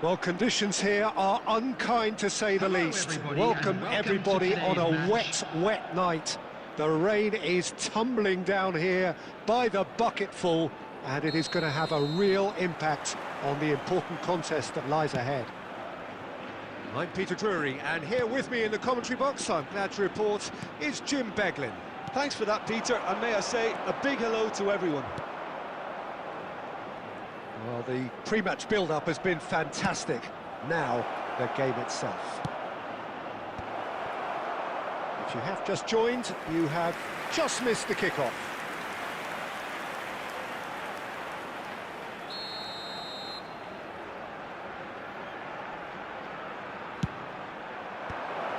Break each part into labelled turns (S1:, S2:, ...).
S1: Well, conditions here are unkind to say the least. Welcome everybody on a wet night. The rain is tumbling down here by the bucketful, and it is going to have a real impact on the important contest that lies ahead. I'm Peter Drury, and here with me in the commentary box, I'm glad to report, is Jim Beglin.
S2: Thanks for that, Peter, and may I say a big hello to everyone.
S1: Well, the pre-match build-up has been fantastic. Now, the game itself. If you have just joined, you have just missed the kickoff.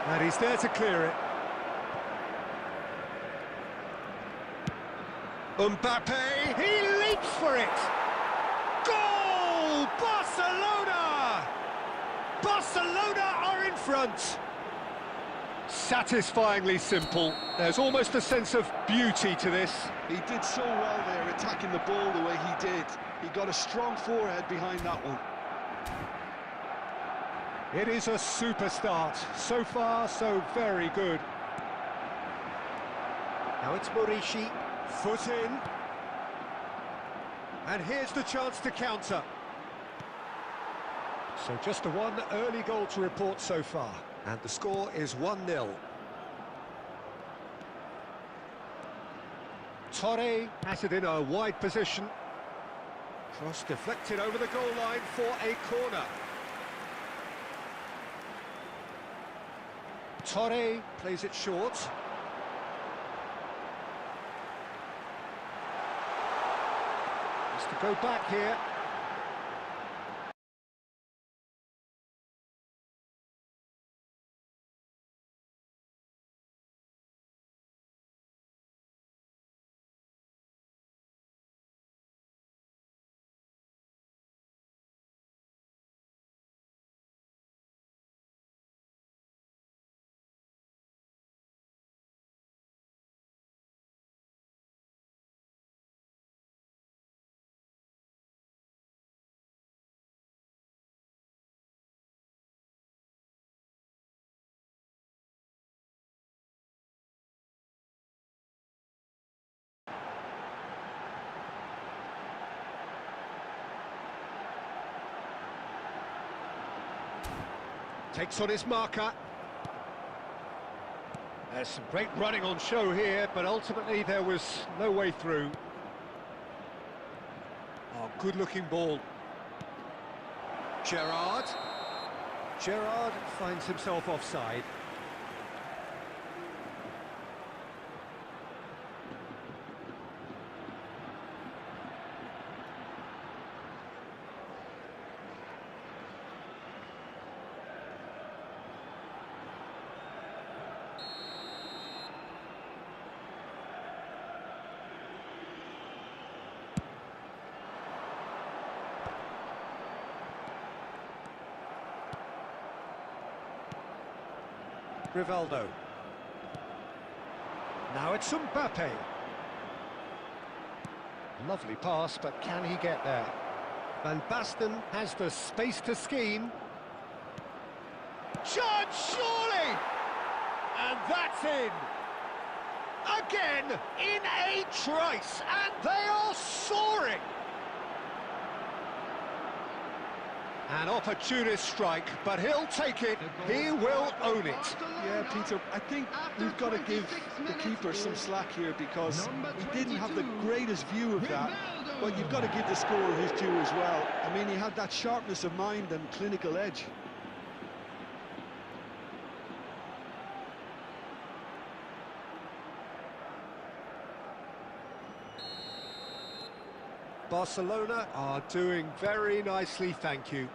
S1: And he's there to clear it. Mbappe, he leaps for it! Goal! Barcelona! Barcelona are in front! Satisfyingly simple. There's almost a sense of beauty to this.
S2: He did so well there, attacking the ball the way he did. He got a strong forehead behind that one.
S1: It is a super start. So far, so very good. Now it's Morishi. Foot in. And here's the chance to counter. So just a one early goal to report so far. And the score is 1-0. Torre has it in a wide position. Cross deflected over the goal line for a corner. Torre plays it short. Has to go back here. Takes on his marker. There's some great running on show here, but ultimately there was no way through. Oh, good-looking ball. Gerrard. Gerrard finds himself offside. Rivaldo. Now it's Mbappe. Lovely pass, but can he get there? Van Basten has the space to scheme. Chance, surely! And that's in! Again, in a trice, and they are soaring! An opportunist strike, but he'll take it, he will own it.
S2: Yeah, Peter, I think we've got to give the keeper some slack here because he didn't have the greatest view of that, but you've got to give the scorer his due as well. I mean, he had that sharpness of mind and clinical edge.
S1: Barcelona are doing very nicely, thank you.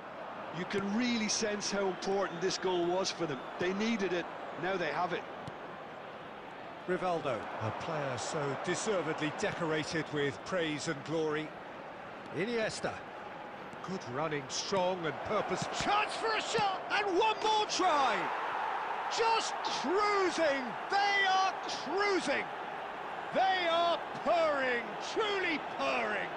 S2: You can really sense how important this goal was for them. They needed it, now they have it.
S1: Rivaldo, a player so deservedly decorated with praise and glory. Iniesta, good running, strong and purpose. Chance for a shot, and one more try! Just cruising, they are cruising! They are purring, truly purring!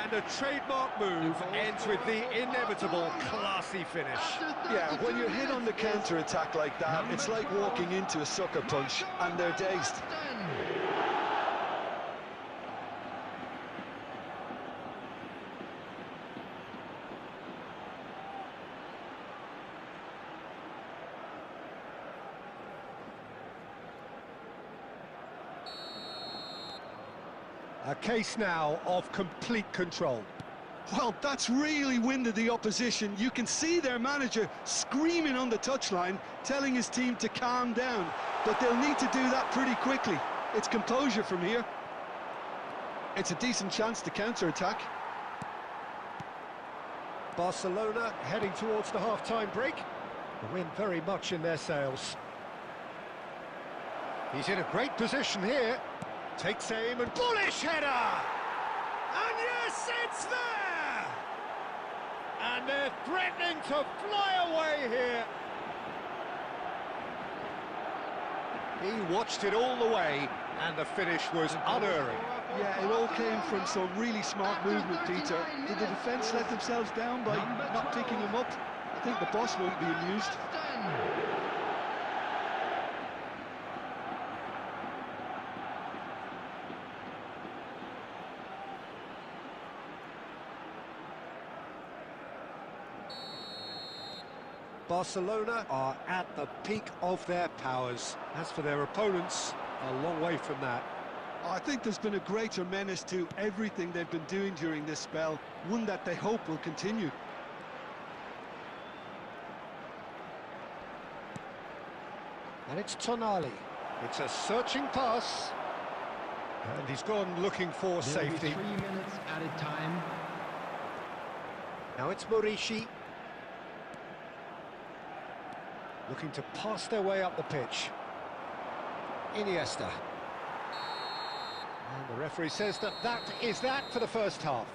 S1: And a trademark move ends with the inevitable classy finish.
S2: Yeah, when you're hit on the counter-attack like that, it's like walking into a sucker punch, and they're dazed.
S1: A case now of complete control.
S2: Well, that's really winded the opposition. You can see their manager screaming on the touchline, telling his team to calm down. But they'll need to do that pretty quickly. It's composure from here. It's a decent chance to counter-attack.
S1: Barcelona heading towards the half-time break. The wind very much in their sails. He's in a great position here. Takes aim and bullish header! And yes, it's there! And they're threatening to fly away here. He watched it all the way, and the finish was unerring.
S2: Yeah, it all came from some really smart movement, Peter. Did the defence let themselves down by not picking him up? I think the boss won't be amused.
S1: Barcelona are at the peak of their powers. As for their opponents, a long way from that.
S2: I think there's been a greater menace to everything they've been doing during this spell, one that they hope will continue.
S1: And it's Tonali. It's a searching pass. And he's gone looking for safety.
S3: 3 minutes added time.
S1: Now it's Morishi. Looking to pass their way up the pitch. Iniesta. And the referee says that is that for the first half.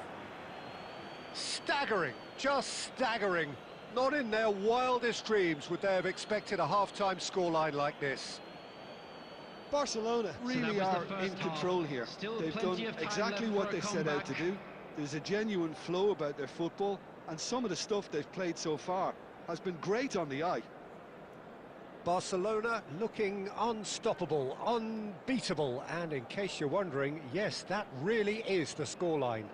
S1: Staggering, just staggering. Not in their wildest dreams would they have expected a half-time scoreline like this.
S2: Barcelona really are in control here.
S3: Still
S2: They've
S3: plenty
S2: done
S3: of time
S2: exactly
S3: left
S2: what
S3: for a
S2: they set out to
S3: comeback.
S2: do. There's a genuine flow about their football, and some of the stuff they've played so far has been great on the eye.
S1: Barcelona looking unstoppable, unbeatable, and in case you're wondering, yes, that really is the scoreline.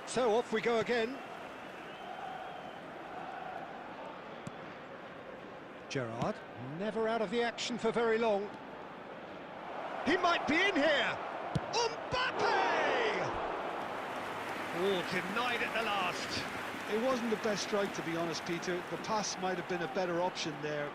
S1: So off we go again. Gerrard, never out of the action for very long. He might be in here! Mbappe! Oh, denied at the last.
S2: It wasn't the best strike, to be honest, Peter. The pass might have been a better option there.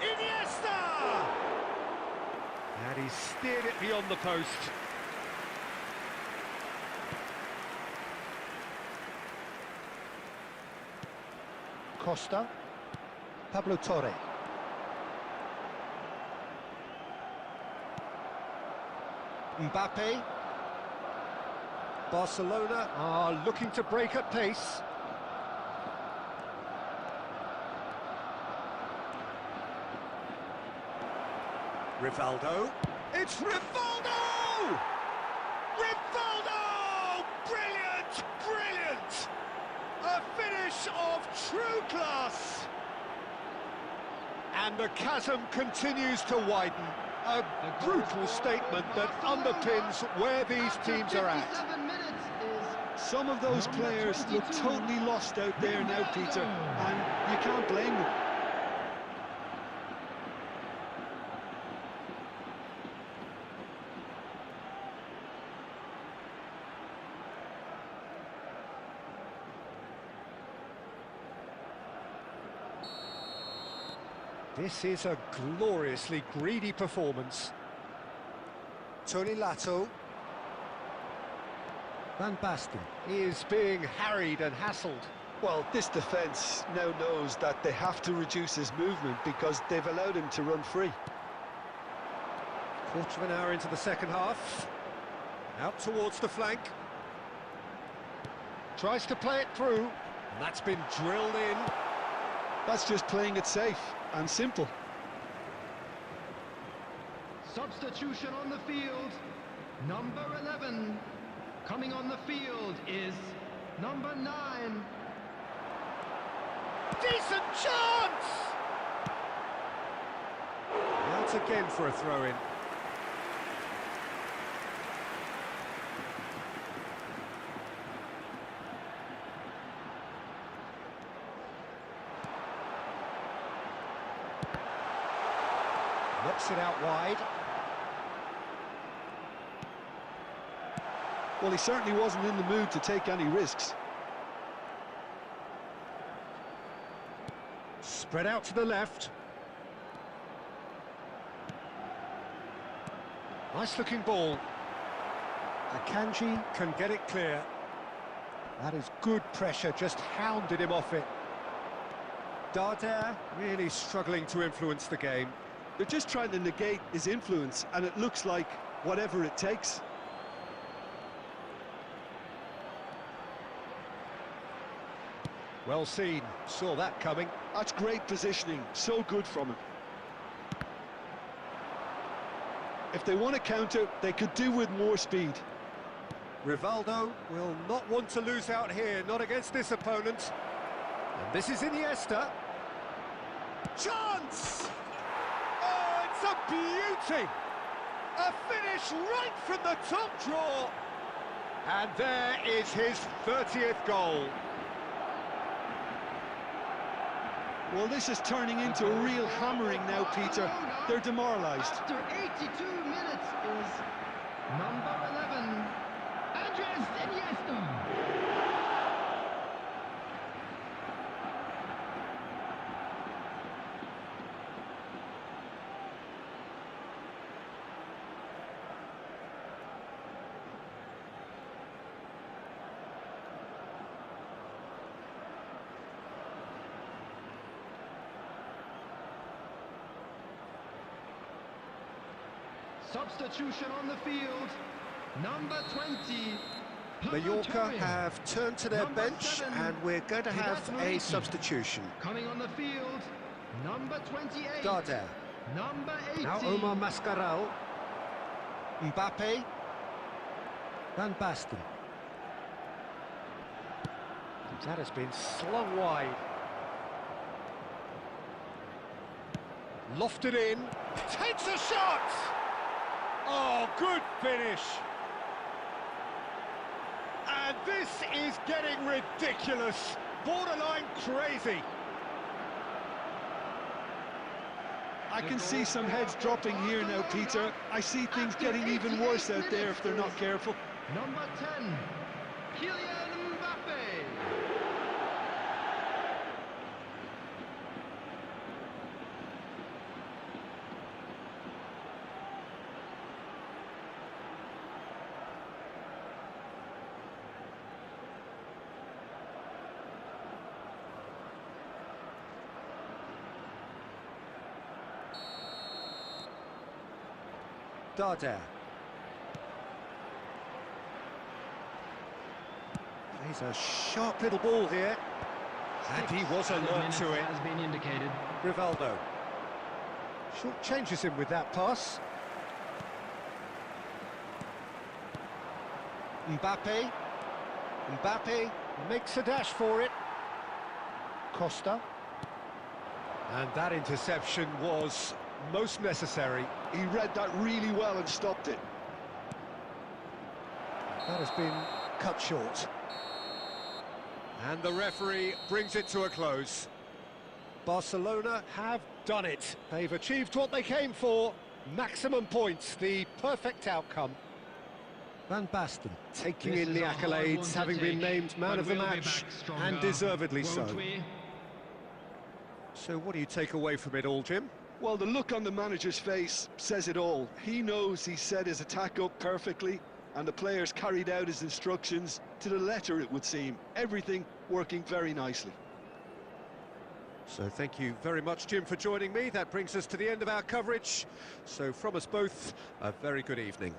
S1: Iniesta! And he steered it beyond the post. Costa, Pablo Torre. Mbappe. Barcelona are looking to break at pace. Rivaldo. It's Rivaldo! Rivaldo! Brilliant! Brilliant! A finish of true class! And the chasm continues to widen. A brutal statement that underpins where these teams are at.
S2: Some of those players look totally lost out there now, Peter, and you can't blame them.
S1: This is a gloriously greedy performance. Tony Lato. Van Basten is being harried and hassled.
S2: Well, this defence now knows that they have to reduce his movement because they've allowed him to run free.
S1: Quarter of an hour into the second half. Out towards the flank. Tries to play it through. And that's been drilled in.
S2: That's just playing it safe and simple.
S3: Substitution on the field. Number 11. Coming on the field is number 9.
S1: Decent chance! Out again for a throw-in. Knocks it out wide.
S2: Well, he certainly wasn't in the mood to take any risks.
S1: Spread out to the left. Nice looking ball. Akanji can get it clear. That is good pressure, just hounded him off it. Darder really struggling to influence the game.
S2: They're just trying to negate his influence, and it looks like whatever it takes.
S1: Well seen, saw that coming.
S2: That's great positioning, so good from him. If they want to counter, they could do with more speed.
S1: Rivaldo will not want to lose out here, not against this opponent. And this is Iniesta. Chance! Oh, it's a beauty! A finish right from the top draw. And there is his 30th goal.
S2: Well, this is turning into a real hammering now, Peter. They're demoralised.
S3: After 82 minutes is number 11, Andres Iniesta. Substitution on the field, number 20.
S1: Mallorca have turned to their
S3: Number
S1: bench
S3: 7,
S1: and we're going to have a substitution.
S3: Coming on the field, number 28.
S1: Darder.
S3: Number 18.
S1: Now Omar Mascaral. Mbappe. Van Basten. That has been slung wide. Lofted in. Takes a shot! Oh, good finish. And this is getting ridiculous. Borderline crazy.
S2: I can see some heads dropping here now, Peter. I see things getting even worse out there if they're not careful.
S3: Number 10, Kylian Mbappe.
S1: Darder. Plays a sharp little ball here. And he was alert to it.
S3: Has been indicated.
S1: Rivaldo. Short changes him with that pass. Mbappe. Mbappe makes a dash for it. Costa. And that interception was most necessary.
S2: He read that really well and stopped it.
S1: That has been cut short. And the referee brings it to a close. Barcelona have done it. They've achieved what they came for. Maximum points, the perfect outcome. Van Basten taking in the accolades, having been named man of the match, and deservedly so. So what do you take away from it all, Jim?
S2: Well, the look on the manager's face says it all. He knows he set his attack up perfectly, and the players carried out his instructions to the letter, it would seem. Everything working very nicely.
S1: So thank you very much, Jim, for joining me. That brings us to the end of our coverage. So from us both, a very good evening.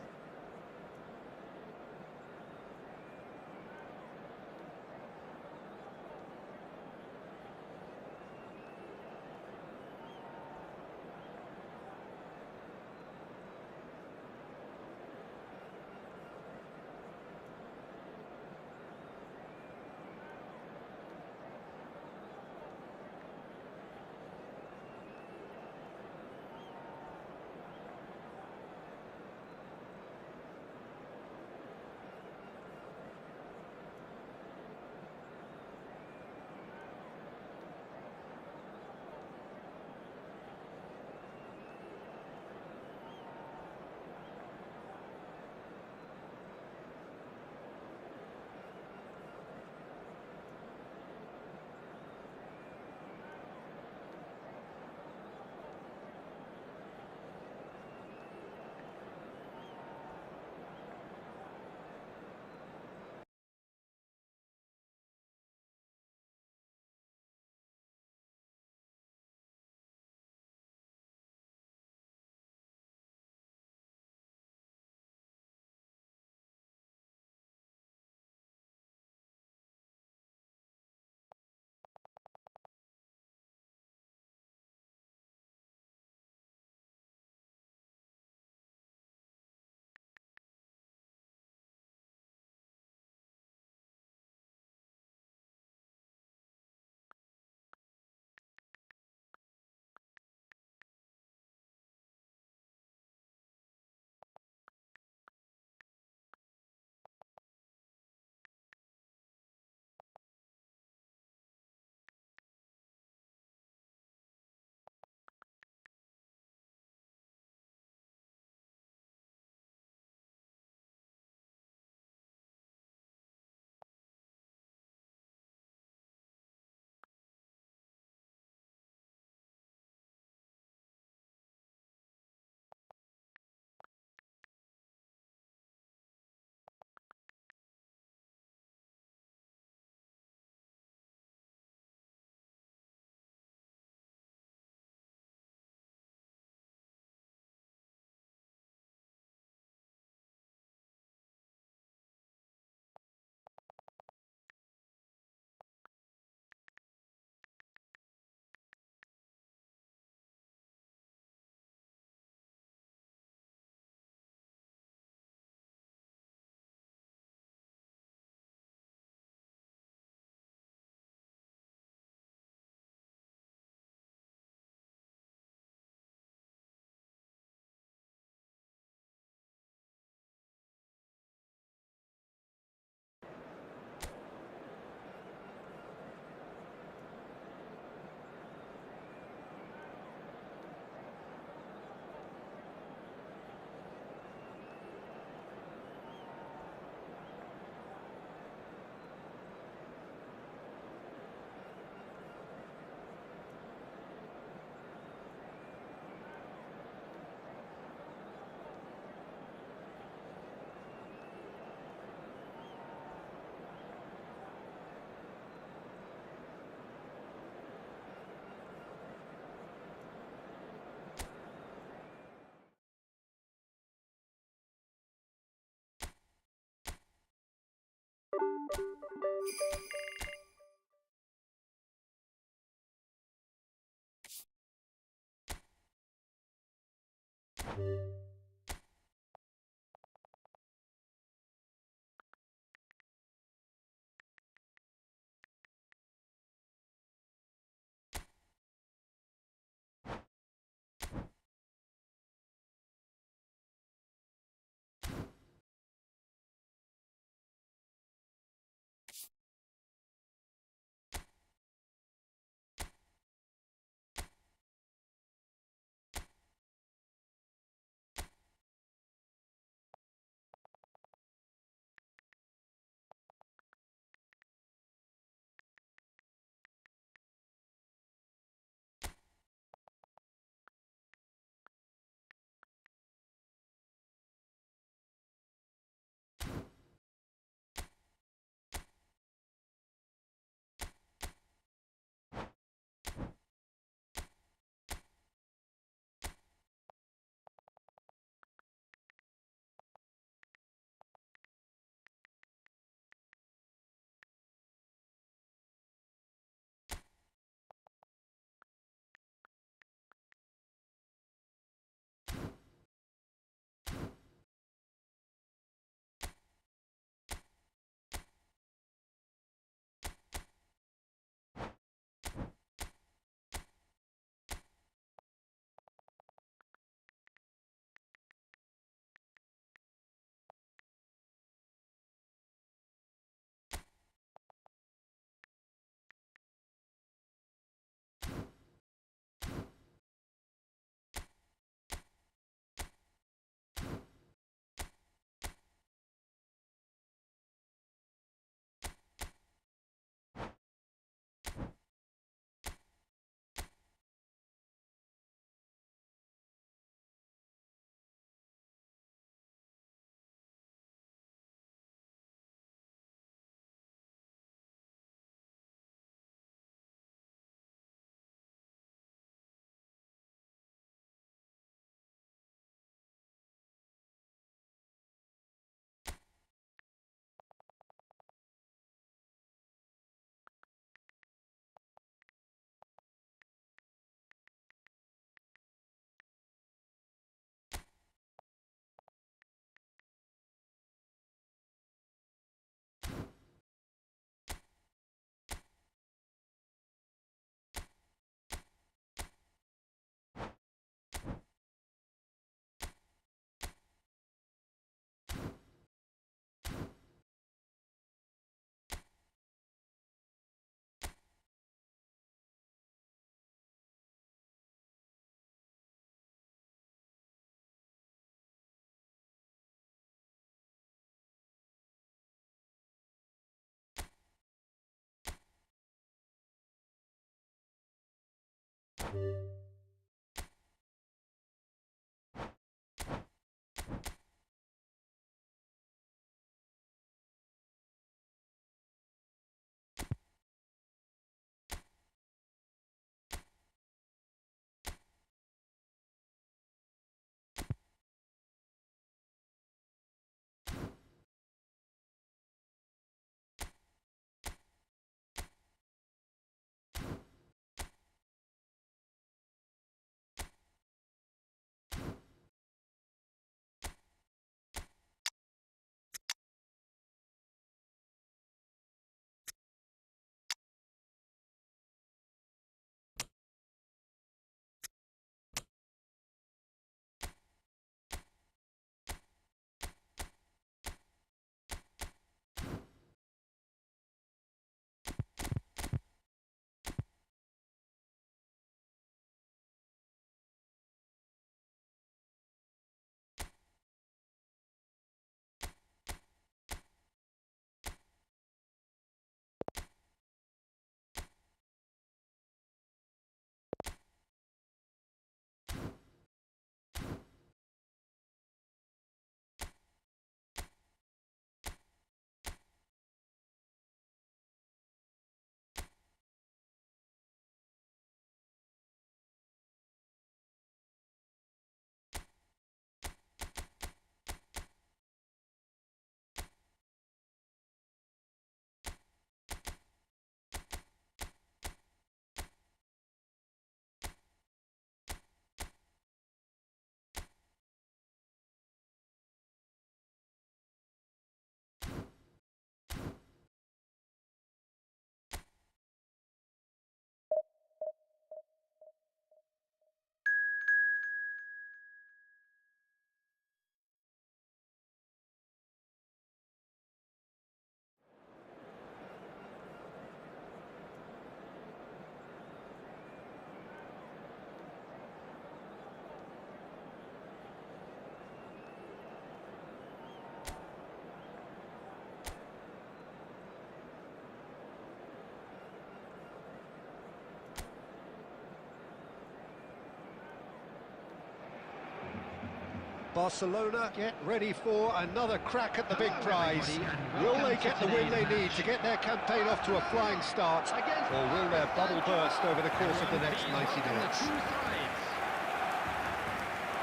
S1: Barcelona get ready for another crack at the big prize. Will they get the win they need to get their campaign off to a flying start, or will their bubble burst over the course of the next 90 minutes?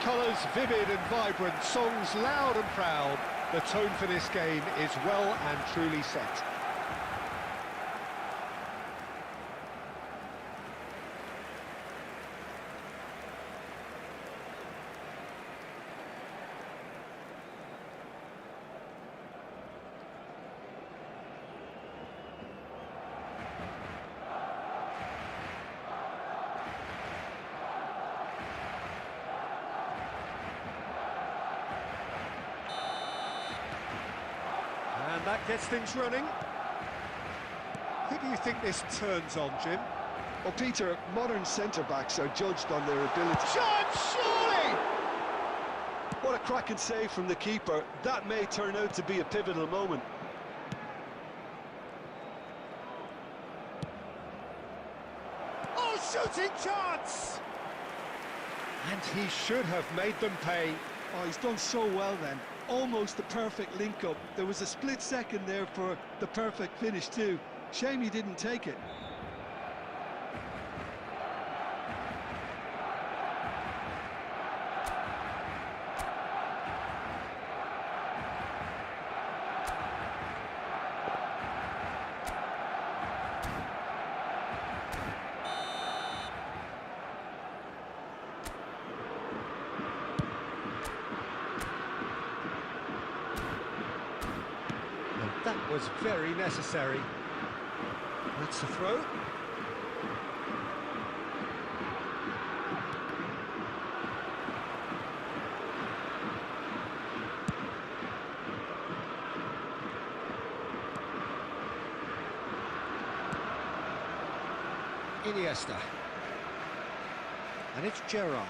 S1: Colours vivid and vibrant, songs loud and proud. The tone for this game is well and truly set. And that gets things running. Who do you think this turns on, Jim?
S2: Well, Peter, modern centre-backs are judged on their ability.
S1: Shot, surely!
S2: What a cracking save from the keeper. That may turn out to be a pivotal moment.
S1: Oh, shooting chance! And he should have made them pay.
S2: Oh, he's done so well then. Almost the perfect link-up. There was a split second there for the perfect finish too. Shame he didn't take it.
S1: That was very necessary. That's the throw. Iniesta. And it's Gerrard.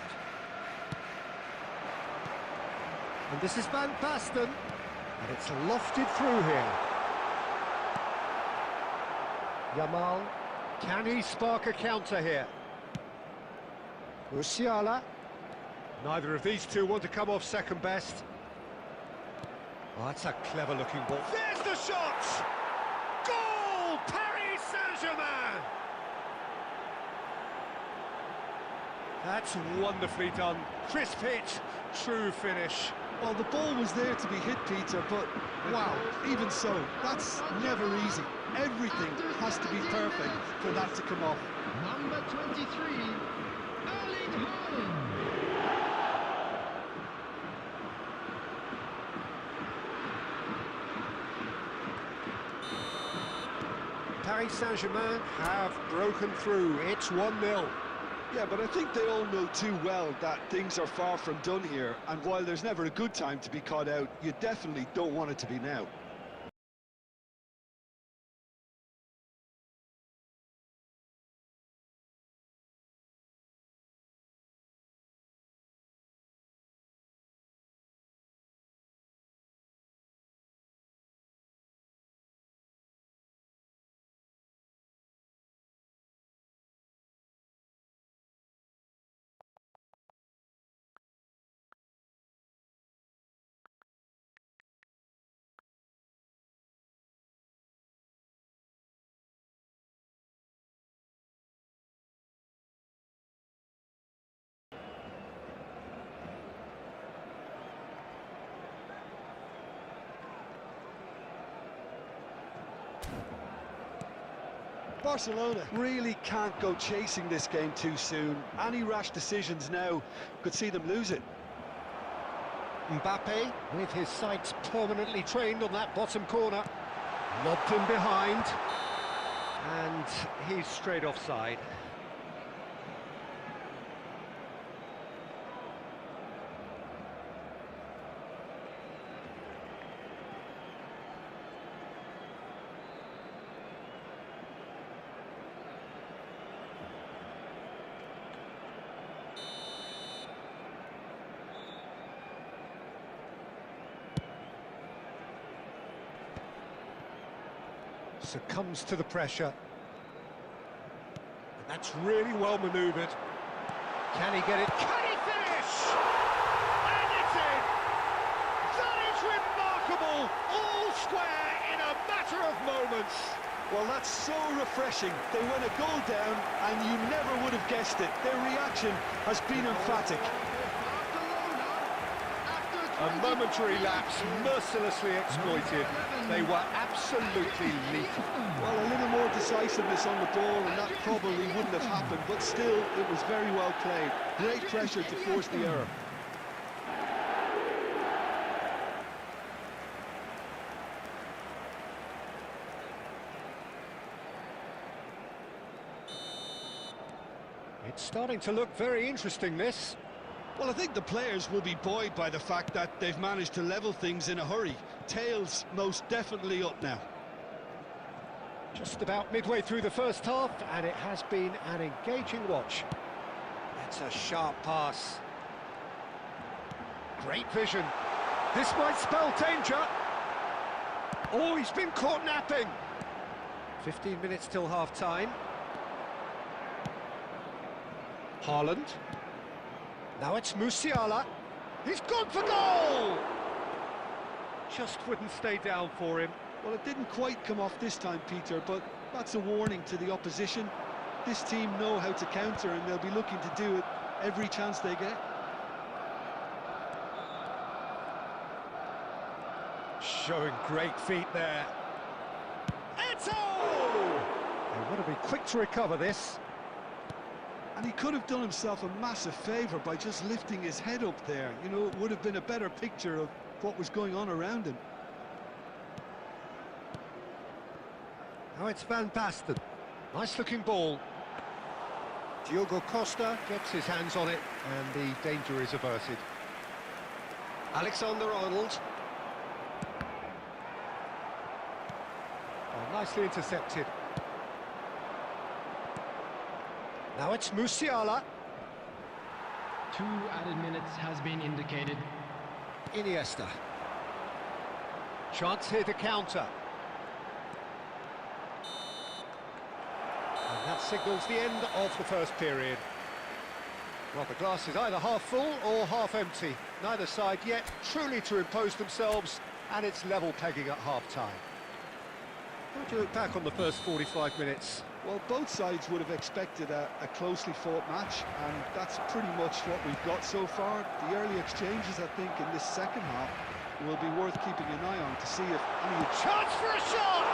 S1: And this is Van Basten. And it's lofted through here. Yamal, can he spark a counter here? Musiala. Neither of these two want to come off second best. Oh, that's a clever-looking ball. There's the shot! Goal! Paris Saint-Germain! That's wonderfully done. Crisp hit, true finish.
S2: Well, the ball was there to be hit, Peter, but wow, even so, that's never easy. Everything has to be perfect for that to come off.
S3: Number 23, Erling Haaland.
S1: Paris Saint-Germain have broken through. It's 1-0.
S2: Yeah, but I think they all know too well that things are far from done here, and while there's never a good time to be caught out, you definitely don't want it to be now. Barcelona really can't go chasing this game too soon. Any rash decisions now could see them lose it.
S1: Mbappe, with his sights permanently trained on that bottom corner, lobbed him behind, and he's straight offside. Succumbs to the pressure. And that's really well manoeuvred. Can he get it? Can he finish? And it's in! That is remarkable! All square in a matter of moments.
S2: Well, that's so refreshing. They went a goal down, and you never would have guessed it. Their reaction has been emphatic.
S1: A momentary lapse, mercilessly exploited. They were absolutely lethal.
S2: Well, a little more decisiveness on the ball, and that probably wouldn't have happened, but still, it was very well played. Great pressure to force the error.
S1: It's starting to look very interesting, this.
S2: Well, I think the players will be buoyed by the fact that they've managed to level things in a hurry. Tails most definitely up now.
S1: Just about midway through the first half, and it has been an engaging watch. That's a sharp pass. Great vision. This might spell danger. Oh, he's been caught napping. 15 minutes till half-time. Haaland. Now it's Musiala. He's gone for goal! Just wouldn't stay down for him.
S2: Well, it didn't quite come off this time, Peter, but that's a warning to the opposition. This team know how to counter, and they'll be looking to do it every chance they get.
S1: Showing great feet there. Eto'o! They want to be quick to recover this.
S2: And he could have done himself a massive favour by just lifting his head up there. You know, it would have been a better picture of what was going on around him.
S1: Now it's Van Basten. Nice-looking ball. Diogo Costa gets his hands on it, and the danger is averted. Alexander-Arnold. Oh, nicely intercepted. Now it's Musiala.
S3: 2 added minutes has been indicated.
S1: Iniesta. Chance here to counter. And that signals the end of the first period. Well, the glass is either half full or half empty. Neither side yet truly to impose themselves, and it's level pegging at half-time. How do you look back on the first 45 minutes?
S2: Well, both sides would have expected a closely fought match, and that's pretty much what we've got so far. The early exchanges, I think, in this second half will be worth keeping an eye on to see if any...
S1: Chance for a shot!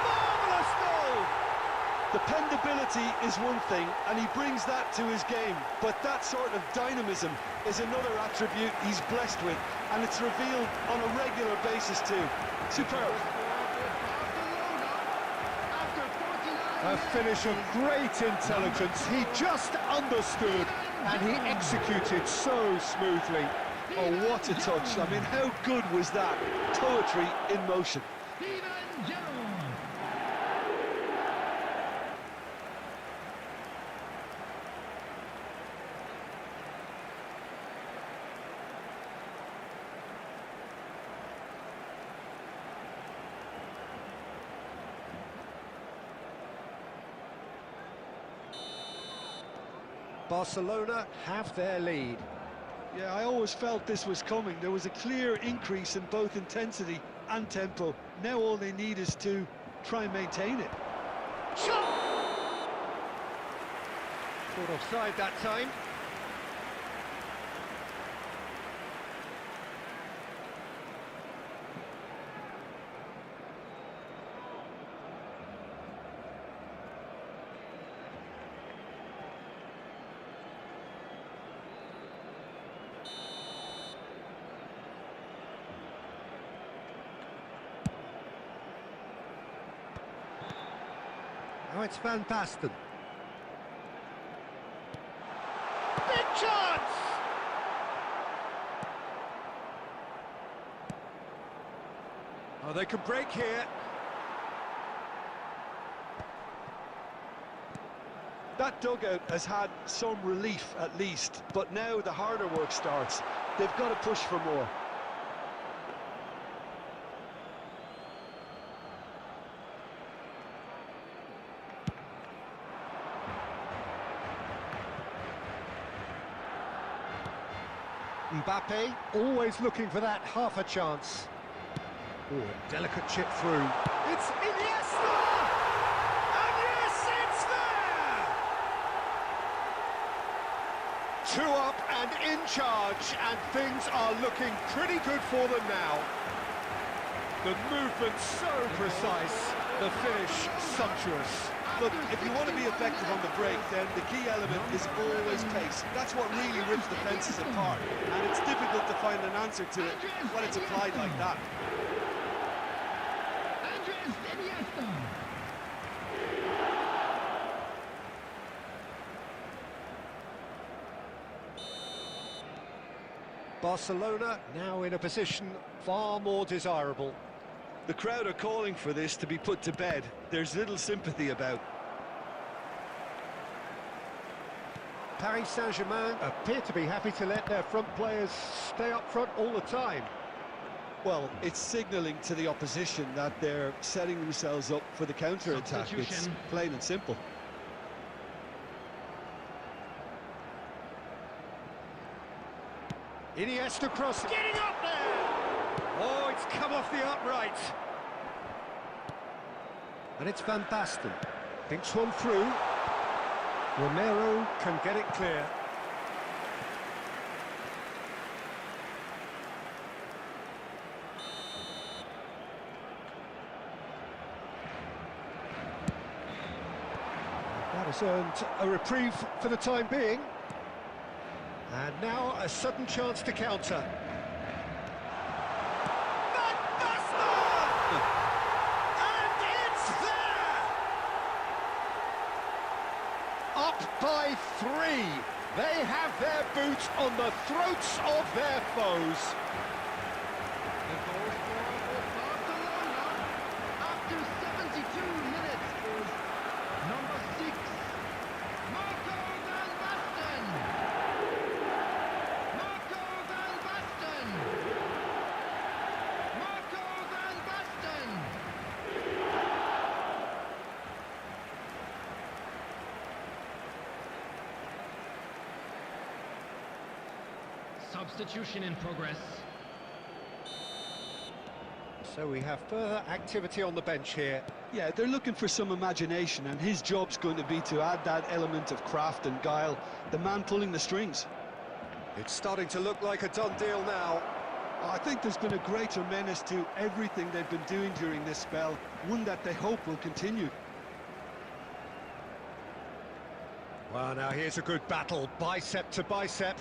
S1: Marvellous goal!
S2: Dependability is one thing, and he brings that to his game, but that sort of dynamism is another attribute he's blessed with, and it's revealed on a regular basis too. Superb.
S1: A finish of great intelligence. He just understood, and he executed so smoothly.
S2: Oh, what a touch. I mean, how good was that? Poetry in motion.
S1: Barcelona have their lead.
S2: Yeah, I always felt this was coming. There was a clear increase in both intensity and tempo. Now all they need is to try and maintain it.
S1: Shot! Caught offside that time. Now it's Van Basten. Big chance! Oh, they can break here.
S2: That dugout has had some relief at least, but now the harder work starts. They've got to push for more.
S1: Mbappe, always looking for that half a chance. Oh, a delicate chip through. It's Iniesta! And yes, it's there! 2 up and in charge, and things are looking pretty good for them now. The movement so precise, the finish sumptuous.
S2: Look, if you want to be effective on the break, then the key element is always pace. That's what really rips defences apart, and it's difficult to find an answer to it when it's applied like that.
S1: Barcelona now in a position far more desirable.
S2: The crowd are calling for this to be put to bed. There's little sympathy about.
S1: Paris Saint-Germain appear to be happy to let their front players stay up front all the time.
S2: Well, it's signalling to the opposition that they're setting themselves up for the counter-attack. It's plain and simple.
S1: Iniesta cross, getting up there! Oh, it's come off the upright. And it's Van Basten. Thinks one through. Romero can get it clear. That has earned a reprieve for the time being. And now a sudden chance to counter. Up by 3. They have their boot on the throats of their foes.
S3: The goal for Barcelona after 72 minutes is number 6, Marco Van Basten. Marco Van Basten. Marco Van Basten. Substitution in progress.
S1: So we have further activity on the bench here.
S2: Yeah, they're looking for some imagination, and his job's going to be to add that element of craft and guile, the man pulling the strings.
S1: It's starting to look like a done deal now.
S2: I think there's been a greater menace to everything they've been doing during this spell, one that they hope will continue.
S1: Well, now here's a good battle, bicep to bicep.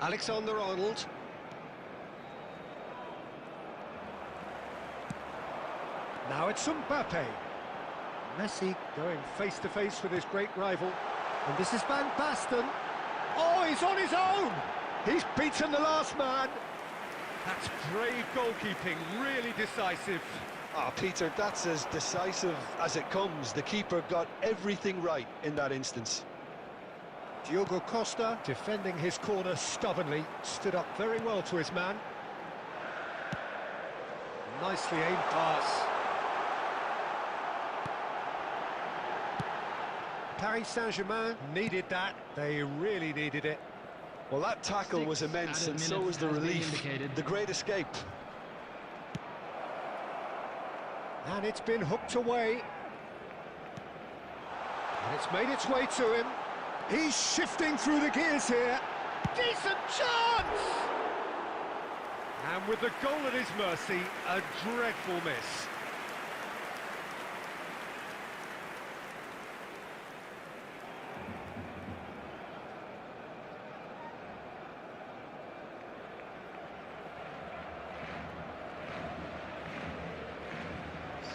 S1: Alexander-Arnold. Now it's Mbappe. Messi going face-to-face with his great rival. And this is Van Basten. Oh, he's on his own! He's beaten the last man. That's brave goalkeeping, really decisive.
S2: Ah, Peter, that's as decisive as it comes. The keeper got everything right in that instance.
S1: Diogo Costa, defending his corner stubbornly, stood up very well to his man. Nicely aimed pass. Paris Saint-Germain needed that. They really needed it.
S2: Well, that tackle was immense, and so was the relief. The great escape.
S1: And it's been hooked away. And it's made its way to him. He's shifting through the gears here. Decent chance! And with the goal at his mercy, a dreadful miss.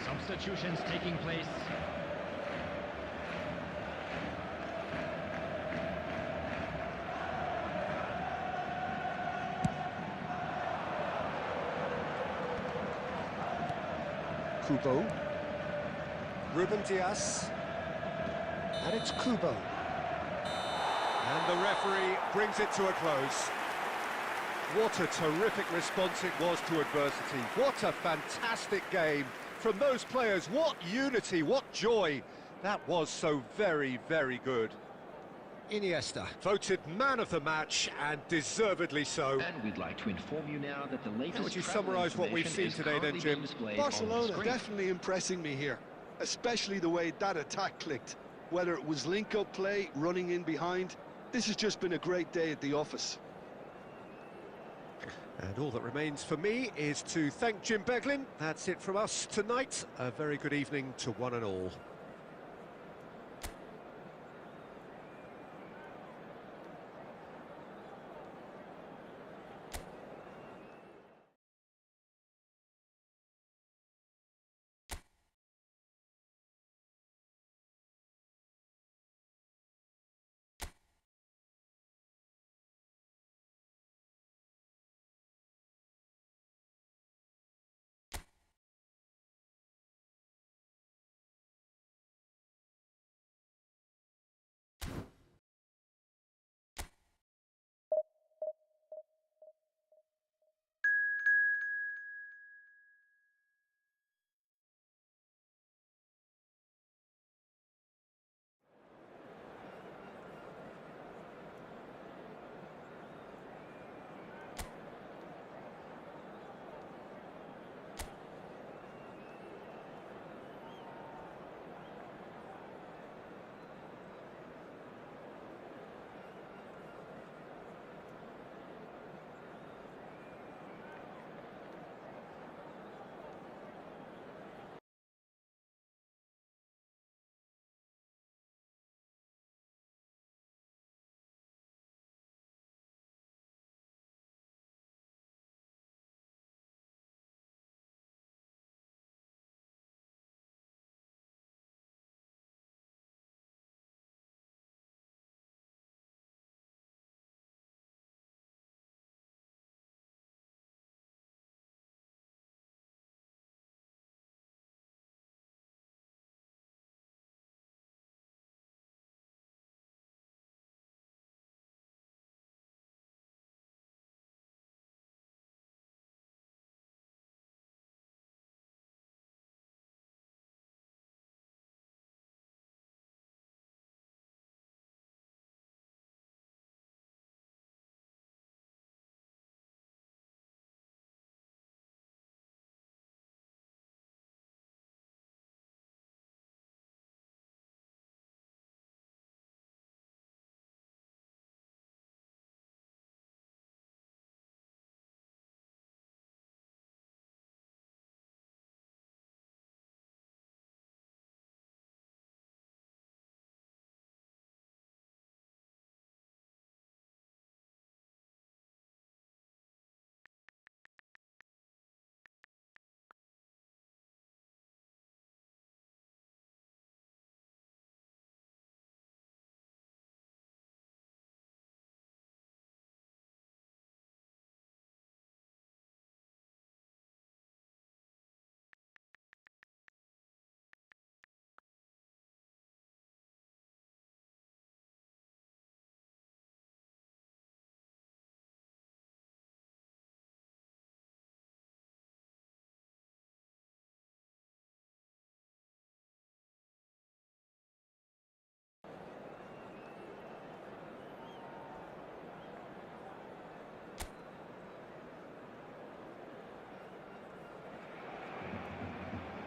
S3: Substitutions taking place.
S1: Kubo. Ruben Dias. And it's Kubo. And the referee brings it to a close. What a terrific response it was to adversity. What a fantastic game from those players. What unity, what joy. That was so very, very good. Iniesta, voted man of the match, and deservedly so.
S4: And we'd like to inform you now that the latest.
S1: How would you summarise what we've seen today then, Jim?
S2: Barcelona definitely impressing me here, especially the way that attack clicked. Whether it was link-up play, running in behind, this has just been a great day at the office.
S1: And all that remains for me is to thank Jim Beglin. That's it from us tonight. A very good evening to one and all.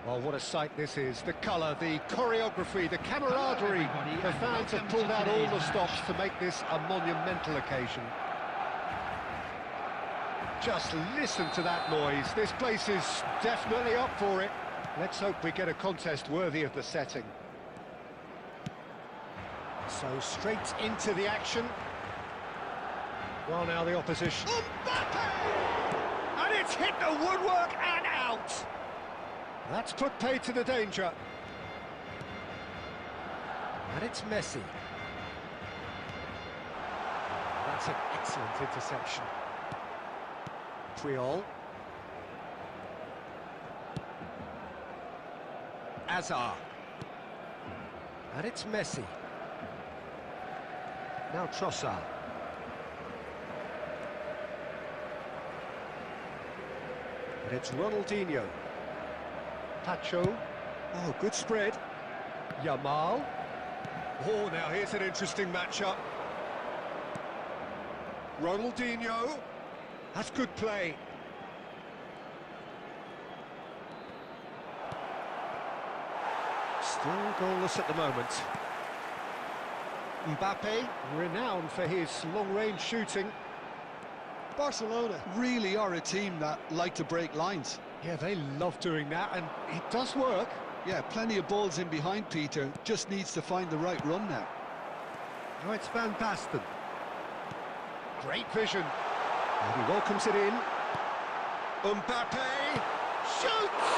S1: Well, what a sight this is. The colour, the choreography, the camaraderie. The fans have pulled out all the stops to make this a monumental occasion. Just listen to that noise. This place is definitely up for it. Let's hope we get a contest worthy of the setting. So straight into the action. Well, now the opposition. Mbappe! And it's hit the woodwork and out. That's put paid to the danger. And it's Messi. That's an excellent interception. Triol. Azar. And it's Messi. Now Trossard. And it's Ronaldinho. Pacho. Oh, good spread. Yamal. Oh, now here's an interesting matchup. Ronaldinho. That's good play. Still goalless at the moment. Mbappe, renowned for his long-range shooting.
S2: Barcelona really are a team that like to break lines.
S1: Yeah, they love doing that, and it does work.
S2: Yeah, plenty of balls in behind Peter, just needs to find the right run now.
S1: Now it's Van Basten. Great vision. And he welcomes it in. Mbappe shoots!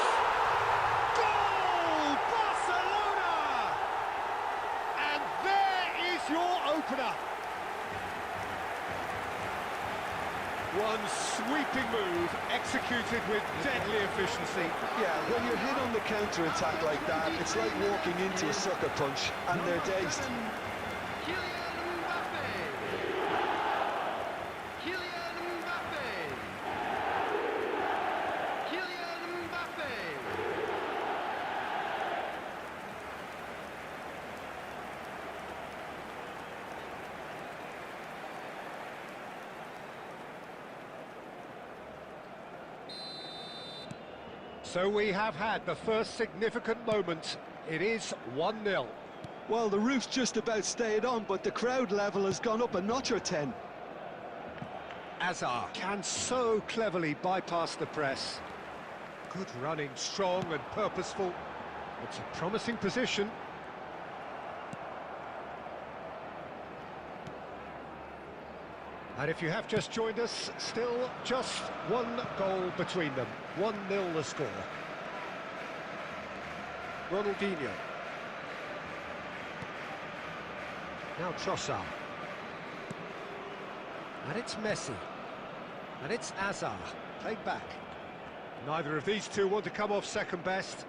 S1: Goal! Barcelona! And there is your opener. One sweeping move, executed with deadly efficiency.
S2: Yeah, when you're hit on the counter-attack like that, it's like walking into a sucker punch, and they're dazed.
S1: So we have had the first significant moment. It is 1-0.
S2: Well, the roof's just about stayed on, but the crowd level has gone up a notch or 10.
S1: Azar can so cleverly bypass the press. Good running, strong and purposeful. It's a promising position. And if you have just joined us, still just one goal between them. 1-0 the score. Ronaldinho. Now Trossard. And it's Messi. And it's Azar. Played back. Neither of these two want to come off second best.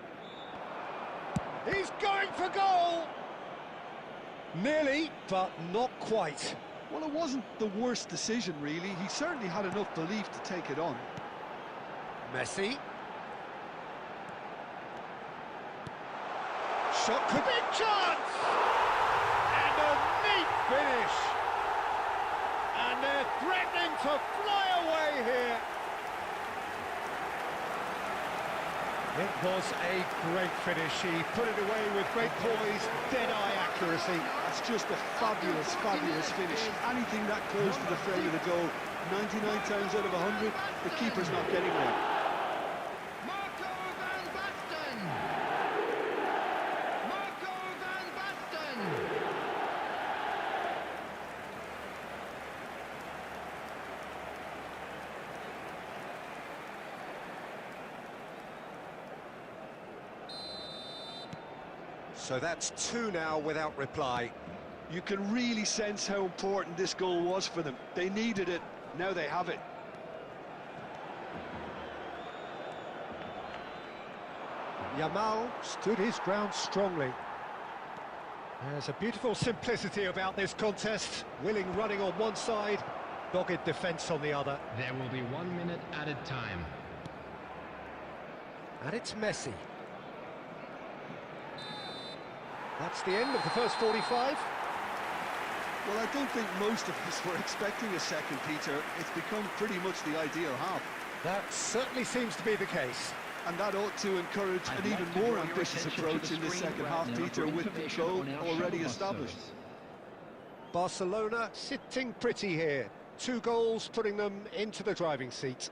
S1: He's going for goal! Nearly, but not quite.
S2: Well, it wasn't the worst decision, really. He certainly had enough belief to take it on.
S1: Messi. Shot could be a chance! And a neat finish! And they're threatening to fly away here. It was a great finish. He put it away with great poise, dead-eye accuracy.
S2: That's just a fabulous, fabulous finish. Anything that close to the frame of the goal, 99 times out of 100, the keeper's not getting there.
S3: Marco Van Basten! Marco Van Basten!
S1: So that's two now without reply.
S2: You can really sense how important this goal was for them. They needed it, now they have it.
S1: Yamal stood his ground strongly. There's a beautiful simplicity about this contest. Willing running on one side, dogged defence on the other.
S3: There will be 1 minute added time.
S1: And it's Messi. That's the end of the first 45.
S2: Well, I don't think most of us were expecting a second, Peter. It's become pretty much the ideal half.
S1: That certainly seems to be the case.
S2: And that ought to encourage an even more ambitious approach in the second half, Peter, with control already established.
S1: Barcelona sitting pretty here. 2 goals putting them into the driving seat.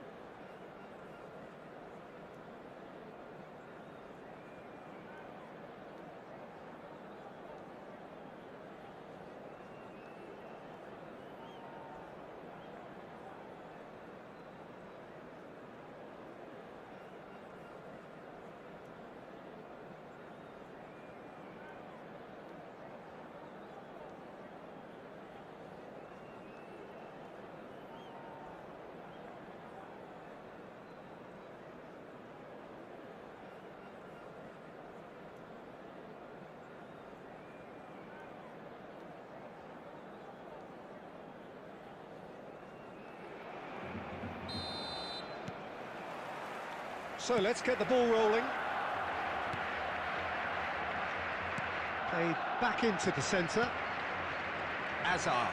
S1: So let's get the ball rolling. Played back into the centre. Azar.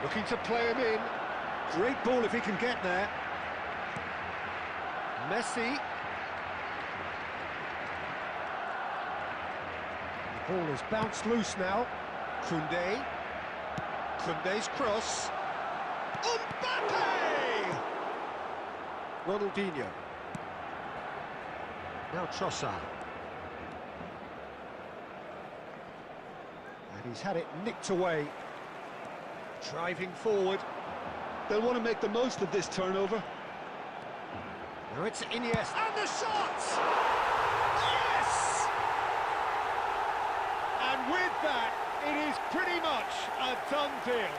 S1: Looking to play him in. Great ball if he can get there. Messi. The ball is bounced loose now. Koundé. Koundé's cross. Mbappe! Ronaldinho. Now Trossard. And he's had it nicked away. Driving forward.
S2: They'll want to make the most of this turnover.
S1: Now it's Iniesta. And the shot! Yes! And with that, it is pretty much a done deal.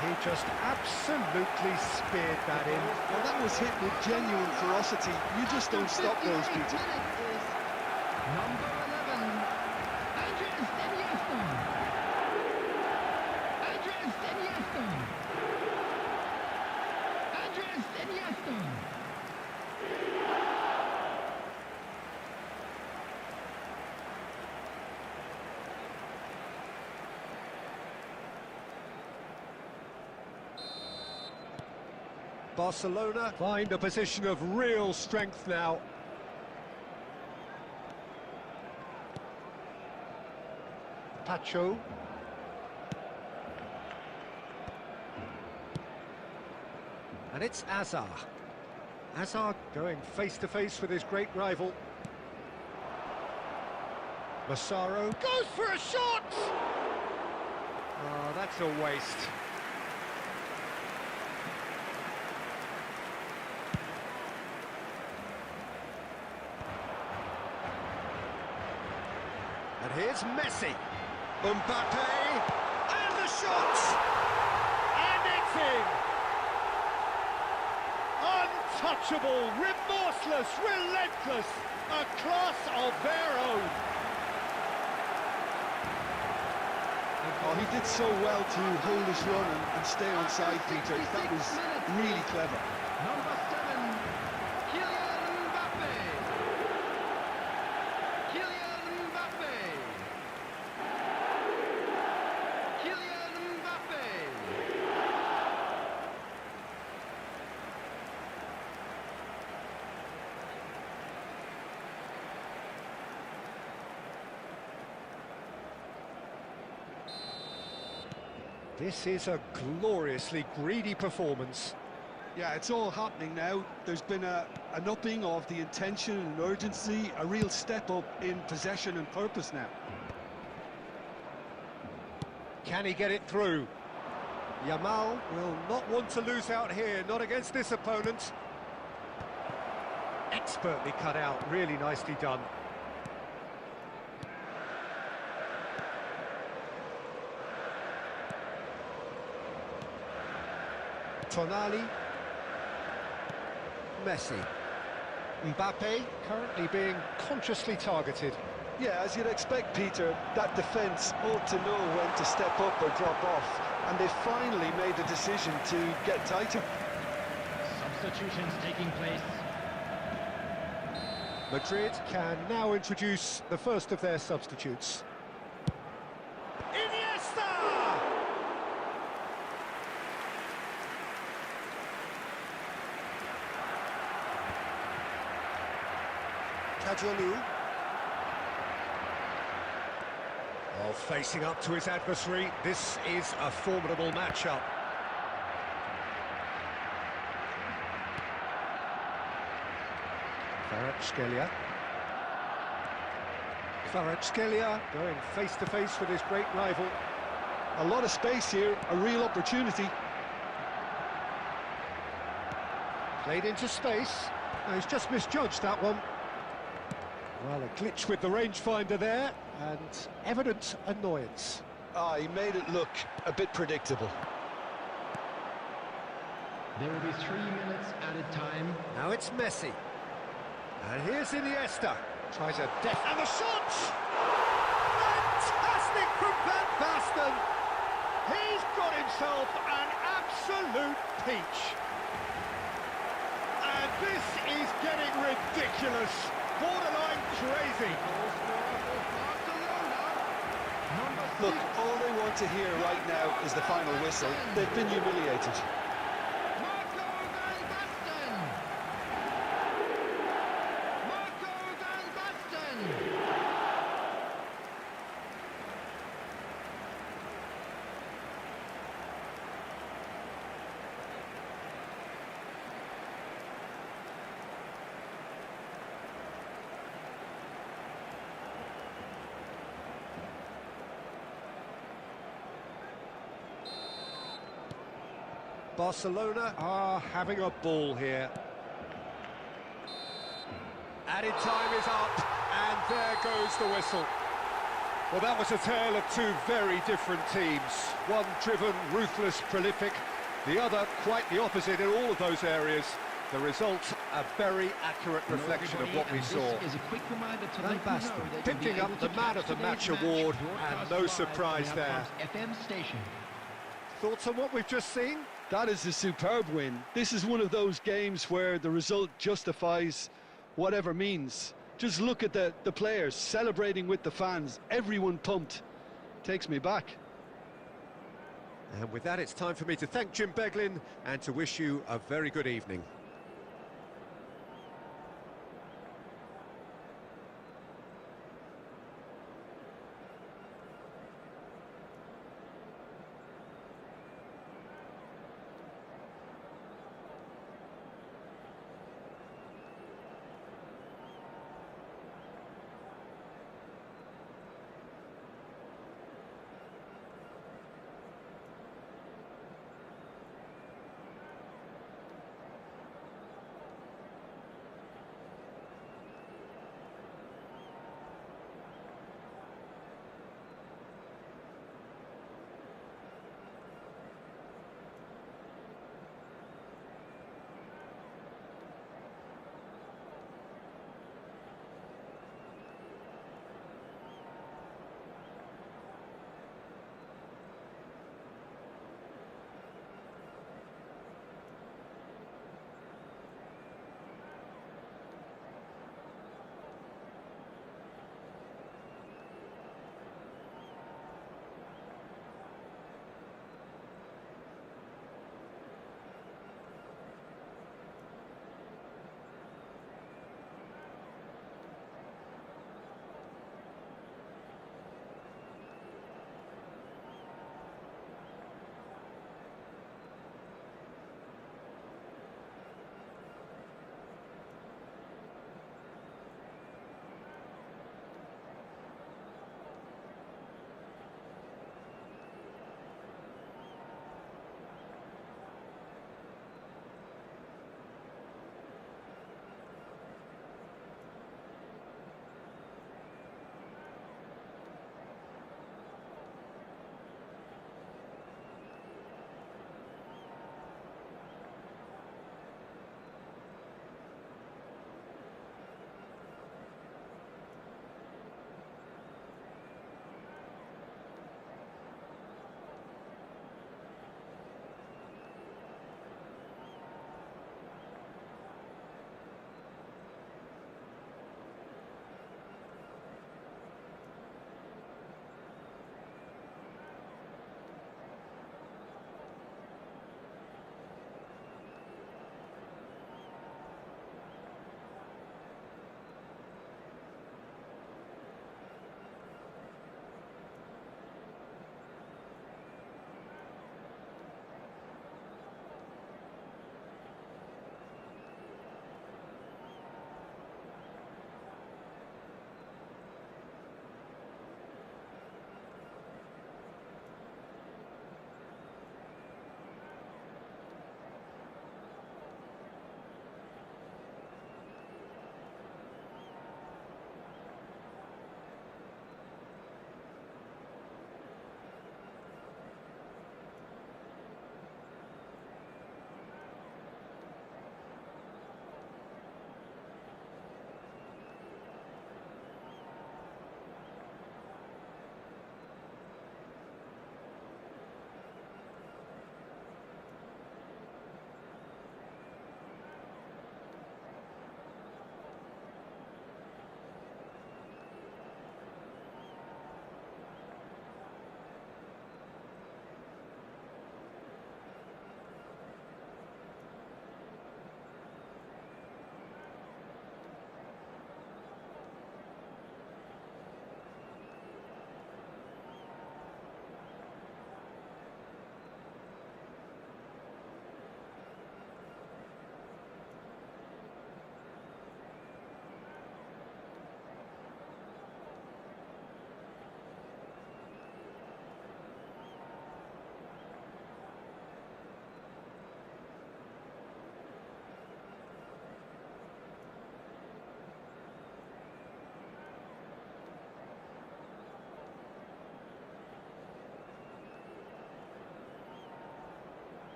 S1: He just absolutely speared that in.
S2: Well, that was hit with genuine ferocity. You just don't stop those, Peter.
S3: Number 11, Andres Iniesta. Andres Iniesta. Andres Iniesta.
S1: Barcelona find a position of real strength now. Pacho. And it's Azar. Azar going face-to-face with his great rival. Massaro goes for a shot! Oh, that's a waste. And here's Messi. Mbappe. And the shot! And it's in! Untouchable, remorseless, relentless. A class of their own.
S2: Oh, he did so well to hold his run and stay on side, Peter. That was really clever.
S3: Number 7, Kylian Mbappe. Kylian Mbappe. Kylian Mbappe.
S1: This is a gloriously greedy performance.
S2: Yeah, it's all happening now. There's been an upping of the intention and urgency, a real step up in possession and purpose now.
S1: Can he get it through? Yamal will not want to lose out here, not against this opponent. Expertly cut out, really nicely done. Tonali. Messi. Mbappe currently being consciously targeted.
S2: Yeah, as you'd expect, Peter, that defence ought to know when to step up or drop off, and they finally made the decision to get tighter.
S3: Substitutions taking place.
S1: Madrid can now introduce the first of their substitutes. Iniesta! Kajolu. Oh, facing up to his adversary, this is a formidable matchup. Kvaratskhelia. Kvaratskhelia going face-to-face with his great rival.
S2: A lot of space here, a real opportunity.
S1: Played into space. No, he's just misjudged that one. Well, a glitch with the rangefinder there, and evident annoyance.
S2: Ah, he made it look a bit predictable.
S3: There will be 3 minutes added time.
S1: Now it's Messi. And here's Iniesta. Tries a deft... And the shot! Fantastic from Van Basten! He's got himself an absolute peach. And this is getting ridiculous. Borderline crazy.
S2: Look, all they want to hear right now is the final whistle. They've been humiliated.
S1: Barcelona are having a ball here. Added time is up, and there goes the whistle. Well, that was a tale of two very different teams. One driven, ruthless, prolific. The other quite the opposite in all of those areas. The result, a very accurate reflection of what we saw. Van Basten picking up the Man of the Match award, and no surprise there. Thoughts on what we've just seen?
S2: That is a superb win. This is one of those games where the result justifies whatever means. Just look at the players celebrating with the fans. Everyone pumped. Takes me back.
S1: And with that, it's time for me to thank Jim Beglin and to wish you a very good evening.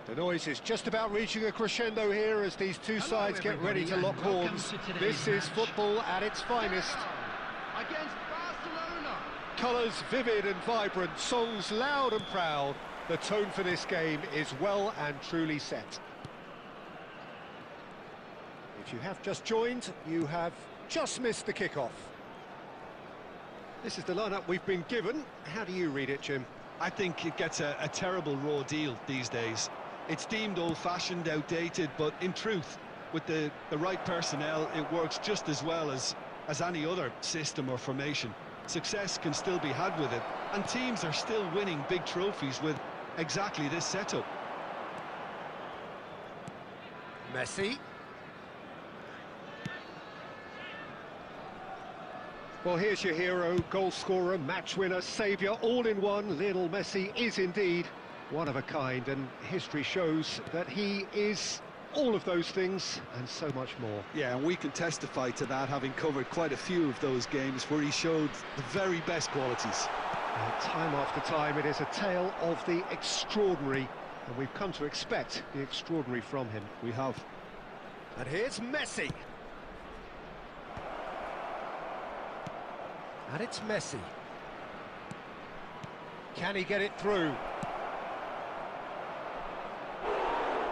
S1: The noise is just about reaching a crescendo here as these two sides get ready to lock horns. This is football at its finest.
S3: Against Barcelona.
S1: Colours vivid and vibrant, songs loud and proud. The tone for this game is well and truly set. If you have just joined, you have just missed the kickoff. This is the lineup we've been given. How do you read it, Jim?
S2: I think it gets a terrible raw deal these days. It's deemed old-fashioned, outdated, but in truth, with the right personnel, it works just as well as any other system or formation. Success can still be had with it, and teams are still winning big trophies with exactly this setup.
S1: Messi. Well, here's your hero, goal scorer, match winner, saviour, all in one. Lionel Messi is indeed one of a kind, and history shows that he is all of those things and so much more.
S2: Yeah, and we can testify to that, having covered quite a few of those games where he showed the very best qualities.
S1: And time after time, it is a tale of the extraordinary, and we've come to expect the extraordinary from him.
S2: We have.
S1: And here's Messi. And it's Messi. Can he get it through?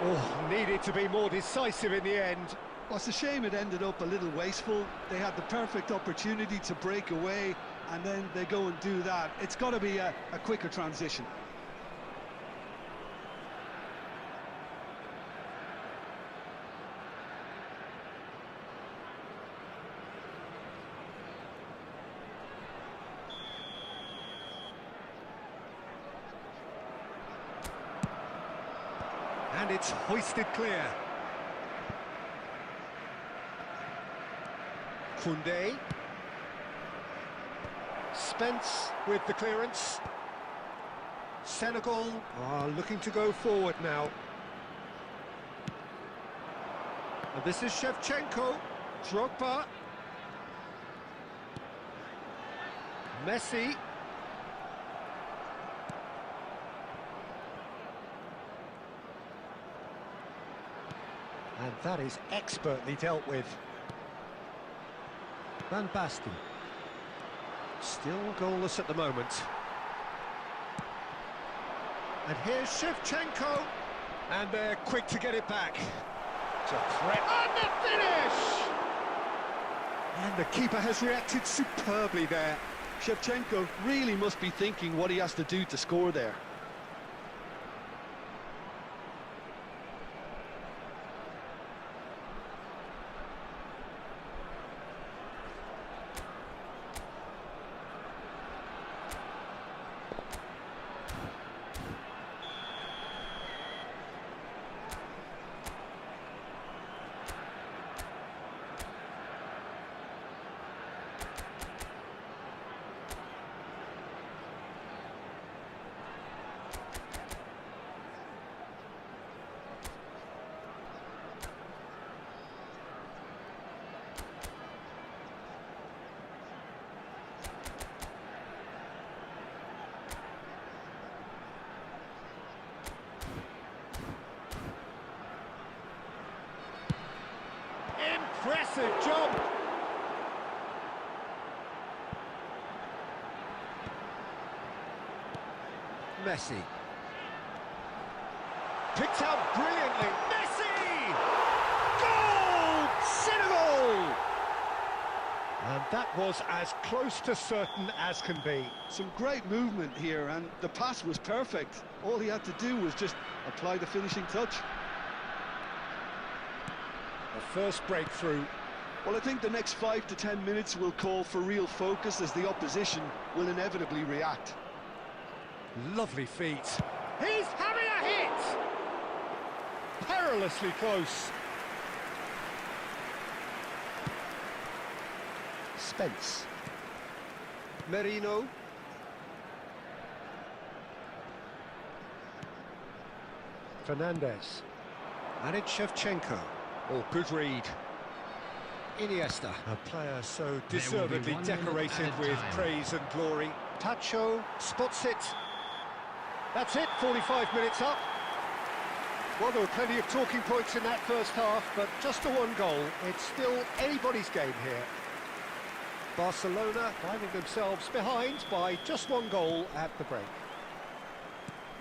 S1: Oh, needed to be more decisive in the end.
S2: Well, it's a shame it ended up a little wasteful. They had the perfect opportunity to break away, and then they go and do that. It's got to be a quicker transition.
S1: And it's hoisted clear. Koundé. Spence with the clearance. Senegal are looking to go forward now. And this is Shevchenko. Drogba. Messi. And that is expertly dealt with. Van Basten. Still goalless at the moment. And here's Shevchenko. And they're quick to get it back. It's a threat. And the finish! And the keeper has reacted superbly there.
S2: Shevchenko really must be thinking what he has to do to score there.
S1: Impressive jump. Messi. Picked out brilliantly. Messi! Goal! Senegal! And that was as close to certain as can be.
S2: Some great movement here, and the pass was perfect. All he had to do was just apply the finishing touch.
S1: The first breakthrough.
S2: Well, I think the next 5 to 10 minutes will call for real focus, as the opposition will inevitably react.
S1: Lovely feet. He's having a hit! Perilously close. Spence. Merino. Fernandez. And it's Shevchenko. Oh, good read. Iniesta, a player so deservedly decorated with praise and glory. Tacho spots it. That's it, 45 minutes up. Well, there were plenty of talking points in that first half, but just a one goal. It's still anybody's game here. Barcelona finding themselves behind by just one goal at the break.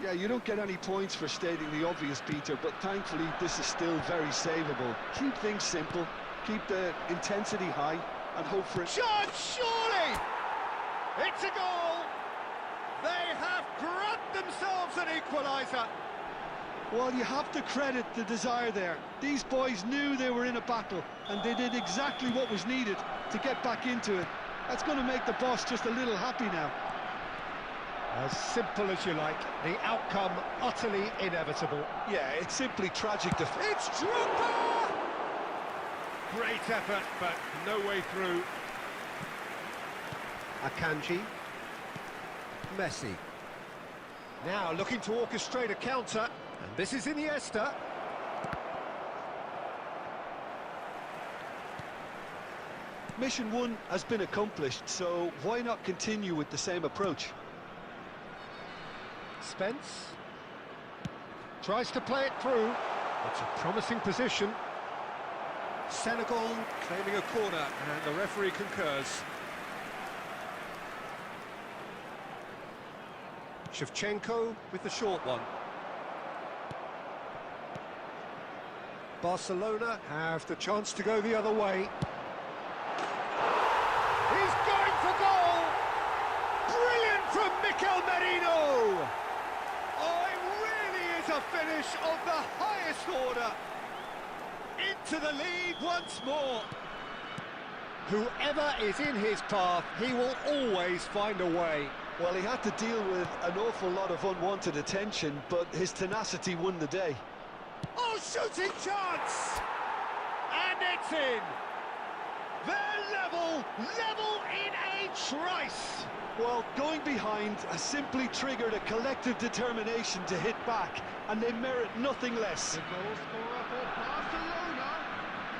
S2: Yeah, you don't get any points for stating the obvious, Peter, but thankfully this is still very savable. Keep things simple, keep the intensity high, and hope for it.
S1: Shot, surely! It's a goal! They have grabbed themselves an equaliser.
S2: Well, you have to credit the desire there. These boys knew they were in a battle, and they did exactly what was needed to get back into it. That's going to make the boss just a little happy now.
S1: As simple as you like, the outcome utterly inevitable.
S2: Yeah, it's simply tragic to...
S1: It's Drogba! Great effort, but no way through. Akanji. Messi. Now looking to orchestrate a counter, and this is Iniesta.
S2: Mission 1 has been accomplished, so why not continue with the same approach?
S1: Spence tries to play it through. It's a promising position. Senegal claiming a corner, and the referee concurs. Shevchenko with the short one. Barcelona have the chance to go the other way. He's going for goal! Brilliant from Mikel Merino! Oh, it really is a finish of the highest order. Into the lead once more. Whoever is in his path, he will always find a way.
S2: Well, he had to deal with an awful lot of unwanted attention, but his tenacity won the day.
S1: Oh, shooting chance! And it's in! They're level in a trice!
S2: Well, going behind has simply triggered a collective determination to hit back, and they merit nothing less.
S3: The goal scorer for Barcelona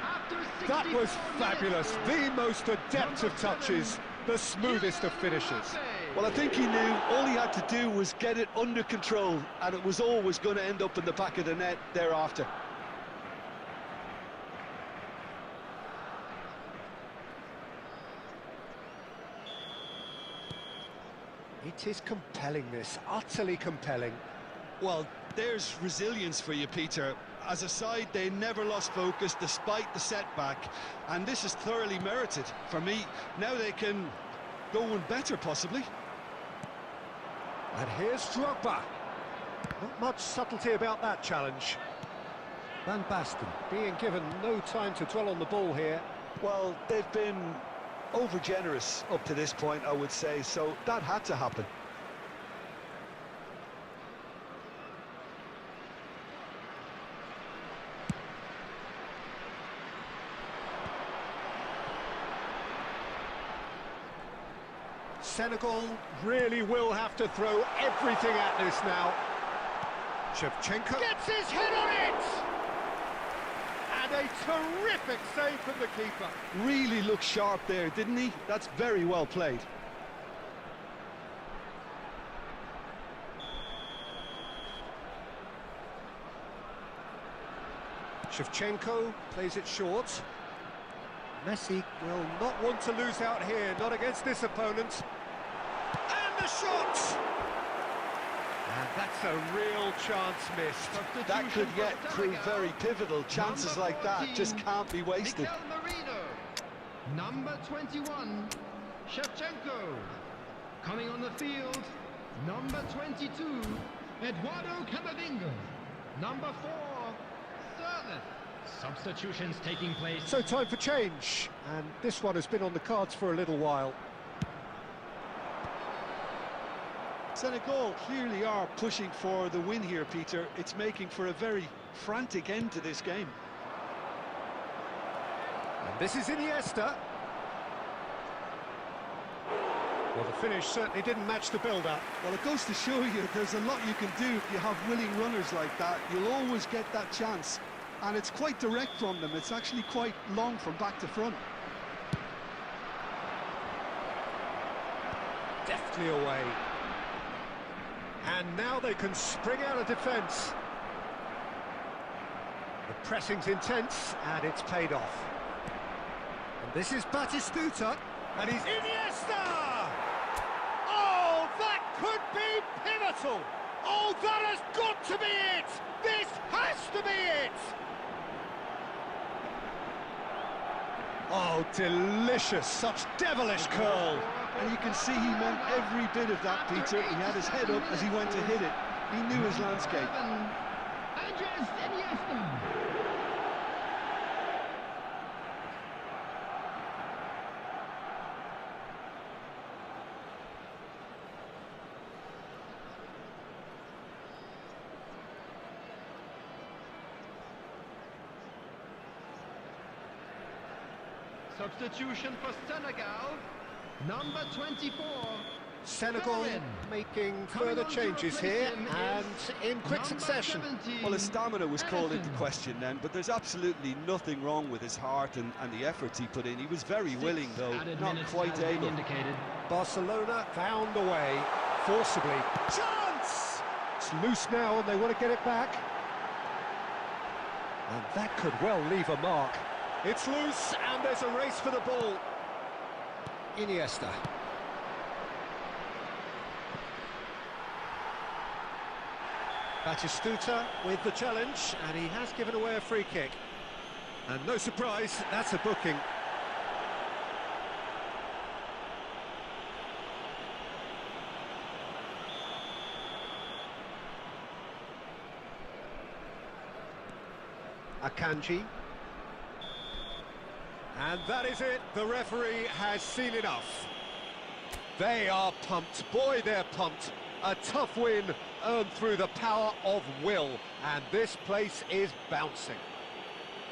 S3: after 64
S1: That was fabulous,
S3: minutes.
S1: the most adept of touches, the smoothest of finishes.
S2: Well, I think he knew all he had to do was get it under control, and it was always going to end up in the back of the net thereafter.
S1: It is compelling, this, utterly compelling.
S2: Well, there's resilience for you, Peter. As a side, they never lost focus despite the setback, and this is thoroughly merited. For me, now they can go one better, possibly.
S1: And here's Drogba. Not much subtlety about that challenge. Van Basten being given no time to dwell on the ball here.
S2: Well, they've been over-generous up to this point, I would say, so that had to happen.
S1: Senegal really will have to throw everything at this now. Shevchenko gets his head on it! And a terrific save from the keeper.
S2: Really looked sharp there, didn't he? That's very well played.
S1: Shevchenko plays it short. Messi will not want to lose out here, not against this opponent. And the shot! And that's a real chance missed.
S2: That could yet prove very pivotal. Chances like that just can't be wasted.
S3: Mikel Merino. Number 21, Shevchenko. Coming on the field, number 22, Eduardo Camavinga. Number 4, Sterling. Substitutions taking place.
S1: So time for change, and this one has been on the cards for a little while.
S2: Senegal clearly are pushing for the win here, Peter. It's making for a very frantic end to this game.
S1: And this is Iniesta. Well, the finish certainly didn't match the build-up.
S2: Well, it goes to show you there's a lot you can do if you have willing runners like that. You'll always get that chance. And it's quite direct from them. It's actually quite long from back to front.
S1: Deftly away. And now they can spring out of defence. The pressing's intense, and it's paid off. And this is Batistuta, and he's Iniesta! Oh, that could be pivotal! Oh, that has got to be it! This has to be it! Oh, delicious, such devilish curl.
S2: And you can see he meant every bit of that, Peter. He had his head up as he went to hit it. He knew his landscape.
S3: Andres Iniesta. Substitution for Senegal, number 24.
S1: Senegal making further changes here, and in quick succession.
S2: Well, his stamina was called into question then, but there's absolutely nothing wrong with his heart and the efforts he put in. He was very willing, though, not quite able.
S1: Barcelona found a way, forcibly. Chance! It's loose now, and they want to get it back. And that could well leave a mark. It's loose, and there's a race for the ball. Iniesta. Batistuta with the challenge, and he has given away a free kick. And no surprise, that's a booking. Akanji. And that is it, the referee has seen enough. They are pumped, boy they're pumped. A tough win earned through the power of will, and this place is bouncing.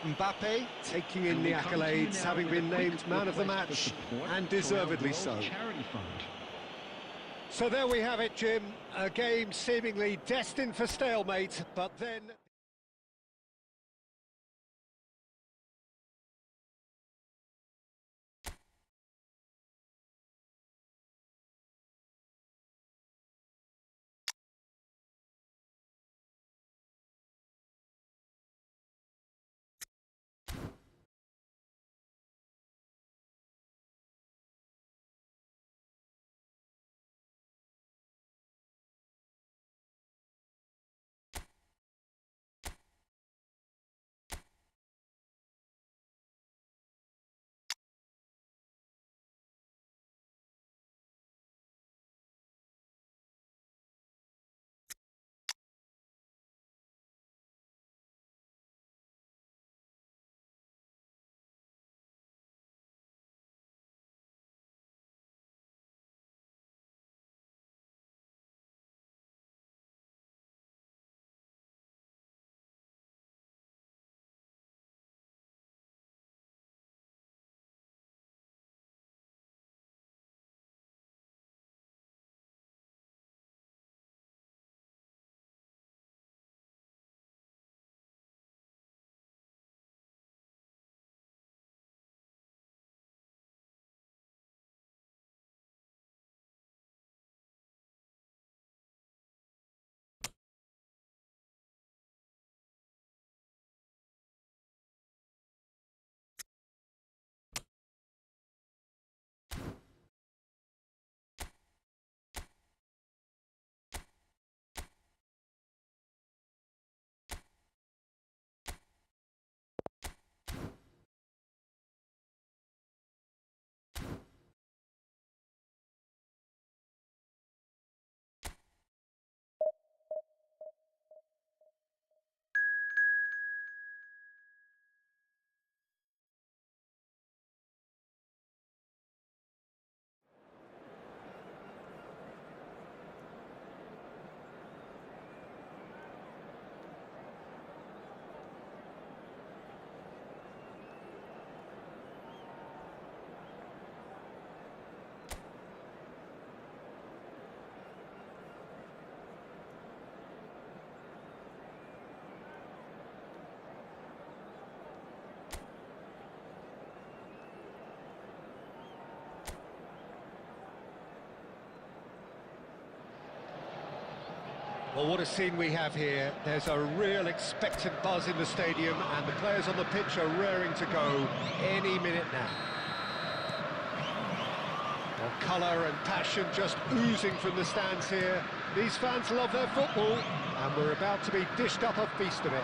S1: Mbappe taking in the accolades, having been named man of the match, and deservedly so. So there we have it, Jim, a game seemingly destined for stalemate, but then... Well, what a scene we have here. There's a real expectant buzz in the stadium, and the players on the pitch are raring to go any minute now. Well, colour and passion just oozing from the stands here. These fans love their football, and we're about to be dished up a feast of it.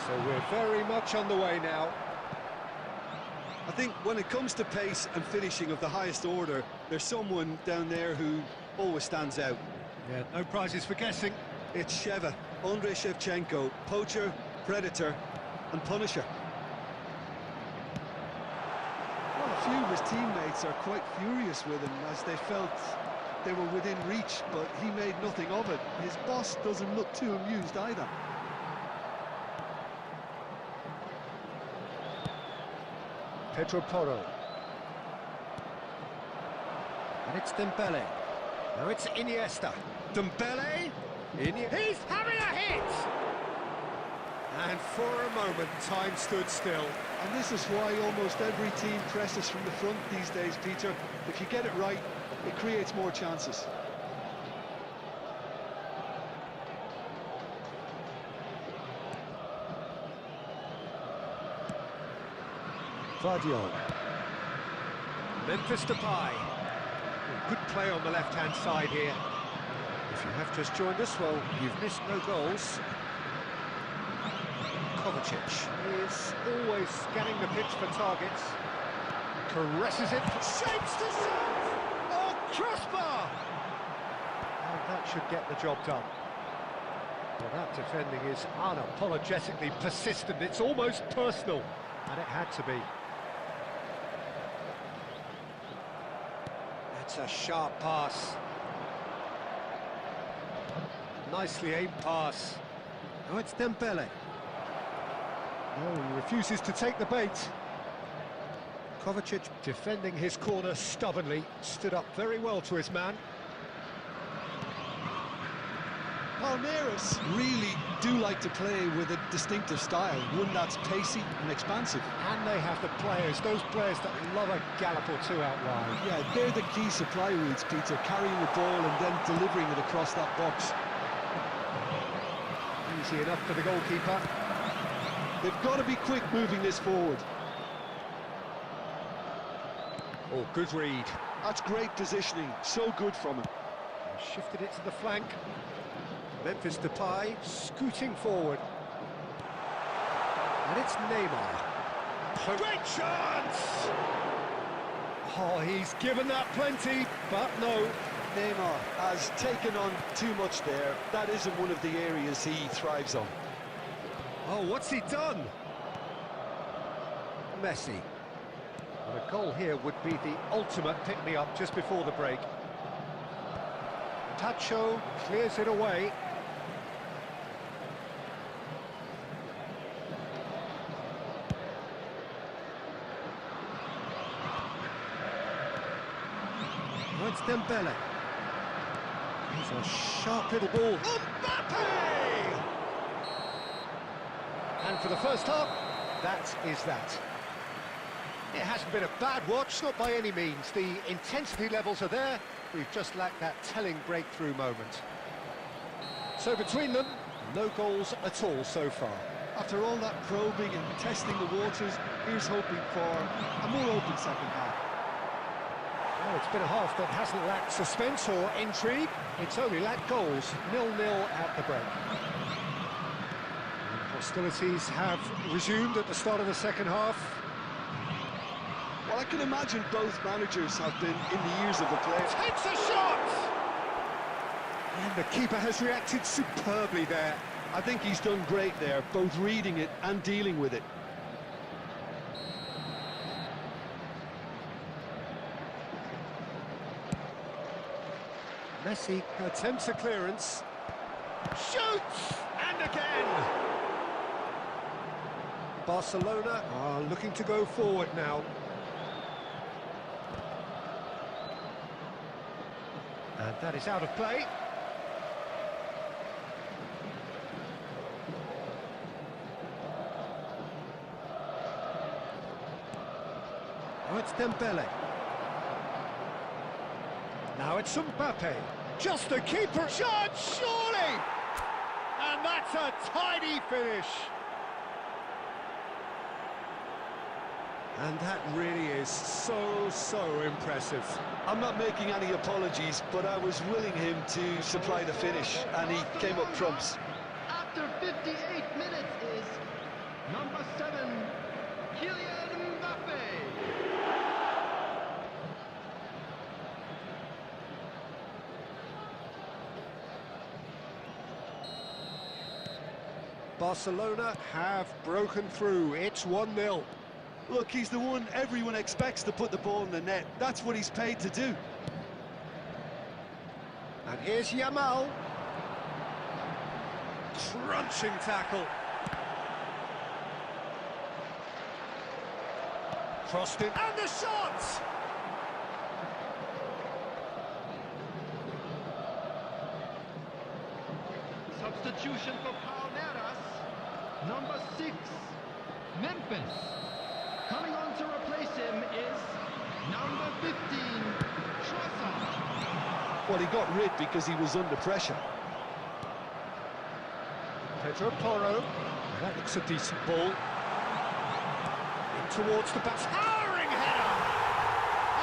S1: So we're very much on the way now.
S2: I think when it comes to pace and finishing of the highest order, there's someone down there who always stands out.
S1: Yeah, no prizes for guessing.
S2: It's Sheva, Andrei Shevchenko, poacher, predator and punisher. Well, a few of his teammates are quite furious with him as they felt they were within reach, but he made nothing of it. His boss doesn't look too amused either.
S1: Pedro Porro. And it's Dembele. Now it's Iniesta. Dembele. He's having a hit! And for a moment, time stood still.
S2: And this is why almost every team presses from the front these days, Peter. If you get it right, it creates more chances.
S1: Vardiol. Memphis Depay. Good play on the left-hand side here. If you have just joined us, well, you've missed no goals. Kovacic is always scanning the pitch for targets. Caresses it, shapes to serve! Oh, crossbar! And that should get the job done. Well, that defending is unapologetically persistent. It's almost personal, and it had to be. That's a sharp pass. Nicely aimed pass. Now it's Dembele. No, he refuses to take the bait. Kovacic defending his corner stubbornly, stood up very well to his man.
S2: Palmeiras really do like to play with a distinctive style, one that's pacey and expansive.
S1: And they have the players, those players that love a gallop or two out wide.
S2: Yeah, they're the key supply routes, Peter, carrying the ball and then delivering it across that box.
S1: Easy enough for the goalkeeper.
S2: They've got to be quick moving this forward.
S1: Oh, good read.
S2: That's great positioning, so good from him.
S1: Shifted it to the flank. Memphis Depay scooting forward. And it's Neymar. Great chance! Oh, he's given that plenty, but no.
S2: Neymar has taken on too much there. That isn't one of the areas he thrives on.
S1: Oh, what's he done? Messi. Well, a goal here would be the ultimate pick-me-up just before the break. Tacho clears it away. Now it's Dembele. He's a sharp little ball. Mbappe! And for the first half, that is that. It hasn't been a bad watch, not by any means. The intensity levels are there. We've just lacked that telling breakthrough moment. So between them, no goals at all so far.
S2: After all that probing and testing the waters, here's hoping for a more open second half.
S1: Well, it's been a half that hasn't lacked suspense or intrigue. It's only lacked goals. 0-0 at the break. Hostilities have resumed at the start of the second half.
S2: Well, I can imagine both managers have been in the ears of the players.
S1: Takes a shot! And the keeper has reacted superbly there.
S2: I think he's done great there, both reading it and dealing with it.
S1: Messi attempts a clearance. Shoots! And again! Barcelona are looking to go forward now. And that is out of play. Oh, it's Dembele. Now it's Mbappe. Just the keeper shot, surely! And that's a tidy finish. And that really is so impressive.
S2: I'm not making any apologies, but I was willing him to supply the finish, and he came up trumps.
S3: After 58 minutes is number 7, Kylian Mbappe.
S1: Barcelona have broken through. It's 1-0.
S2: Look, he's the one everyone expects to put the ball in the net. That's what he's paid to do.
S1: And here's Yamal. Crunching tackle. Crossed in, and the shot!
S3: Substitution for Palmeiras, number 6, Memphis. Coming on to replace him is number 15, Trossard.
S2: Well, he got rid because he was under pressure.
S1: Pedro Porro. That looks a decent ball. In towards the back. Towering header!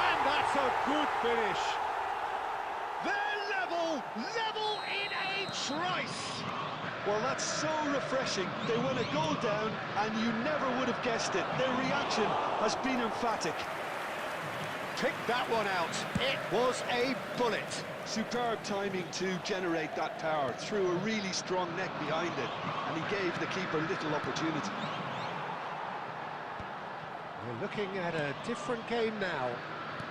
S1: And that's a good finish. They're level in a trice.
S2: Well, that's so refreshing. They went a goal down, and you never would have guessed it. Their reaction has been emphatic.
S1: Pick that one out. It was a bullet.
S2: Superb timing to generate that power. Threw a really strong neck behind it, and he gave the keeper little opportunity.
S1: We're looking at a different game now.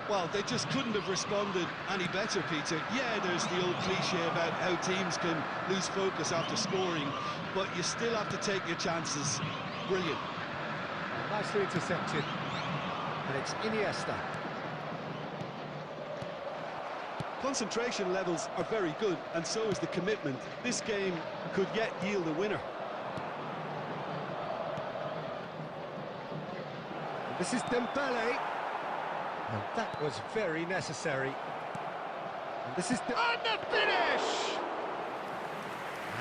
S2: Well, they just couldn't have responded any better, Peter. Yeah, there's the old cliche about how teams can lose focus after scoring, but you still have to take your chances. Brilliant.
S1: Nicely intercepted. And it's Iniesta.
S2: Concentration levels are very good, and so is the commitment. This game could yet yield a winner.
S1: This is Dembele. And that was very necessary. And this is... And the finish!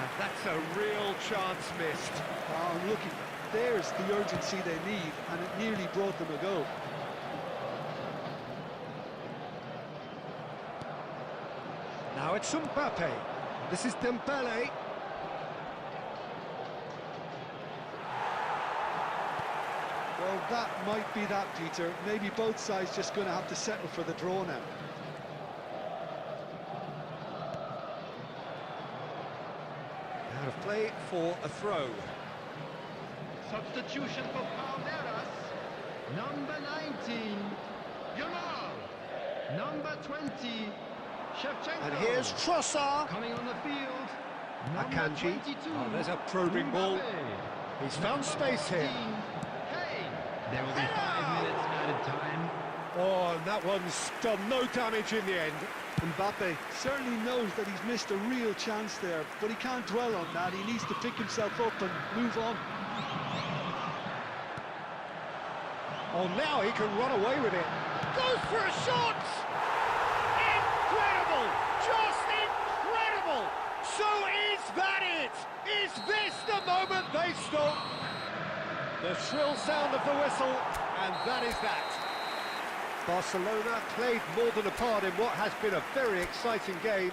S1: And that's a real chance missed.
S2: Oh, look, there's the urgency they need, and it nearly brought them a goal.
S1: Now it's Mbappe. This is Dembele.
S2: Well, that might be that, Peter. Maybe both sides just going to have to settle for the draw now.
S1: Out of play for a throw.
S3: Substitution for Palmeiras, number 19, Yamal. Number 20, Shevchenko.
S1: And here's Trossard.
S3: Coming on the field, number
S1: Akanji.
S3: 22.
S1: Oh, there's a probing ball.
S3: Mbappe.
S1: He's found space here.
S3: There will be 5 minutes added time.
S1: Oh, and that one's done no damage in the end.
S2: Mbappe certainly knows that he's missed a real chance there, but he can't dwell on that. He needs to pick himself up and move on.
S1: Oh, now he can run away with it. Goes for a shot! Incredible! Just incredible! So is that it? Is this the moment they stop? The shrill sound of the whistle, and that is that. Barcelona played more than a part in what has been a very exciting game.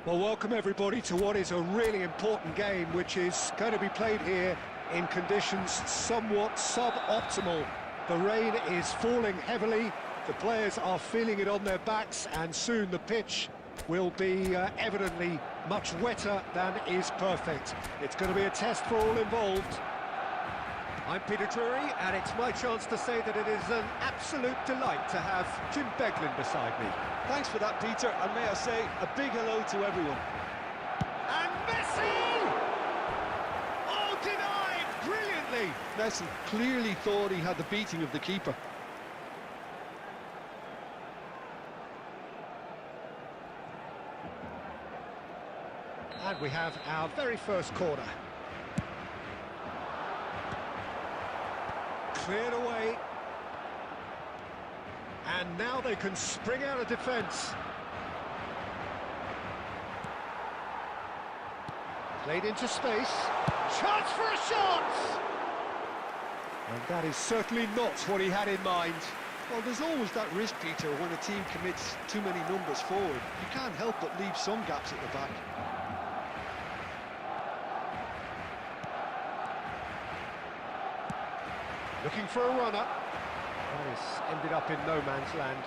S1: Well, welcome everybody to what is a really important game, which is going to be played here in conditions somewhat sub-optimal. The rain is falling heavily, the players are feeling it on their backs, and soon the pitch will be evidently much wetter than is perfect. It's going to be a test for all involved. I'm Peter Drury, and it's my chance to say that it is an absolute delight to have Jim Beglin beside me.
S2: Thanks for that, Peter, and may I say a big hello to everyone.
S1: And Messi! Oh, denied brilliantly!
S2: Messi clearly thought he had the beating of the keeper.
S1: And we have our very first corner. Cleared away. And now they can spring out of defence. Played into space. Chance for a shot! And that is certainly not what he had in mind.
S2: Well, there's always that risk, Peter, when a team commits too many numbers forward. You can't help but leave some gaps at the back.
S1: Looking for a runner. That has ended up in no man's land.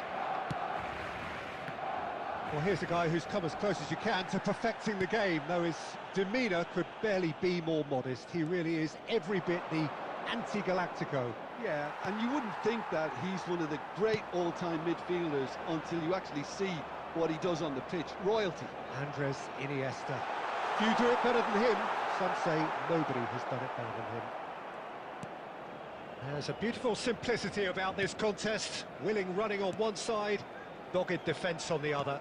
S1: Well, here's a guy who's come as close as you can to perfecting the game, though his demeanour could barely be more modest. He really is every bit the anti-Galactico.
S2: Yeah, and you wouldn't think that he's one of the great all-time midfielders until you actually see what he does on the pitch. Royalty.
S1: Andres Iniesta. Few do it better than him. Some say nobody has done it better than him. There's a beautiful simplicity about this contest. Willing running on one side, dogged defence on the other.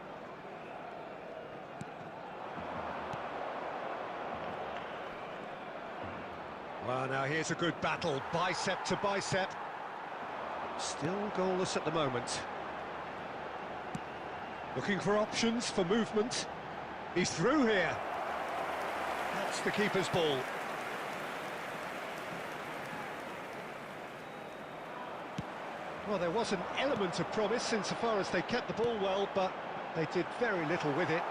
S1: Well, now here's a good battle, bicep to bicep. Still goalless at the moment. Looking for options for movement. He's through here. That's the keeper's ball. Well, there was an element of promise insofar as they kept the ball well, but they did very little with it.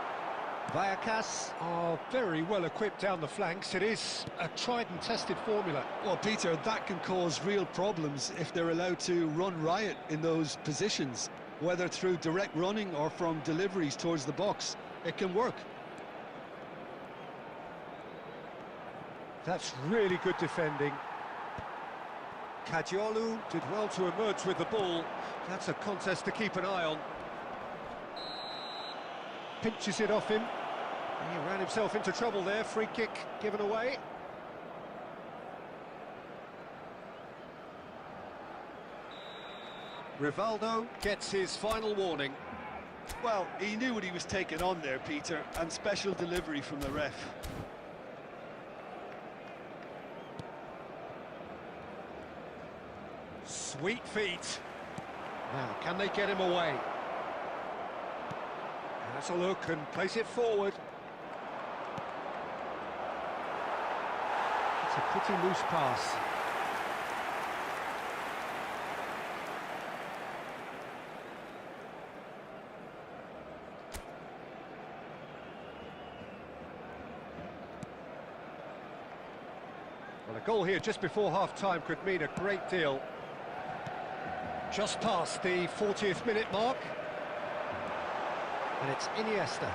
S1: Vallecas are very well equipped down the flanks. It is a tried and tested formula.
S2: Well, Peter, that can cause real problems if they're allowed to run riot in those positions, whether through direct running or from deliveries towards the box. It can work.
S1: That's really good defending. Kadiolu did well to emerge with the ball. That's a contest to keep an eye on. Pinches it off him. He ran himself into trouble there. Free kick given away. Rivaldo gets his final warning.
S2: Well, he knew what he was taking on there, Peter, and special delivery from the ref.
S1: Sweet feet. Now, can they get him away? Has a look and place it forward. It's a pretty loose pass. Well, a goal here just before half-time could mean a great deal. Just past the 40th minute mark. And it's Iniesta.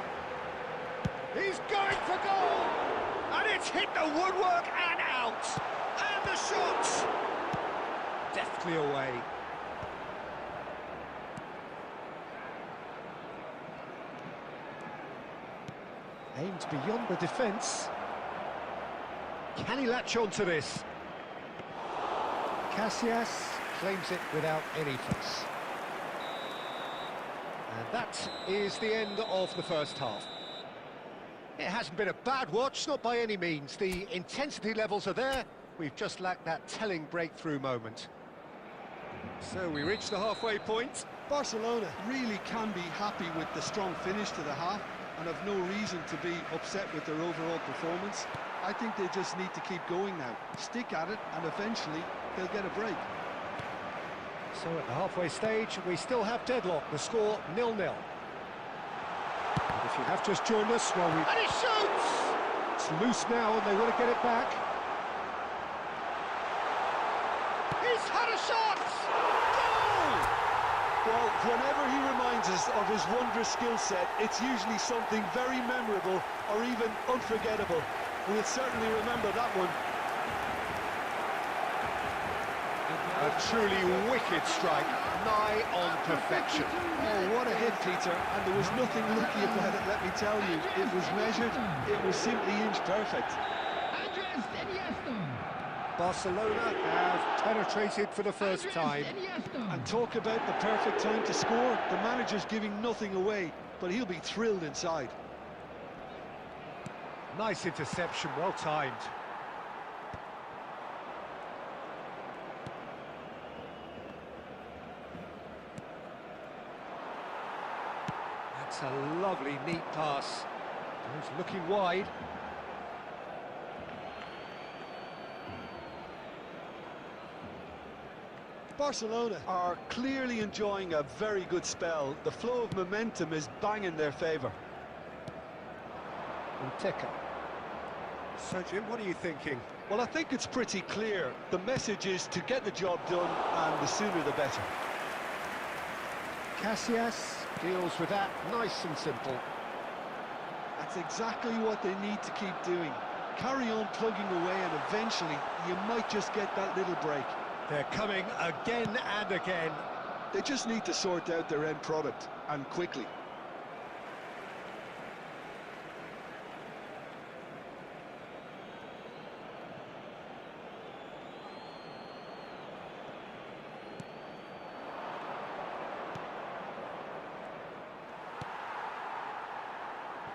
S1: He's going for goal! And it's hit the woodwork and out! And the shot! Deftly away. Aimed beyond the defence. Can he latch on to this? Casillas claims it without any fuss. And that is the end of the first half. It hasn't been a bad watch, not by any means. The intensity levels are there. We've just lacked that telling breakthrough moment. So we reach the halfway point.
S2: Barcelona really can be happy with the strong finish to the half and have no reason to be upset with their overall performance. I think they just need to keep going now, stick at it, and eventually they'll get a break.
S1: So at the halfway stage, we still have deadlock, the score 0-0. If you have just joined us, well,
S3: And he shoots!
S1: it's loose now and they want to get it back.
S3: He's had a shot! Goal!
S2: Well, whenever he reminds us of his wondrous skill set, it's usually something very memorable or even unforgettable. We'll certainly remember that one.
S1: A truly wicked strike, nigh on perfection.
S2: Oh, what a hit, Peter, and there was nothing lucky about it, let me tell you. It was measured, it was simply inch perfect.
S3: Andres Iniesta!
S1: Barcelona have penetrated for the first time.
S2: And talk about the perfect time to score. The manager's giving nothing away, but he'll be thrilled inside.
S1: Nice interception, well timed. That's a lovely, neat pass. He's looking wide.
S2: Barcelona are clearly enjoying a very good spell. The flow of momentum is bang in their favour.
S1: Uteca. So, Jim, what are you thinking?
S2: Well, I think it's pretty clear. The message is to get the job done, and the sooner the better.
S1: Casillas deals with that, nice and simple.
S2: That's exactly what they need to keep doing. Carry on plugging away, and eventually you might just get that little break.
S1: They're coming again and again.
S2: They just need to sort out their end product, and quickly.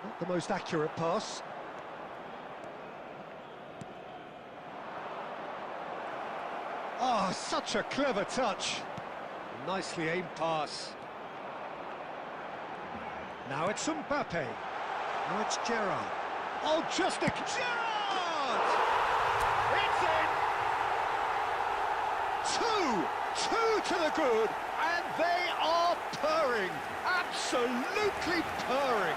S1: Not the most accurate pass. Oh, such a clever touch. Nicely aimed pass. Now it's Mbappe. Now it's Gerrard. Oh, just a... Gerrard! It's in! Two to the good, and they are purring. Absolutely purring.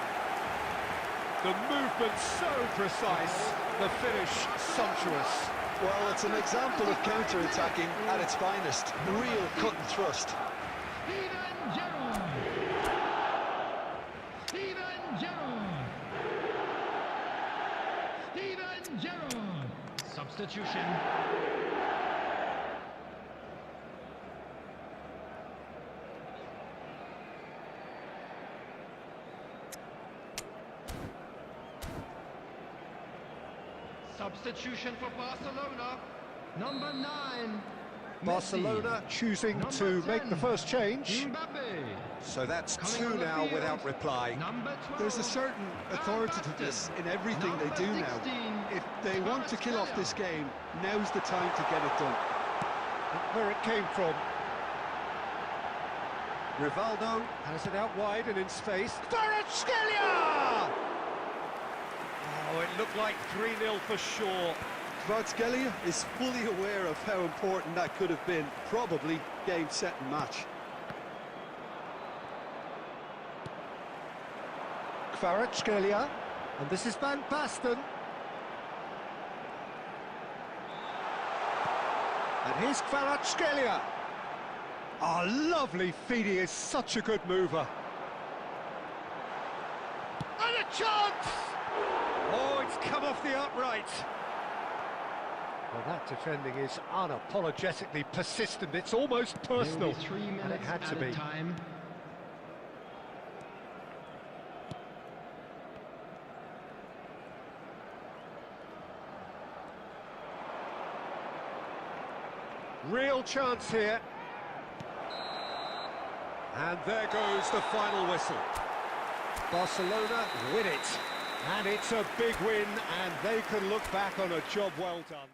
S1: The movement so precise, the finish sumptuous.
S2: Well, it's an example of counter-attacking at its finest. Real cut and thrust.
S3: Steven Gerrard! Steven Gerrard! Steven Gerrard! Substitution. Substitution for Barcelona. Number 9.
S1: Barcelona choosing
S3: Number
S1: to
S3: 10,
S1: make the first change.
S3: Mbappe.
S1: So that's
S3: Coming on
S1: two
S3: the
S1: now
S3: field.
S1: without reply.
S3: Number 12.
S2: There's a certain authoritativeness in everything they do now. If they want to kill off this game, now's the time to get it done.
S1: Where it came from. Rivaldo has it out wide and in space. Kvaratskhelia! Oh, it looked like 3-0 for sure.
S2: Kvaratskhelia is fully aware of how important that could have been. Probably game, set and match.
S1: Kvaratskhelia, and this is Van Basten. And here's Kvaratskhelia. Oh, lovely feed, he is such a good mover. And a chance! Oh, it's come off the upright. Well, that defending is unapologetically persistent. It's almost personal.
S3: 3 minutes
S1: And it had to be.
S3: time.
S1: Real chance here. And there goes the final whistle. Barcelona win it. And it's a big win, and they can look back on a job well done.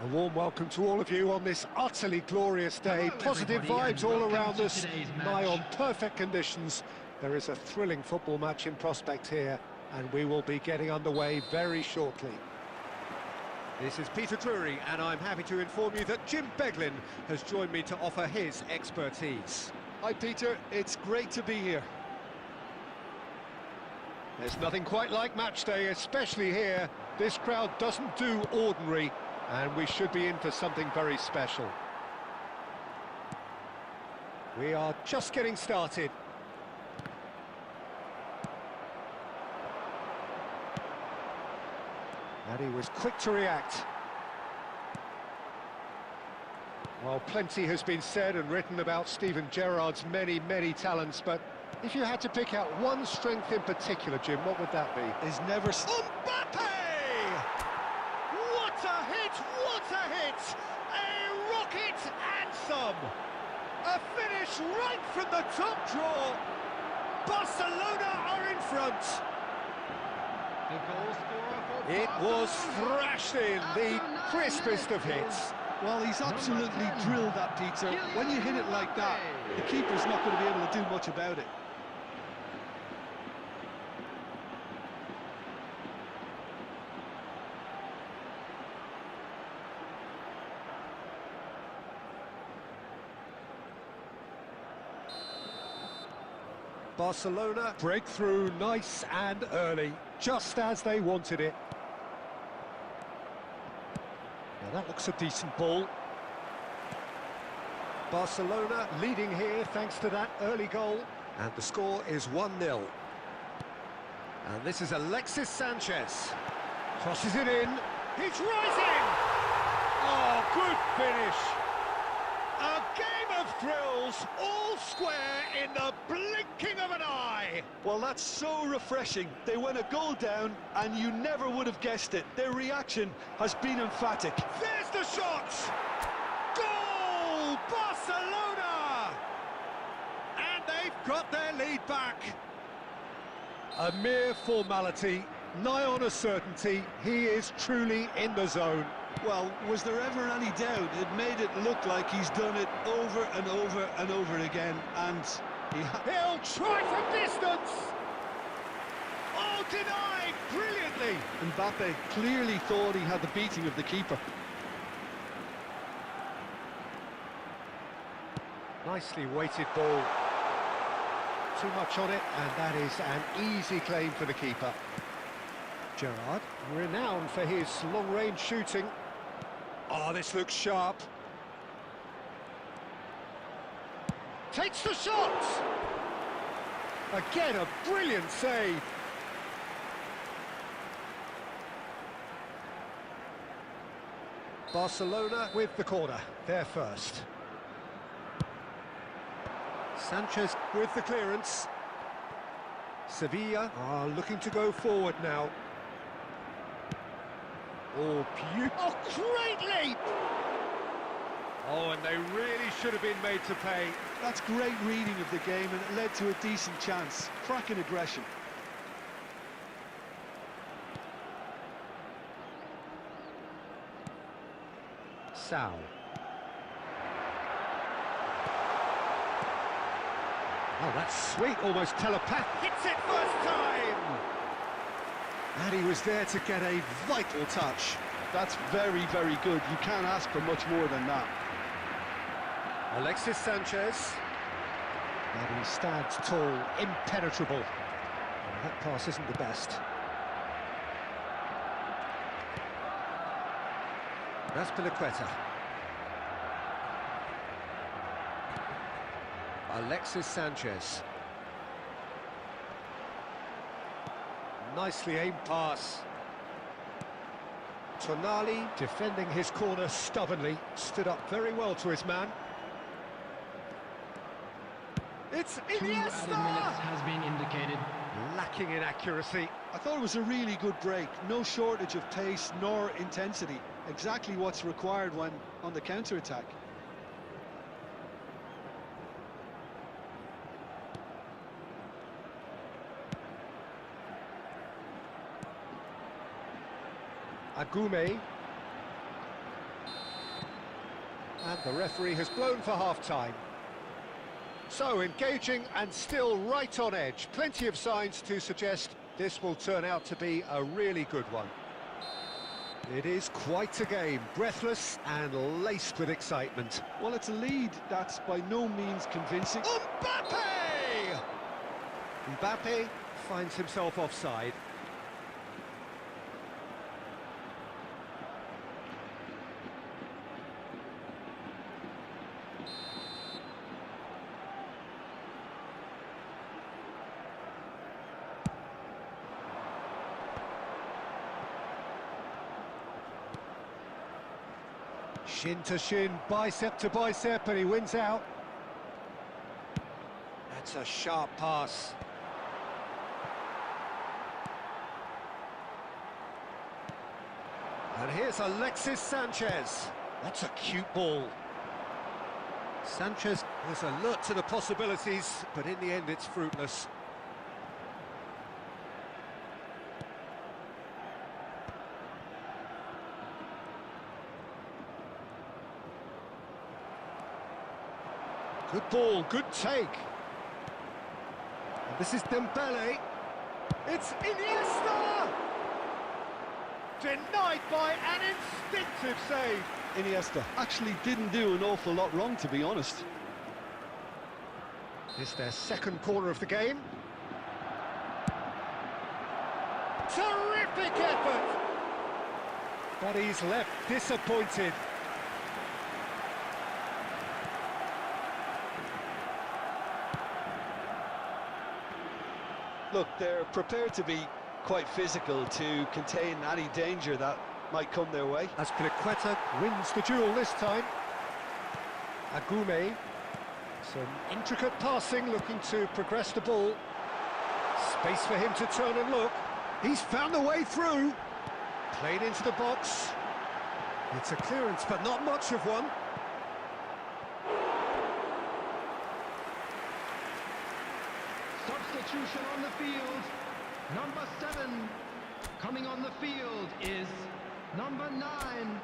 S1: A warm welcome to all of you on this utterly glorious day.
S3: Hello,
S1: Positive
S3: everybody,
S1: vibes
S3: and
S1: all
S3: welcome
S1: around
S3: to
S1: us,
S3: today's
S1: nigh
S3: match.
S1: on perfect conditions. There is a thrilling football match in prospect here, and we will be getting underway very shortly. This is Peter Drury, and I'm happy to inform you that Jim Beglin has joined me to offer his expertise.
S2: Hi, Peter. It's great to be here.
S1: There's nothing quite like match day, especially here. This crowd doesn't do ordinary, and we should be in for something very special. We are just getting started. And he was quick to react. Well, plenty has been said and written about Steven Gerrard's many, many talents, but if you had to pick out one strength in particular, Jim, what would that be?
S2: Is never...
S1: Mbappe! What a hit! What a hit! A rocket and some! A finish right from the top draw! Barcelona are in front!
S3: The goal scorer for
S1: It was
S3: Barcelona.
S1: thrashed in, the crispest of hits.
S2: Well, he's absolutely drilled that, Peter. When you hit it like that, the keeper's not going to be able to do much about it.
S1: Barcelona break through nice and early, just as they wanted it. Now that looks a decent ball. Barcelona leading here thanks to that early goal. And the score is 1-0. And this is Alexis Sanchez. Crosses it in. He's rising! Oh, good finish! A game of thrills, all square in the blinking of an eye.
S2: Well, that's so refreshing. They went a goal down, and you never would have guessed it. Their reaction has been emphatic.
S1: There's the shot! Goal! Barcelona! And they've got their lead back. A mere formality, nigh on a certainty. He is truly in the zone.
S2: Well, was there ever any doubt? It made it look like he's done it over and over and over again, and
S1: He'll try from distance! Oh, denied brilliantly!
S2: Mbappe clearly thought he had the beating of the keeper.
S1: Nicely weighted ball. Too much on it, and that is an easy claim for the keeper. Gerrard, renowned for his long-range shooting. Oh, this looks sharp. Takes the shot! Again, a brilliant save. Barcelona with the corner, they're first. Sanchez with the clearance. Sevilla are looking to go forward now. Oh, beautiful. Oh, great leap! Oh, and they really should have been made to pay.
S2: That's great reading of the game, and it led to a decent chance. Cracking aggression.
S1: Sal. Oh, that's sweet, almost telepathic. Hits it first time! And he was there to get a vital touch.
S2: That's very, very good. You can't ask for much more than that.
S1: Alexis Sanchez. And he stands tall, impenetrable. And that pass isn't the best. Azpilicueta. Alexis Sanchez. Nicely aimed pass. Tonali defending his corner stubbornly, stood up very well to his man. It's
S3: 2 added minutes
S1: Iniesta!
S3: has been indicated.
S1: Lacking in accuracy.
S2: I thought it was a really good break. No shortage of pace nor intensity. Exactly what's required when on the counter-attack.
S1: Agume. And the referee has blown for half-time. So, engaging and still right on edge. Plenty of signs to suggest this will turn out to be a really good one. It is quite a game, breathless and laced with excitement.
S2: Well, it's a lead that's by no means convincing.
S1: Mbappe! Mbappe finds himself offside. Shin to shin, bicep to bicep, and he wins out. That's a sharp pass. And here's Alexis Sanchez. That's a cute ball. Sanchez was alert to the possibilities, but in the end it's fruitless. Good ball, good take. And this is Dembele. It's Iniesta! Denied by an instinctive save.
S2: Iniesta actually didn't do an awful lot wrong, to be honest.
S1: It's their second corner of the game. Terrific effort! But he's left disappointed.
S2: Look, they're prepared to be quite physical to contain any danger that might come their way.
S1: Azpilicueta wins the duel this time. Agume. Some intricate passing, looking to progress the ball. Space for him to turn and look. He's found the way through. Played into the box. It's a clearance, but not much of one.
S3: Substitution on the field. Number 7. Coming on the field is number 9.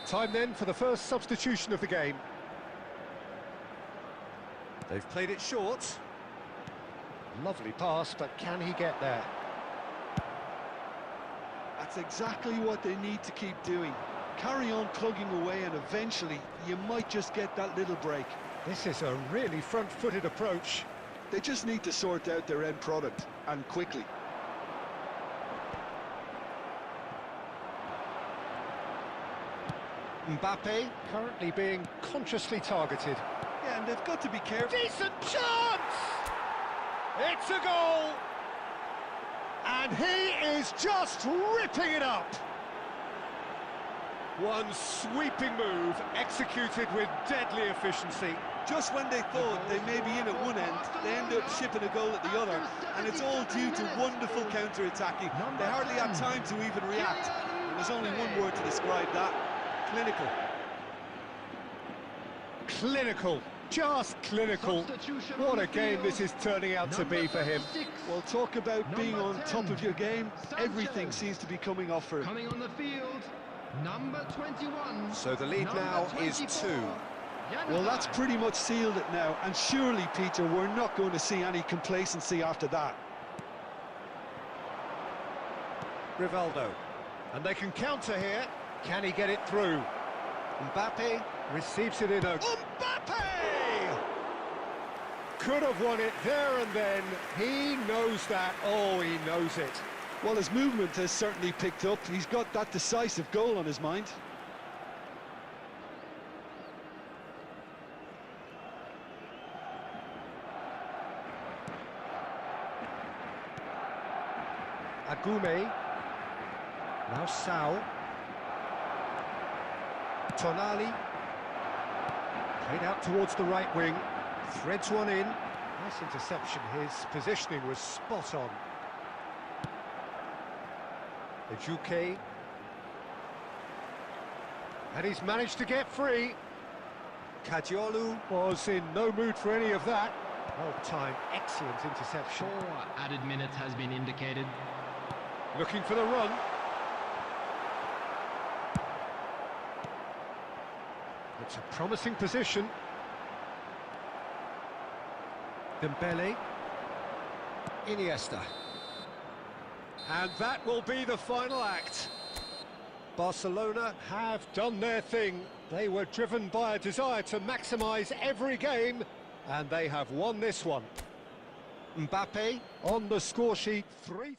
S1: Time then for the first substitution of the game. They've played it short. Lovely pass, but can he get there?
S2: That's exactly what they need to keep doing. Carry on plugging away and eventually you might just get that little break.
S1: This is a really front-footed approach.
S2: They just need to sort out their end product, and quickly.
S1: Mbappe currently being consciously targeted.
S2: Yeah, and they've got to be careful.
S1: Decent chance! It's a goal! And he is just ripping it up! One sweeping move, executed with deadly efficiency.
S2: Just when they thought they may be in at one end, they end up shipping a goal at the other, and it's all due to wonderful counter-attacking. They hardly had time to even react, and there's only one word to describe that: clinical.
S1: Clinical, just clinical. What a game this is turning out to be for him.
S2: Well, talk about being on top of your game. Everything seems to be coming off for him.
S3: Coming on the field, number 21.
S1: So the lead now is 2.
S2: Well, that's pretty much sealed it now, and surely, Peter, we're not going to see any complacency after that.
S1: Rivaldo. And they can counter here. Can he get it through? Mbappe receives it in a... Mbappe! Could have won it there and then. He knows that. Oh, he knows it.
S2: Well, his movement has certainly picked up. He's got that decisive goal on his mind.
S1: Agume. Now Sao. Tonali. Played out towards the right wing. Threads one in. Nice interception. His positioning was spot on. Ejuke. And he's managed to get free. Kadiolu was in no mood for any of that. Well-timed, excellent interception.
S3: 4 added minutes has been indicated.
S1: Looking for the run. It's a promising position. Dembele. Iniesta. And that will be the final act. Barcelona have done their thing. They were driven by a desire to maximise every game, and they have won this one. Mbappe on the score sheet 3 times.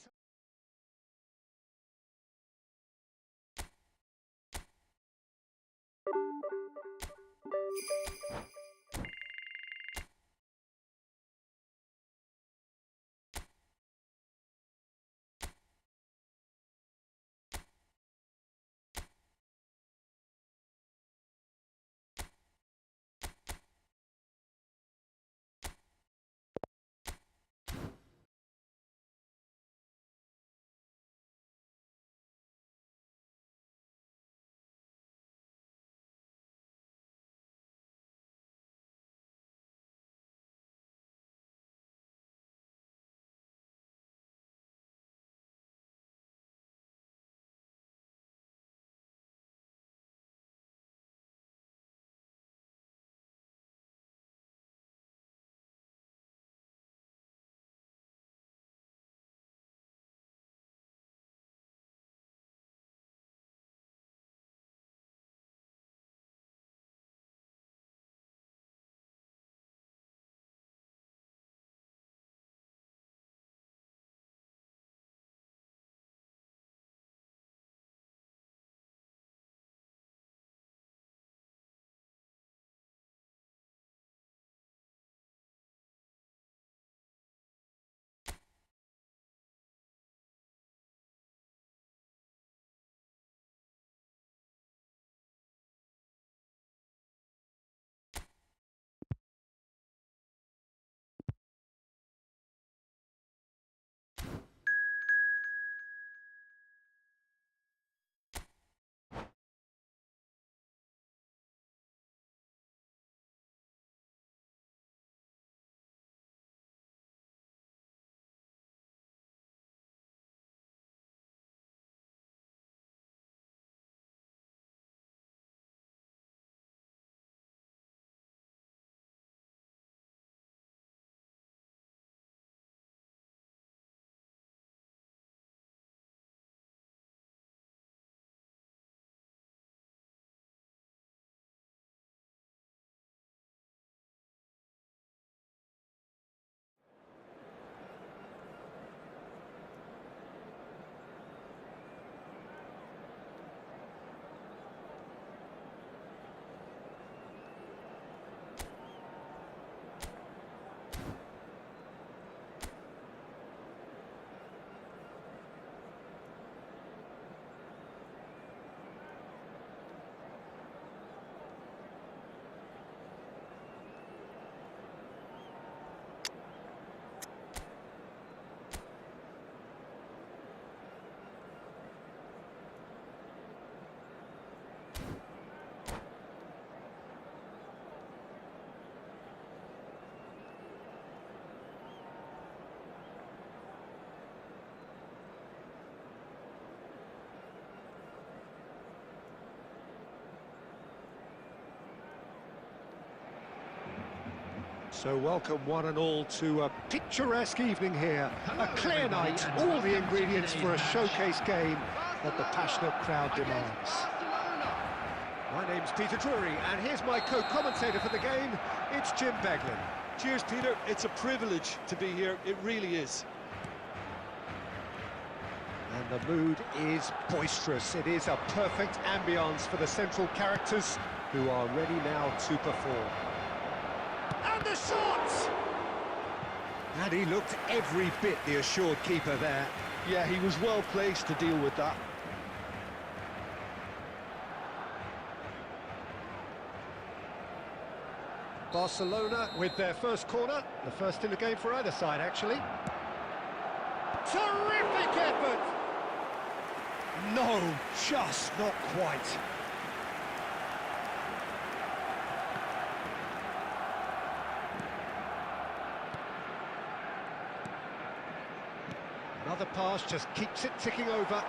S1: So welcome one and all to a picturesque evening here. A clear night, all the ingredients for a showcase game that the passionate crowd demands. My name's Peter Drury, and here's my co-commentator for the game, it's Jim Beglin.
S2: Cheers, Peter. It's a privilege to be here. It really is.
S1: And the mood is boisterous. It is a perfect ambience for the central characters who are ready now to perform. And the shot! And he looked every bit the assured keeper there.
S2: Yeah, he was well placed to deal with that.
S1: Barcelona with their first corner, the first in the game for either side, actually. Terrific effort! No, just not quite. Another pass just keeps it ticking over.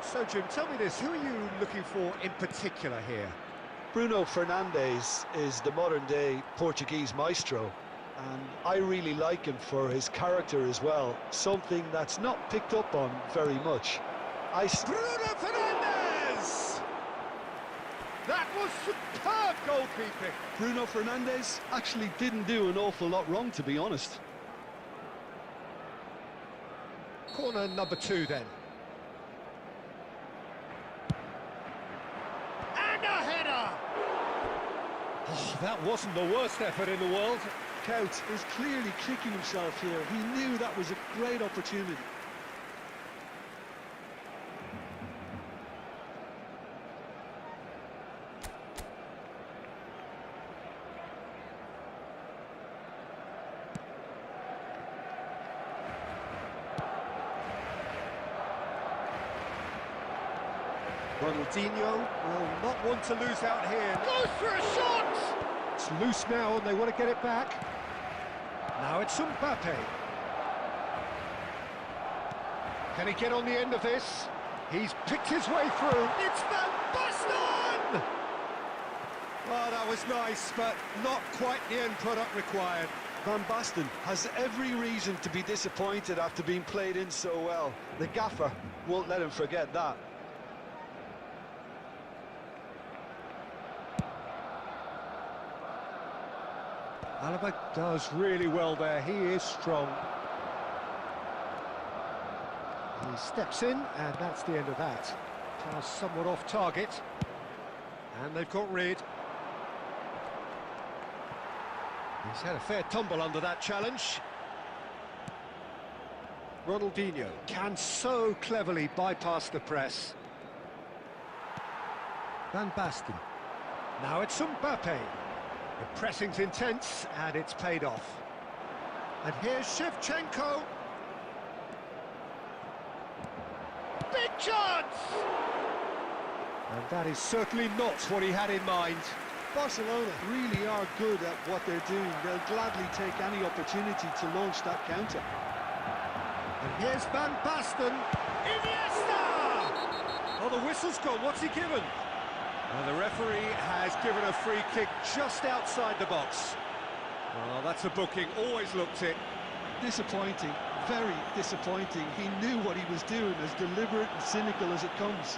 S1: So, Jim, tell me this, who are you looking for in particular here?
S2: Bruno Fernandes is the modern-day Portuguese maestro, and I really like him for his character as well, something that's not picked up on very much.
S1: Bruno Fernandes! That was superb goalkeeping.
S2: Bruno Fernandes actually didn't do an awful lot wrong, to be honest.
S1: Corner number 2 then. And a header! Oh, that wasn't the worst effort in the world.
S2: Coates is clearly kicking himself here. He knew that was a great opportunity.
S1: Ronaldinho will not want to lose out here. Goes for a shot! It's loose now and they want to get it back. Now it's Mbappe. Can he get on the end of this? He's picked his way through. It's Van Basten! Oh, that was nice, but not quite the end product required.
S2: Van Basten has every reason to be disappointed after being played in so well. The gaffer won't let him forget that.
S1: Alaba does really well there, he is strong. He steps in, and that's the end of that. Pass somewhat off target. And they've got rid. He's had a fair tumble under that challenge. Ronaldinho can so cleverly bypass the press. Van Basten. Now it's Mbappe. The pressing's intense, and it's paid off. And here's Shevchenko. Big chance! And that is certainly not what he had in mind.
S2: Barcelona really are good at what they're doing. They'll gladly take any opportunity to launch that counter.
S1: And here's Van Basten. Iniesta! Oh, the whistle's gone. What's he given? Well, the referee has given a free kick just outside the box. Well, that's a booking. Always looked it.
S2: Disappointing. Very disappointing. He knew what he was doing, as deliberate and cynical as it comes.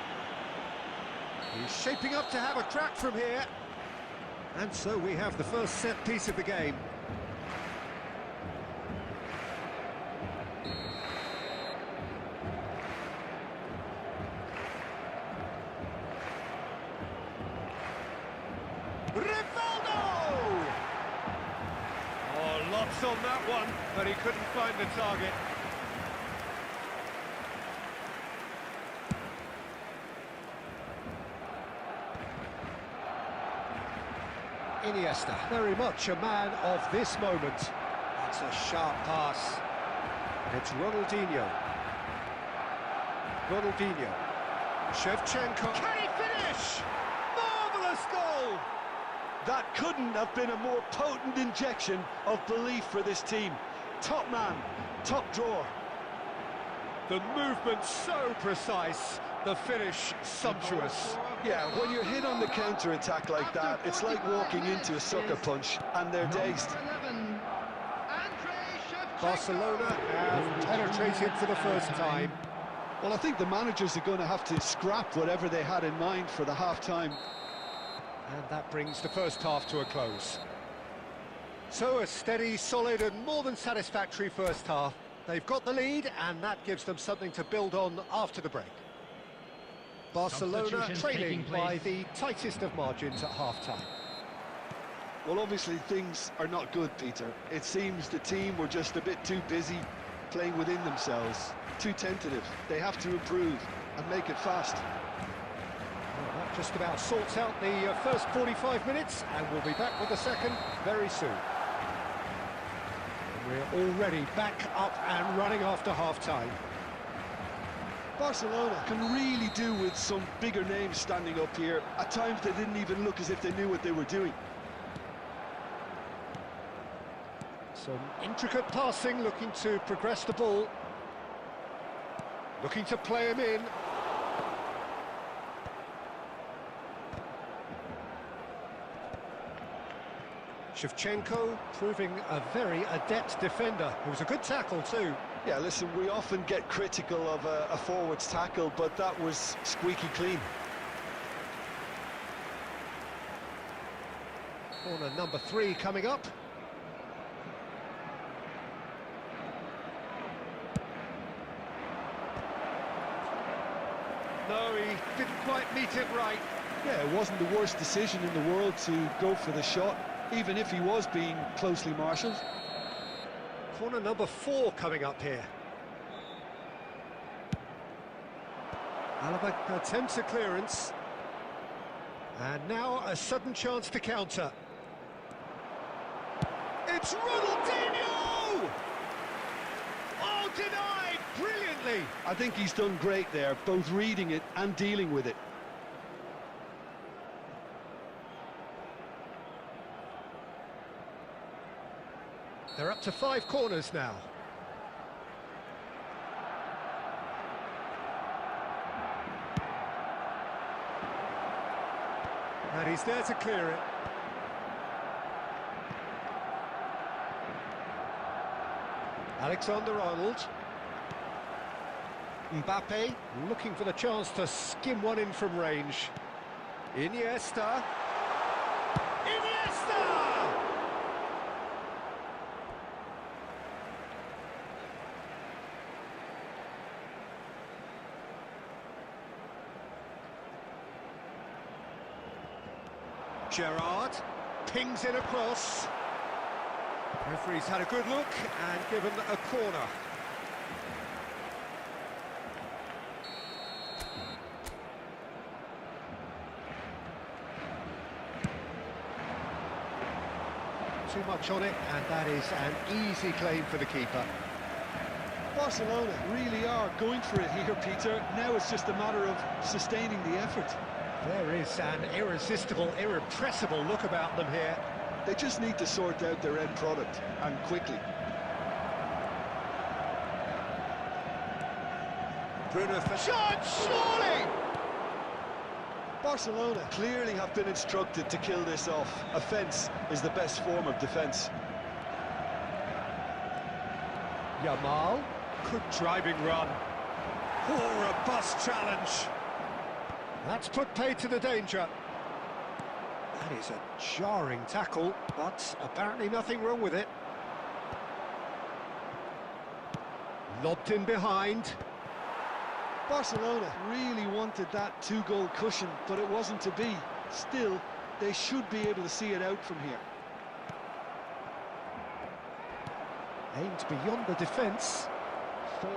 S1: He's shaping up to have a crack from here. And so we have the first set piece of the game. Rivaldo! Oh, lots on that one, but he couldn't find the target. Iniesta, very much a man of this moment. That's a sharp pass. It's Ronaldinho. Ronaldinho. Shevchenko. Can he finish? Marvellous goal!
S2: That couldn't have been a more potent injection of belief for this team. Top man, top drawer.
S1: The movement so precise, the finish sumptuous.
S2: Yeah, when you're hit on the counter-attack like that, it's like walking into a sucker punch, and they're dazed.
S1: Barcelona have penetrated for the first time.
S2: Well, I think the managers are going to have to scrap whatever they had in mind for the half-time.
S1: And that brings the first half to a close. So a steady, solid and more than satisfactory first half. They've got the lead, and that gives them something to build on after the break. Barcelona
S3: Substitutions
S1: trailing
S3: taking
S1: by
S3: place.
S1: the tightest of margins at half-time.
S2: Well, obviously things are not good, Peter. It seems the team were just a bit too busy playing within themselves, too tentative. They have to improve and make it fast.
S1: Well, that just about sorts out the first 45 minutes, and we'll be back with the second very soon. And we're already back up and running after half-time.
S2: Barcelona can really do with some bigger names standing up here. At times they didn't even look as if they knew what they were doing.
S1: Some intricate passing, looking to progress the ball. Looking to play him in. Shevchenko proving a very adept defender. It was a good tackle too.
S2: Yeah, listen, we often get critical of a forward's tackle, but that was squeaky clean.
S1: Corner number 3 coming up. No, he didn't quite meet it right.
S2: Yeah, it wasn't the worst decision in the world to go for the shot, even if he was being closely marshalled.
S1: Corner number 4 coming up here. Alaba attempts a clearance. And now a sudden chance to counter. It's Ronaldinho! Oh, denied brilliantly!
S2: I think he's done great there, both reading it and dealing with it.
S1: They're up to 5 corners now. And he's there to clear it. Alexander-Arnold. Mbappe looking for the chance to skim one in from range. Iniesta. Iniesta! Gerrard pings it across. Referee's had a good look and given a corner. Too much on it, and that is an easy claim for the keeper.
S2: Barcelona really are going for it here, Peter. Now it's just a matter of sustaining the effort.
S1: There is an irresistible, irrepressible look about them here.
S2: They just need to sort out their end product, and quickly.
S1: Bruno shot, surely!
S2: Barcelona clearly have been instructed to kill this off. Offence is the best form of defence.
S1: Yamal, good driving run. Oh, robust challenge. That's put paid to the danger. That is a jarring tackle, but apparently nothing wrong with it. Lobbed in behind.
S2: Barcelona really wanted that 2-goal cushion, but it wasn't to be. Still, they should be able to see it out from here.
S1: Aimed beyond the defence.
S3: 4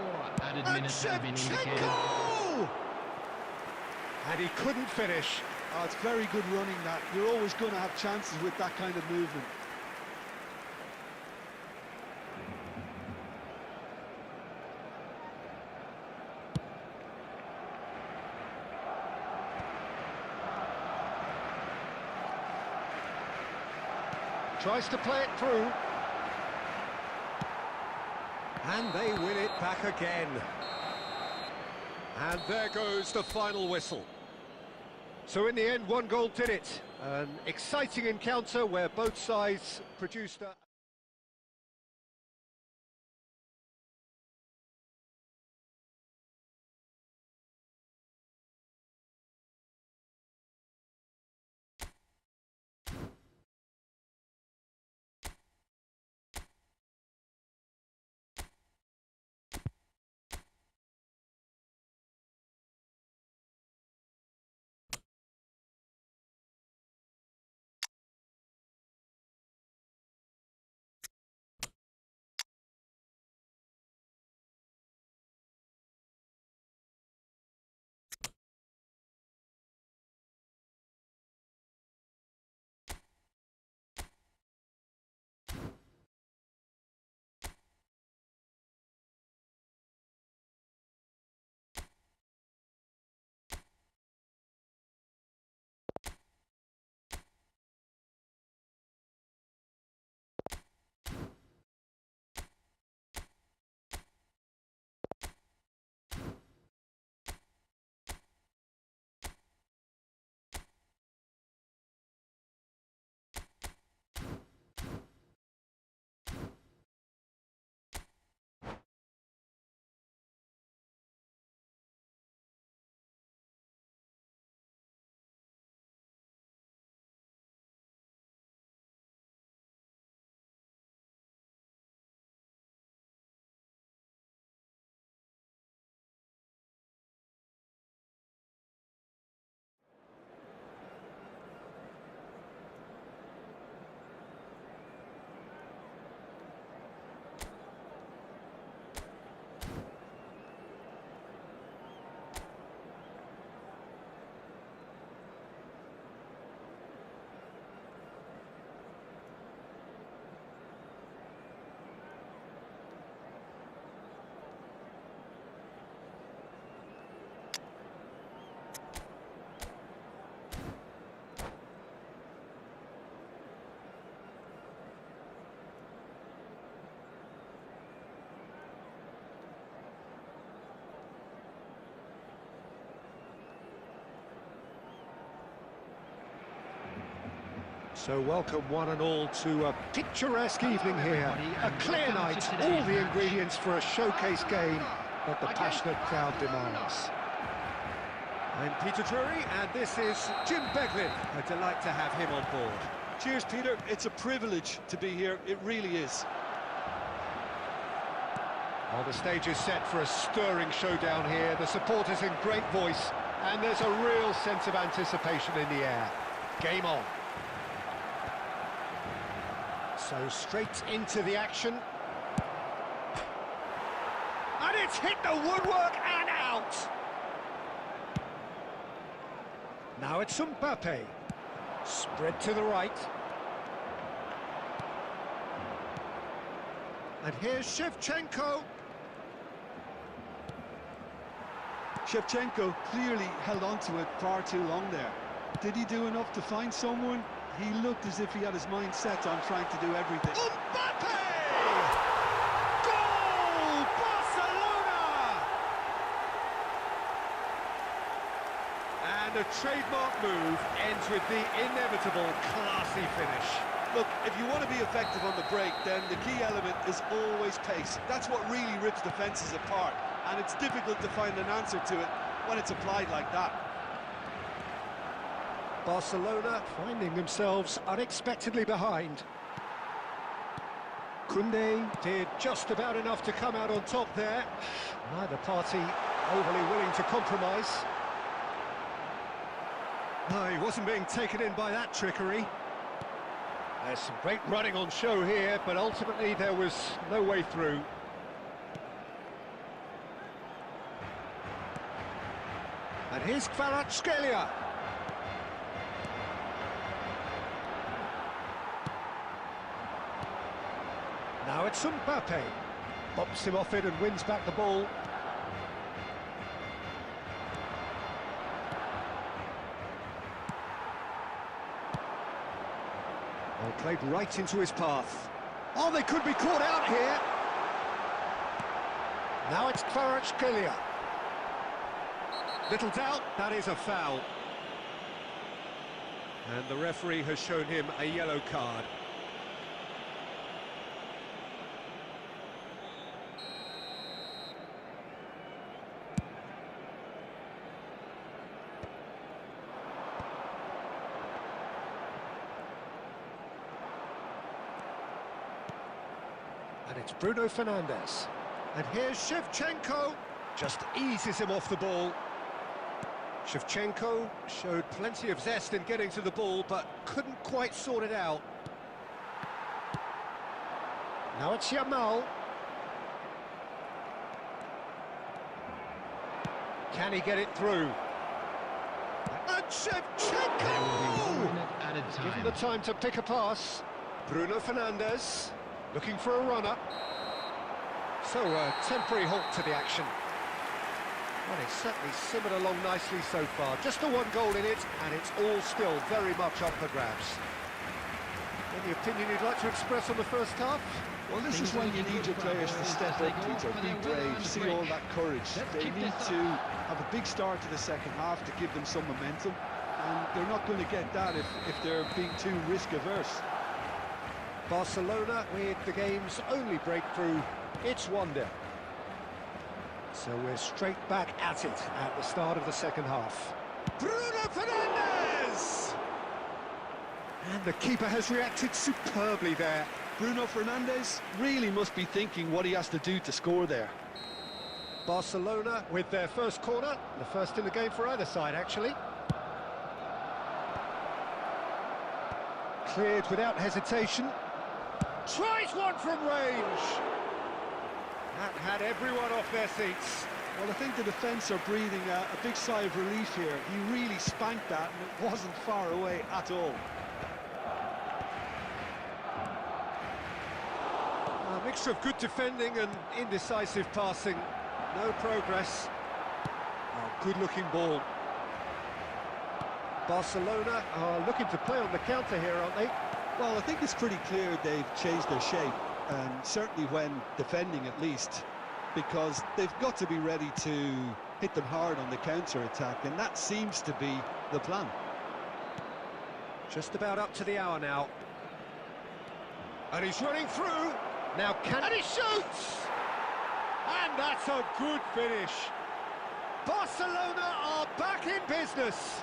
S3: added minutes have been indicated.
S1: Shevchenko! And he couldn't finish.
S2: Oh, it's very good running, that. You're always going to have chances with that kind of movement.
S1: Tries to play it through. And they win it back again. And there goes the final whistle. So in the end, 1 goal did it. An exciting encounter where both sides produced a... So welcome one and all to a picturesque evening here. A clear night, all the ingredients for a showcase game that the passionate crowd demands. I'm Peter Drury, and this is Jim Beglin. A delight to have him on board.
S2: Cheers, Peter. It's a privilege to be here. It really is.
S1: Well, the stage is set for a stirring showdown here. The supporters in great voice, and there's a real sense of anticipation in the air. Game on. So straight into the action. And it's hit the woodwork and out. Now it's Mbappe. Spread to the right. And here's Shevchenko.
S2: Shevchenko clearly held on to it far too long there. Did he do enough to find someone? He looked as if he had his mind set on trying to do everything.
S1: Mbappe! Goal! Barcelona! And a trademark move ends with the inevitable classy finish.
S2: Look, if you want to be effective on the break, then the key element is always pace. That's what really rips defences apart, and it's difficult to find an answer to it when it's applied like that.
S1: Barcelona finding themselves unexpectedly behind. Koundé did just about enough to come out on top there. Neither party overly willing to compromise. No, he wasn't being taken in by that trickery. There's some great running on show here, but ultimately there was no way through. And here's Kvaratskhelia. Now it's Mbappe. Bops him off it and wins back the ball. Well, played right into his path. Oh, they could be caught out here. Now it's Kvaratskhelia. Little doubt, that is a foul. And the referee has shown him a yellow card. And it's Bruno Fernandes. And here's Shevchenko. Just eases him off the ball. Shevchenko showed plenty of zest in getting to the ball, but couldn't quite sort it out. Now it's Yamal. Can he get it through? And Shevchenko! Given the time to pick a pass. Bruno Fernandes. Looking for a runner. So a temporary halt to the action. Well, it's certainly simmered along nicely so far. Just the one goal in it, and it's all still very much up for grabs. Any opinion you'd like to express on the first half?
S2: Well, this is when you need your players to step up, Peter, be brave, see all that courage. They need to have a big start to the second half to give them some momentum, and they're not going to get that if they're being too risk-averse.
S1: Barcelona with the game's only breakthrough, it's 1-0. So we're straight back at it at the start of the second half. Bruno Fernandes! And the keeper has reacted superbly there.
S2: Bruno Fernandes really must be thinking what he has to do to score there.
S1: Barcelona with their first corner, the first in the game for either side, actually. Cleared without hesitation. Tries one from range. That had everyone off their seats.
S2: Well, I think the defence are breathing a big sigh of relief here. He really spanked that, and it wasn't far away at all.
S1: A mixture of good defending and indecisive passing. No progress. Oh, good-looking ball. Barcelona are looking to play on the counter here, aren't they?
S2: Well, I think it's pretty clear they've changed their shape, and certainly when defending at least, because they've got to be ready to hit them hard on the counter-attack, and that seems to be the plan.
S1: Just about up to the hour now. And he's running through. Now can... And he shoots! And that's a good finish. Barcelona are back in business.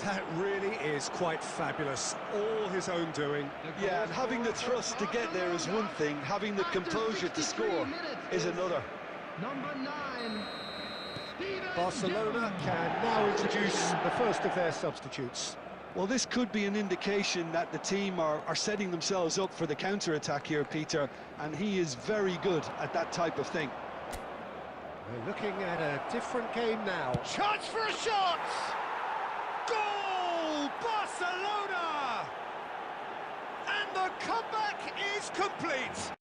S1: That really is quite fabulous. All his own doing.
S2: Yeah, and having the thrust to get there is one thing. Having the composure to score is another.
S3: Number 9.
S1: Barcelona can now introduce the first of their substitutes.
S2: Well, this could be an indication that the team are setting themselves up for the counter-attack here, Peter, and he is very good at that type of thing.
S1: We're looking at a different game now. Chance for a shot! Goal! Barcelona! And the comeback is complete!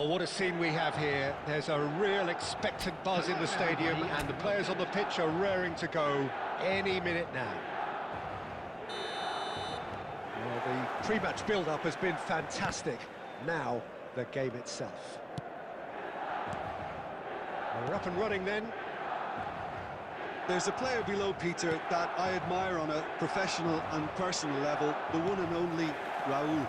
S1: Well, what a scene we have here. There's a real expectant buzz in the stadium, and the players on the pitch are raring to go any minute now. Well, the pre-match build-up has been fantastic. Now, the game itself. We're up and running then.
S2: There's a player below, Peter, that I admire on a professional and personal level, the one and only Raúl.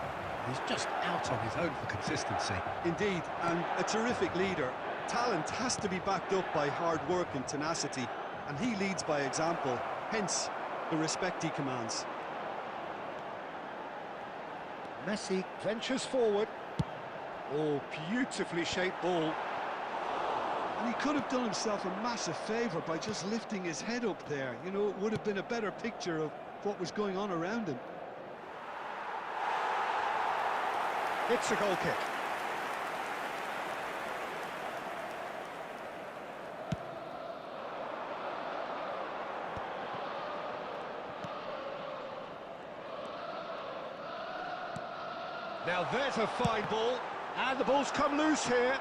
S5: He's just out on his own for consistency.
S2: Indeed, and a terrific leader. Talent has to be backed up by hard work and tenacity, and he leads by example, hence the respect he commands.
S1: Messi ventures forward. Oh, beautifully shaped ball.
S2: And he could have done himself a massive favour by just lifting his head up there. You know, it would have been a better picture of what was going on around him.
S1: It's a goal kick. Now there's a fine ball, and the ball's come loose here.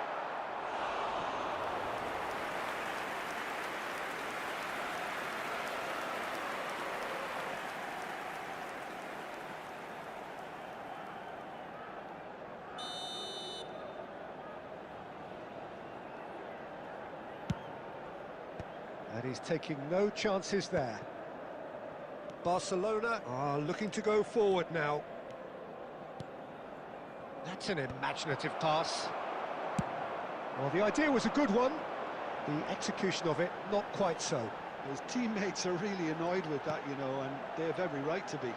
S1: And he's taking no chances there. Barcelona are looking to go forward now. That's an imaginative pass. Well, the idea was a good one. The execution of it, not quite so.
S2: His teammates are really annoyed with that, you know, and they have every right to be.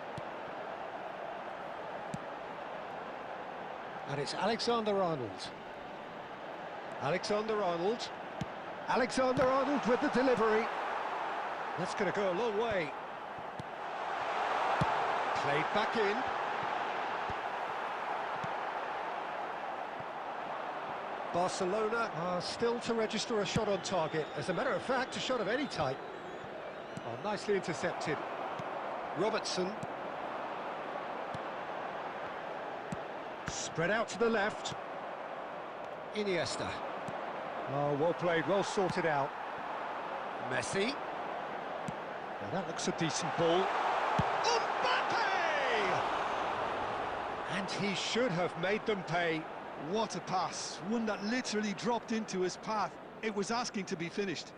S1: And it's Alexander-Arnold. Alexander-Arnold. Alexander-Arnold with the delivery. That's going to go a long way. Played back in. Barcelona are still to register a shot on target. As a matter of fact, a shot of any type. Oh, nicely intercepted. Robertson. Spread out to the left. Iniesta. Oh, well played, well sorted out. Messi. Now that looks a decent ball. Mbappe! And he should have made them pay.
S2: What a pass, one that literally dropped into his path. It was asking to be finished.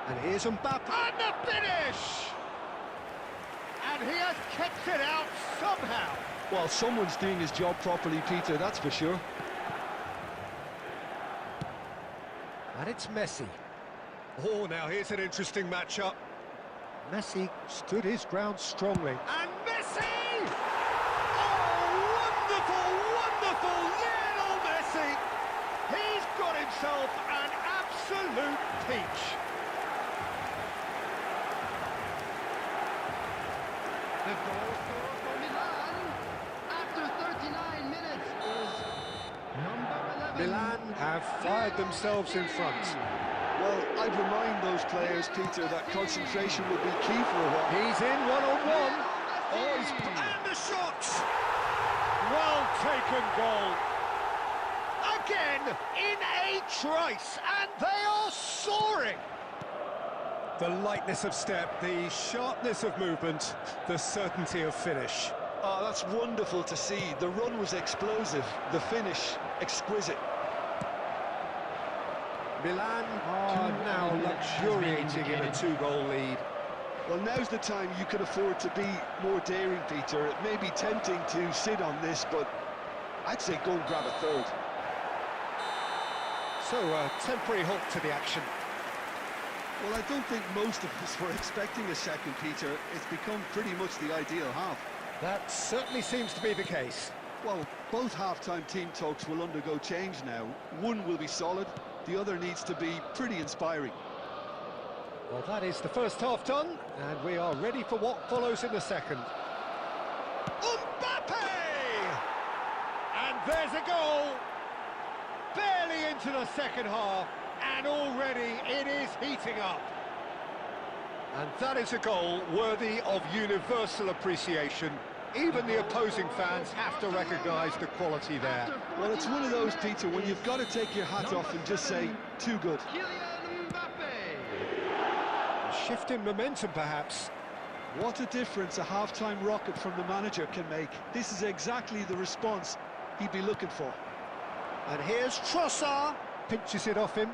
S1: And here's Mbappe, and the finish! And he has kept it out somehow.
S2: Well, someone's doing his job properly, Peter, that's for sure.
S1: And it's Messi. Oh, now here's an interesting matchup. Messi stood his ground strongly. And Messi! Oh, wonderful, wonderful Lionel Messi! He's got himself an absolute peach.
S3: The goal scorer for Milan after 39 minutes is number 11.
S1: Milan have fired themselves in front.
S2: Well, I'd remind those players, Peter, that concentration would be key for a while.
S1: He's in one-on-one. Oh, he's... and the shot! Well taken goal. Again, in a trice, and they are soaring. The lightness of step, the sharpness of movement, the certainty of finish.
S2: Oh, that's wonderful to see. The run was explosive, the finish exquisite.
S1: Milan are now luxuriating in a two-goal lead.
S2: Well, now's the time you can afford to be more daring, Peter. It may be tempting to sit on this, but I'd say go and grab a third.
S1: So, a temporary halt to the action.
S2: Well, I don't think most of us were expecting a second, Peter. It's become pretty much the ideal half.
S1: That certainly seems to be the case.
S2: Well, both half-time team talks will undergo change now. One will be solid, the other needs to be pretty inspiring.
S1: Well, that is the first half done, and we are ready for what follows in the second. Mbappe! And there's a goal! Barely into the second half, and already it is heating up. And that is a goal worthy of universal appreciation. Even the opposing fans have to recognise the quality there.
S2: Well, it's one of those, Peter, when you've got to take your hat off and just say, too good.
S1: A shift in momentum, perhaps.
S2: What a difference a half-time rocket from the manager can make. This is exactly the response he'd be looking for.
S1: And here's Trossard, pinches it off him.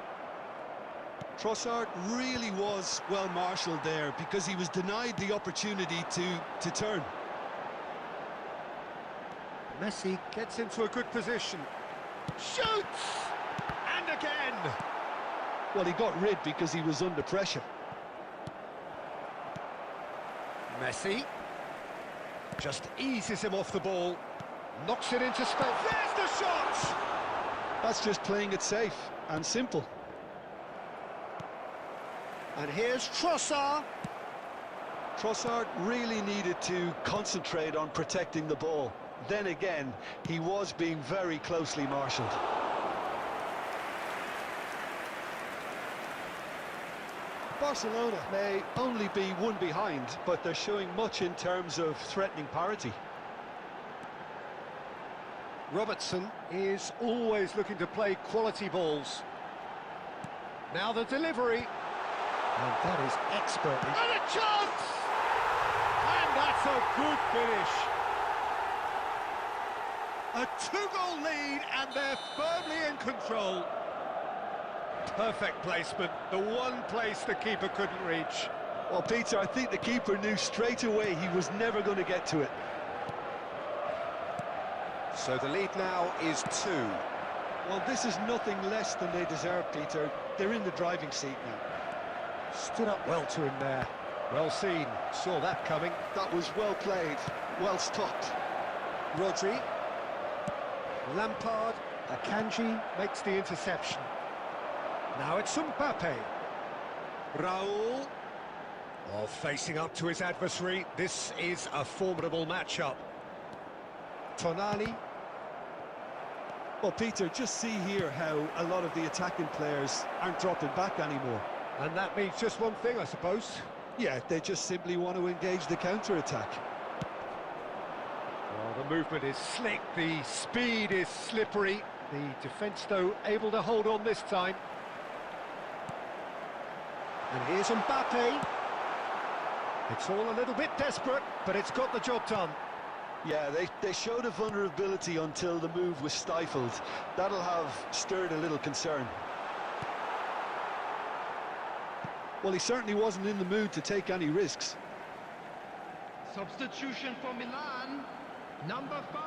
S2: Trossard really was well marshalled there because he was denied the opportunity to turn.
S1: Messi gets into a good position. Shoots! And again!
S2: Well, he got rid because he was under pressure.
S1: Messi just eases him off the ball. Knocks it into space. There's the shot!
S2: That's just playing it safe and simple.
S1: And here's Trossard.
S2: Trossard really needed to concentrate on protecting the ball. Then again, he was being very closely marshalled. Barcelona may only be one behind, but they're showing much in terms of threatening parity.
S1: Robertson is always looking to play quality balls. Now the delivery. And that is expertly. And a chance! And that's a good finish. A two-goal lead, and they're firmly in control. Perfect placement, the one place the keeper couldn't reach.
S2: Well, Peter, I think the keeper knew straight away he was never going to get to it.
S1: So the lead now is 2.
S2: Well, this is nothing less than they deserve, Peter. They're in the driving seat now.
S1: Stood up well to him there. Well seen, saw that coming.
S2: That was well played, well stopped.
S1: Rodri. Lampard. Akanji makes the interception. Now it's Mbappe. Raul. Oh, facing up to his adversary. This is a formidable matchup. Tonali.
S2: Well, Peter, just see here how a lot of the attacking players aren't dropping back anymore.
S1: And that means just one thing, I suppose.
S2: Yeah, they just simply want to engage the counter-attack.
S1: Well, the movement is slick, the speed is slippery. The defence, though, able to hold on this time. And here's Mbappe. It's all a little bit desperate, but it's got the job done.
S2: Yeah, they showed a vulnerability until the move was stifled. That'll have stirred a little concern. Well, he certainly wasn't in the mood to take any risks.
S3: Substitution for Milan. Number 5,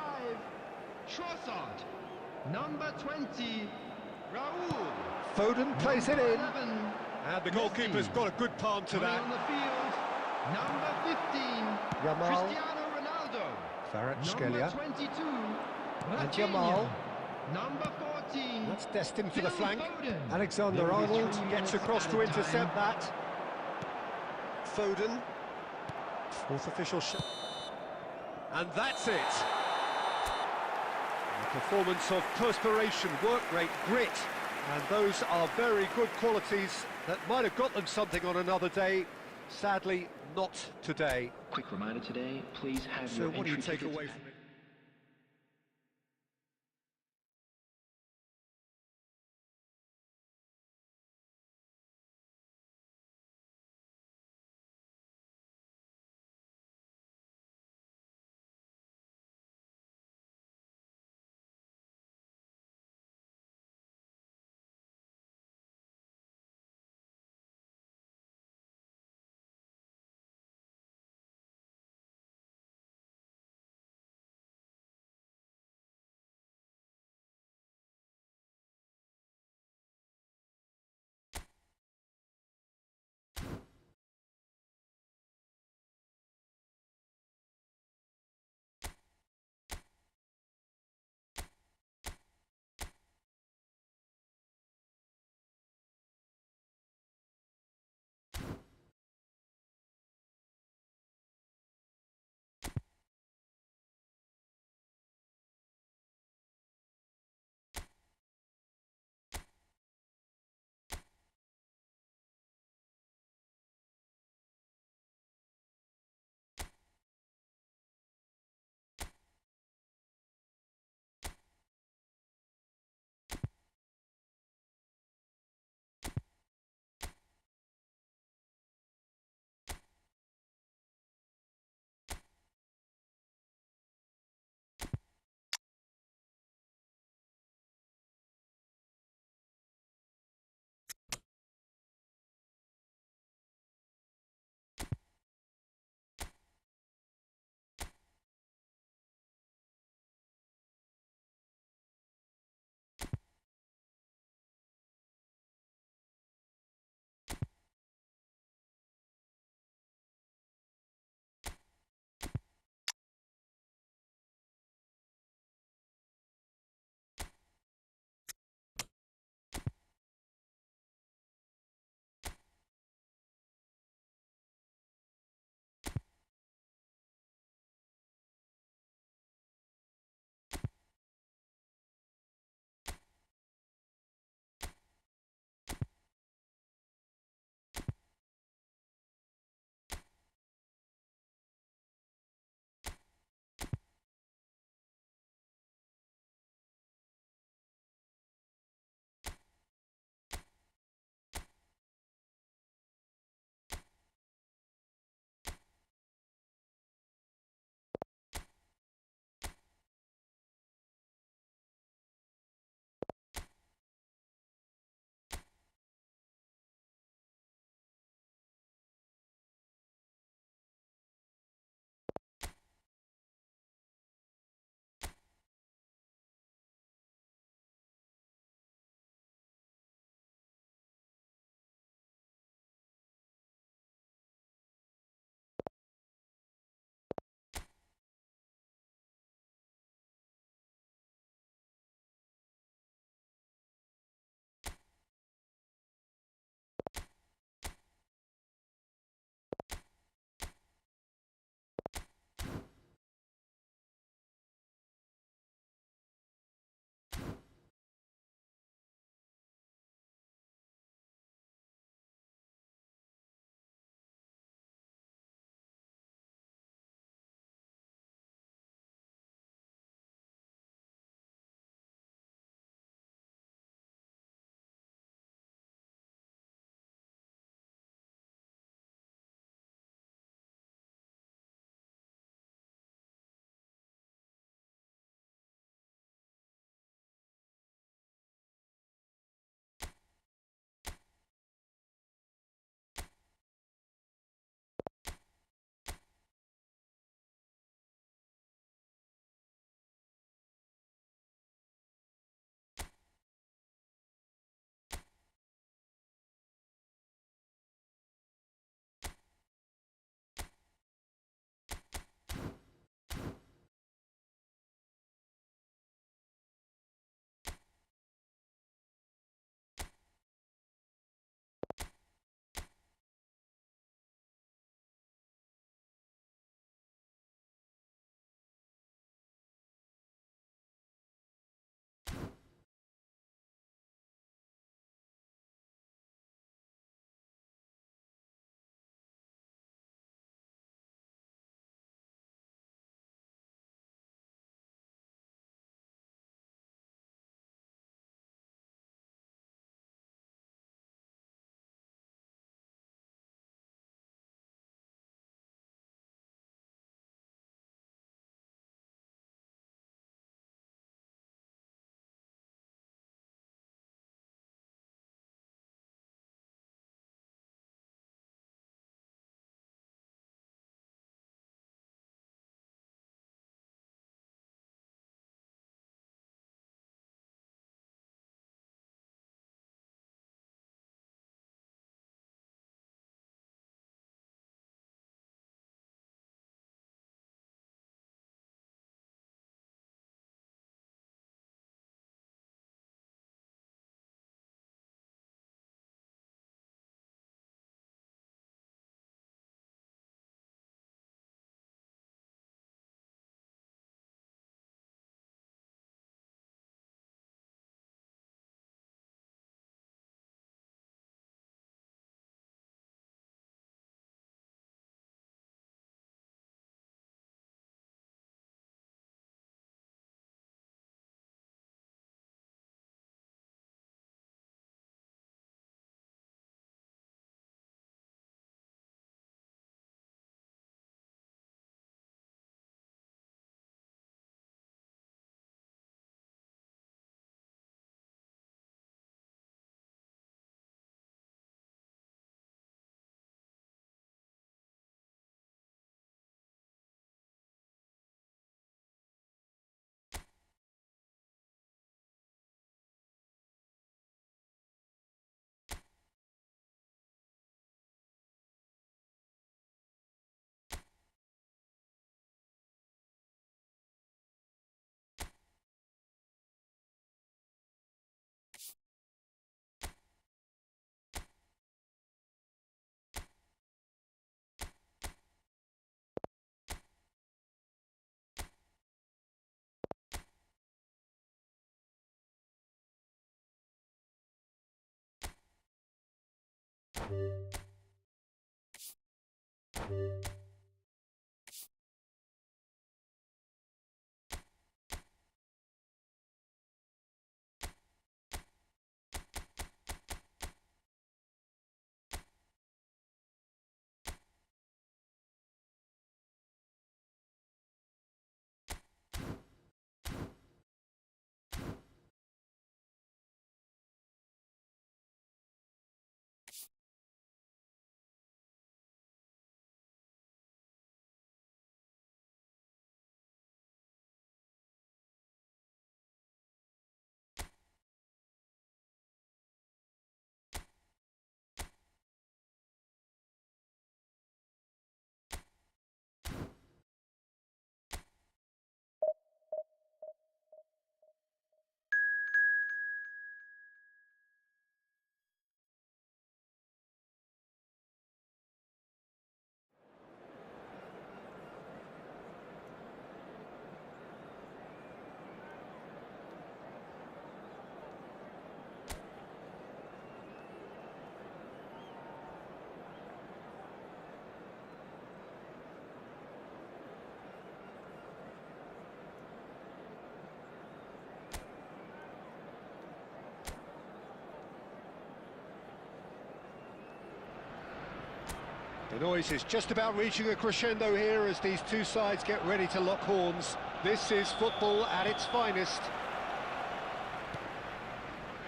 S3: Trossard. Number 20, Raul.
S1: Foden plays it in.
S3: 11,
S1: And the goalkeeper's got a good palm to
S3: coming
S1: that.
S3: on the field. Number 15,
S1: Yamal.
S3: Cristiano Ronaldo.
S1: Kvaratskhelia.
S3: Number 22,
S1: And
S3: Rafinha.
S1: Yamal.
S3: Number 14,
S1: That's destined for the
S3: Phil
S1: flank.
S3: Foden.
S1: Alexander-Arnold gets across to intercept that. Foden. Fourth official shot. And that's it. A performance of perspiration, work rate, grit. And those are very good qualities that might have got them something on another day. Sadly, not today.
S4: Quick reminder today, please have
S1: So
S4: your
S1: what do you
S4: entry
S1: take
S4: tickets
S1: away from it? The noise is just about reaching a crescendo here as these two sides get ready to lock horns. This is football at its finest.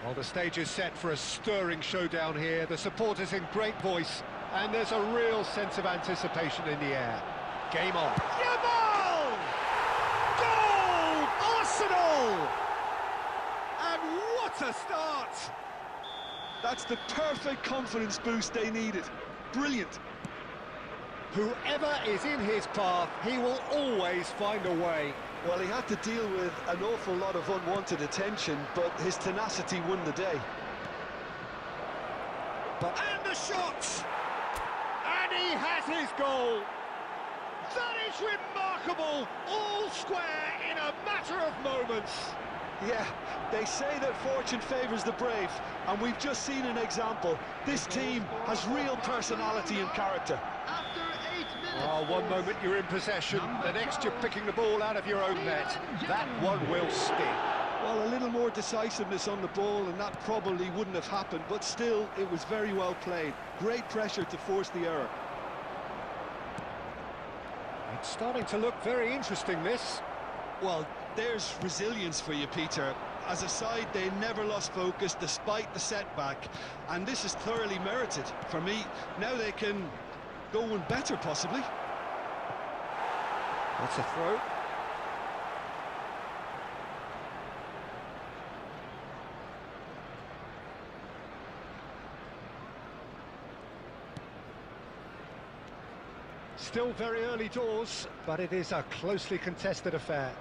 S1: Well, the stage is set for a stirring showdown here. The supporters in great voice, and there's a real sense of anticipation in the air. Game on. Yamal! Goal! Arsenal! And what a start!
S2: That's the perfect confidence boost they needed. Brilliant.
S1: Whoever is in his path, he will always find a way.
S2: Well, he had to deal with an awful lot of unwanted attention, but his tenacity won the day.
S1: And the shot! And he has his goal! That is remarkable! All square in a matter of moments.
S2: Yeah, they say that fortune favours the brave, and we've just seen an example. This team has real personality and character.
S3: After 8 minutes.
S1: Oh, one moment you're in possession, the next you're picking the ball out of your own net. That one will sting.
S2: Well, a little more decisiveness on the ball, and that probably wouldn't have happened, but still, it was very well played. Great pressure to force the error.
S1: It's starting to look very interesting, this.
S2: Well, there's resilience for you, Peter. As a side, they never lost focus despite the setback, and this is thoroughly merited. For me, now they can go one better, possibly.
S1: That's a throw. Still very early doors, but it is a closely contested affair.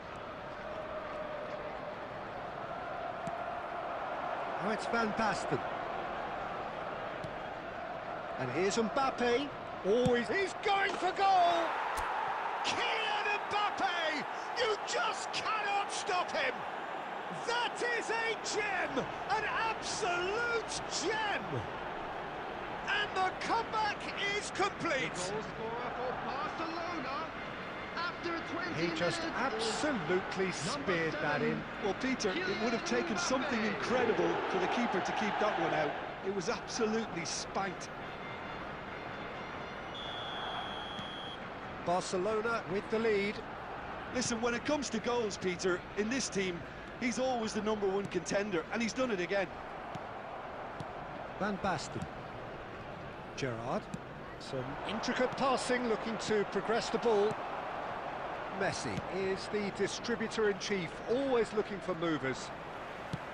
S1: Now it's Van Basten. And here's Mbappe. Always, he's going for goal! Kylian Mbappe! You just cannot stop him! That is a gem! An absolute gem! And the comeback is complete!
S3: Goal scorer for Barcelona. After 20
S1: He just
S3: minutes.
S1: absolutely speared that in.
S2: Well, Peter, it would have taken something incredible for the keeper to keep that one out. It was absolutely spanked.
S1: Barcelona with the lead.
S2: Listen, when it comes to goals, Peter, in this team, he's always the #1 contender, and he's done it again.
S1: Van Basten. Gerrard. Some intricate passing, looking to progress the ball. Messi is the distributor-in-chief, always looking for movers.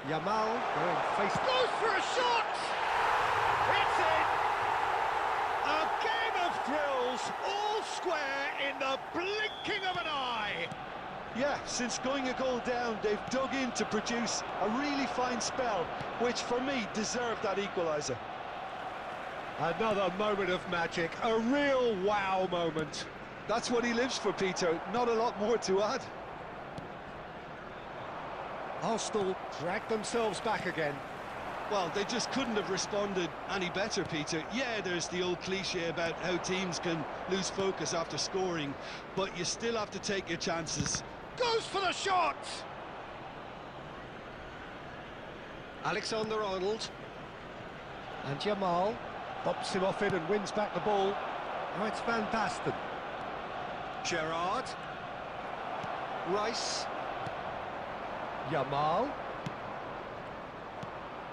S1: Yamal going face... goes for a shot! It's in! A game of thrills, all square in the blinking of an eye!
S2: Yeah, since going a goal down, they've dug in to produce a really fine spell, which for me deserved that equaliser.
S1: Another moment of magic, a real wow moment.
S2: That's what he lives for, Peter. Not a lot more to add.
S1: Arsenal drag themselves back again.
S2: Well, they just couldn't have responded any better, Peter. Yeah, there's the old cliche about how teams can lose focus after scoring, but you still have to take your chances.
S1: Goes for the shot! Alexander-Arnold. And Jamal bops him off it and wins back the ball. Now it's Van Basten. Gerrard. Rice. Jamal.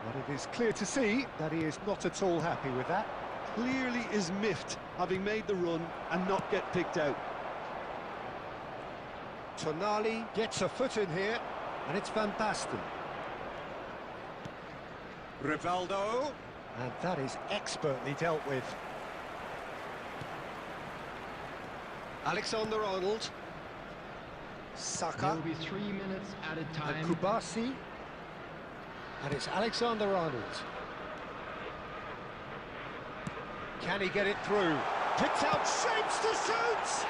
S1: But it is clear to see that he is not at all happy with that.
S2: Clearly is miffed, having made the run and not get picked out.
S1: Tonali gets a foot in here, and it's Van Basten. Rivaldo, and that is expertly dealt with. Alexander-Arnold. Saka.
S3: There will be 3 minutes added time.
S1: And Kubasi. And it's Alexander-Arnold. Can he get it through? Picks out shapes to shoot!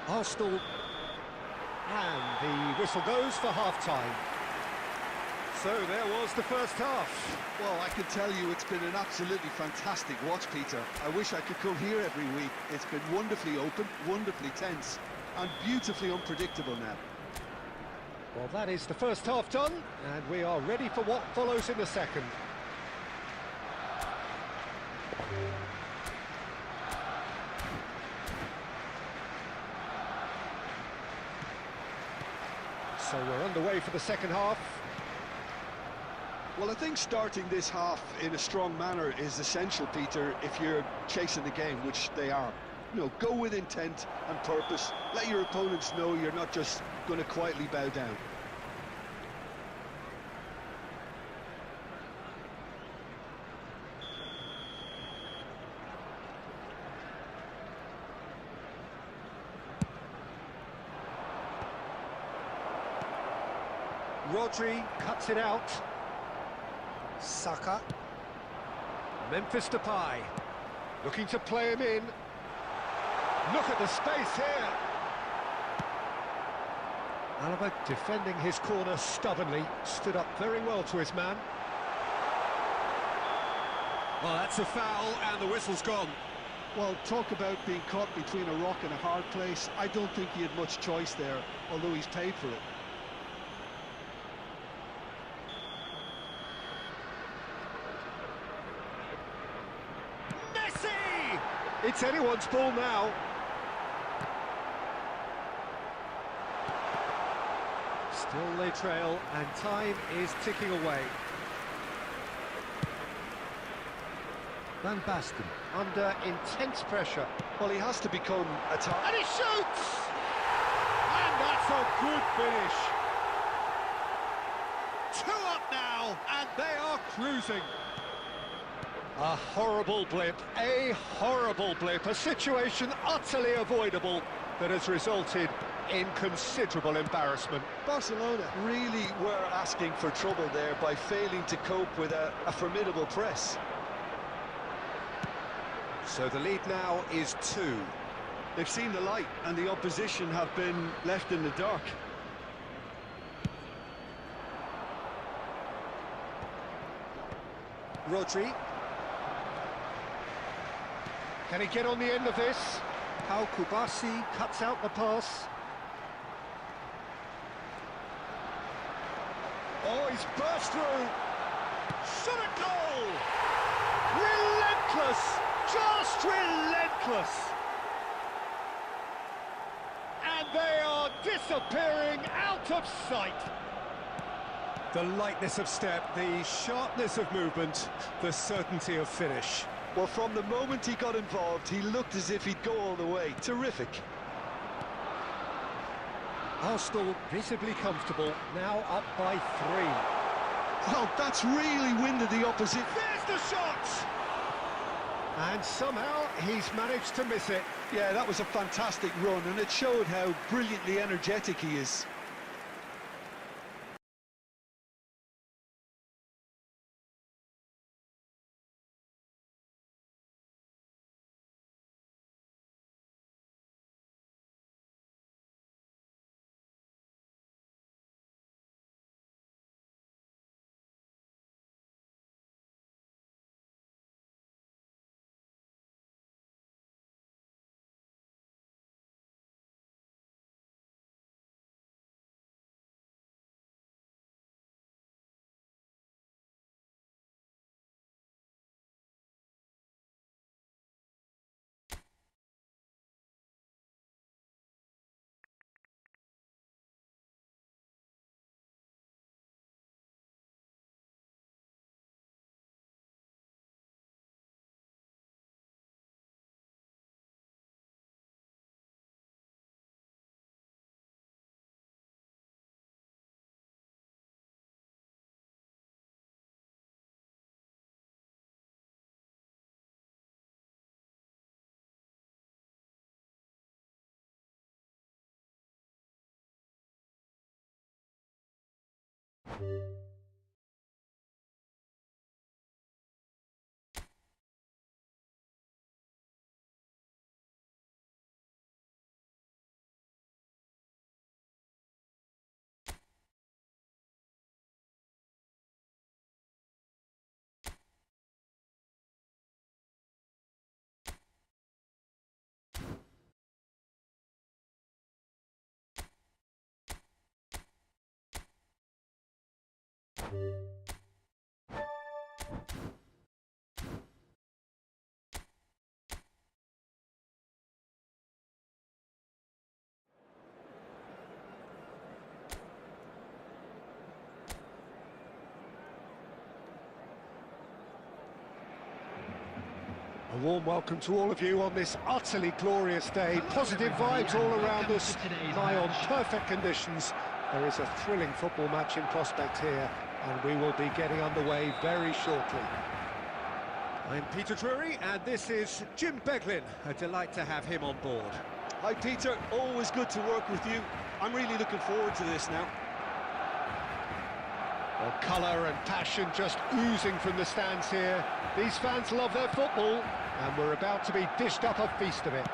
S1: Arsenal. And the whistle goes for half-time. So there was the first half.
S2: Well, I can tell you it's been an absolutely fantastic watch, Peter. I wish I could come here every week. It's been wonderfully open, wonderfully tense, and beautifully unpredictable now.
S1: Well, that is the first half done, and we are ready for what follows in the second. So we're underway for the second half.
S2: Well, I think starting this half in a strong manner is essential, Peter, if you're chasing the game, which they are. You know, go with intent and purpose. Let your opponents know you're not just going to quietly bow down.
S1: Rodri cuts it out. Saka. Memphis Depay. Looking to play him in. Look at the space here. Alaba defending his corner stubbornly. Stood up very well to his man. Well, that's a foul and the whistle's gone.
S2: Well, talk about being caught between a rock and a hard place. I don't think he had much choice there, although he's paid for it.
S1: It's anyone's ball now. Still they trail, and time is ticking away. Van Basten under intense pressure.
S2: Well, he has to become a target.
S1: And he shoots! And that's a good finish. 2 up now, and they are cruising. A horrible blip, a situation utterly avoidable that has resulted in considerable embarrassment.
S2: Barcelona really were asking for trouble there by failing to cope with a formidable press.
S1: So the lead now is 2.
S2: They've seen the light and the opposition have been left in the dark.
S1: Rodri. Can he get on the end of this? How Kubasi cuts out the pass. Oh, he's burst through. Shot a goal! Relentless! Just relentless! And they are disappearing out of sight. The lightness of step, the sharpness of movement, the certainty of finish.
S2: Well, from the moment he got involved, he looked as if he'd go all the way. Terrific.
S1: Arsenal visibly comfortable, now up by 3.
S2: Well, that's really winded the opposite.
S1: There's the shot! And somehow he's managed to miss it.
S2: Yeah, that was a fantastic run, and it showed how brilliantly energetic he is.
S1: A warm welcome to all of you on this utterly glorious day. Positive vibes all around us, lie on perfect conditions. There is a thrilling football match in prospect here, and we will be getting underway very shortly. I'm Peter Drury, and this is Jim Beglin. A delight to have him on board.
S2: Hi Peter, always good to work with you. I'm really looking forward to this now.
S1: Well, colour and passion just oozing from the stands here. These fans love their football, and we're about to be dished up a feast of it.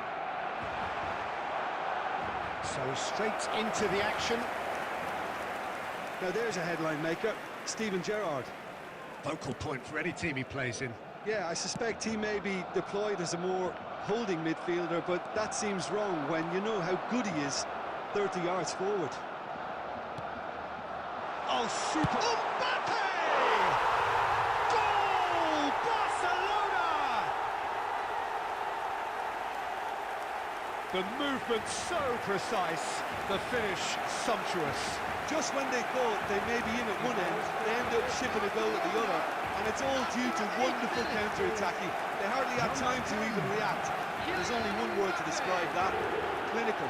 S1: So straight into the action.
S2: Now there's a headline maker, Steven Gerrard.
S5: Focal point for any team he plays in.
S2: Yeah, I suspect he may be deployed as a more holding midfielder, but that seems wrong when you know how good he is 30 yards forward.
S1: Oh, super! Mbappe! Goal! Barcelona! The movement so precise, the finish sumptuous.
S2: Just when they thought they may be in at one end, they end up shipping a goal at the other, and it's all due to wonderful counter-attacking. They hardly had time to even react. There's only one word to describe that: clinical.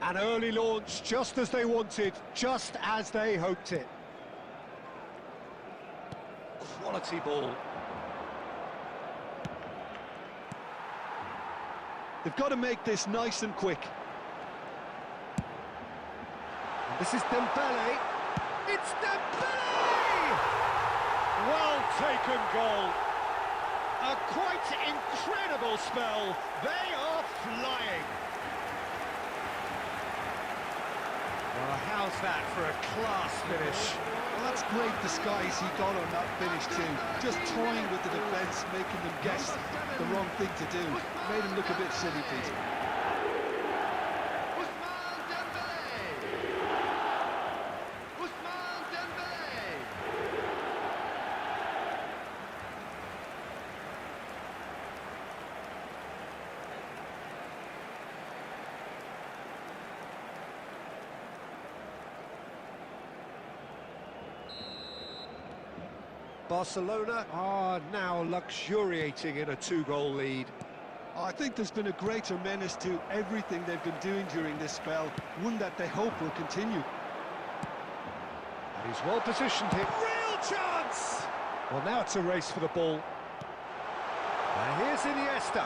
S1: An early launch, just as they wanted, just as they hoped it. Quality ball.
S2: They've got to make this nice and quick.
S1: This is Dembele. It's Dembele! Well taken goal. A quite incredible spell. They are flying. Well, how's that for a class finish?
S2: Well, that's great disguise he got on that finish too. Just toying with the defence, making them guess the wrong thing to do. Made him look a bit silly, Pete.
S1: Barcelona are now luxuriating in a two-goal lead.
S2: I think there's been a greater menace to everything they've been doing during this spell, one that they hope will continue.
S1: And he's well positioned here. Real chance! Well, now it's a race for the ball. And here's Iniesta.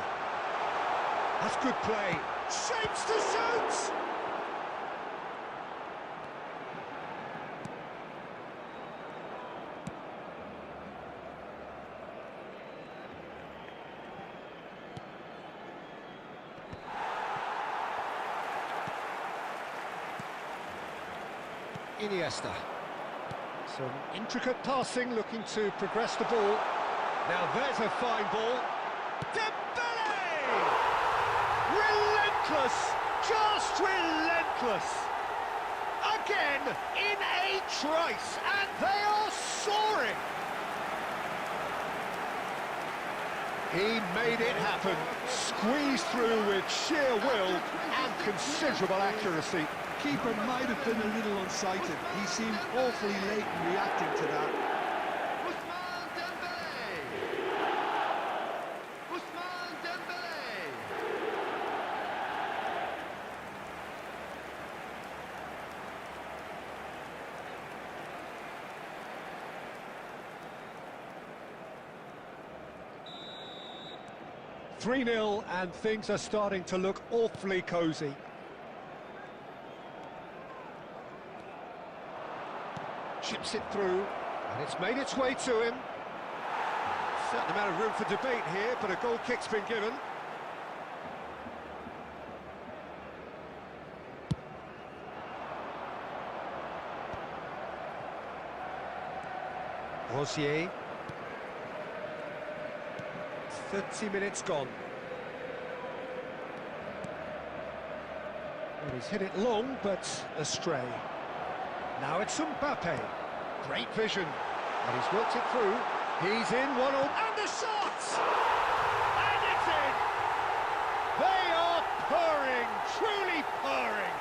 S1: That's good play. Shapes to shoot! Iniesta. Some intricate passing, looking to progress the ball. Now there's a fine ball. Dembele! Relentless! Just relentless! Again, in a trice, and they are soaring! He made it happen, squeezed through with sheer will and considerable accuracy.
S2: Keeper might have been a little unsighted. He seemed awfully late in reacting to that.
S1: 3-0, and things are starting to look awfully cosy. Chips it through, and it's made its way to him. Certain amount of room for debate here, but a goal kick's been given. Rosier. 30 minutes gone. Well, he's hit it long, but astray. Now it's Mbappe. Great vision. And he's worked it through. He's in, 1-0. And the shot! And it's in! They are purring, truly purring.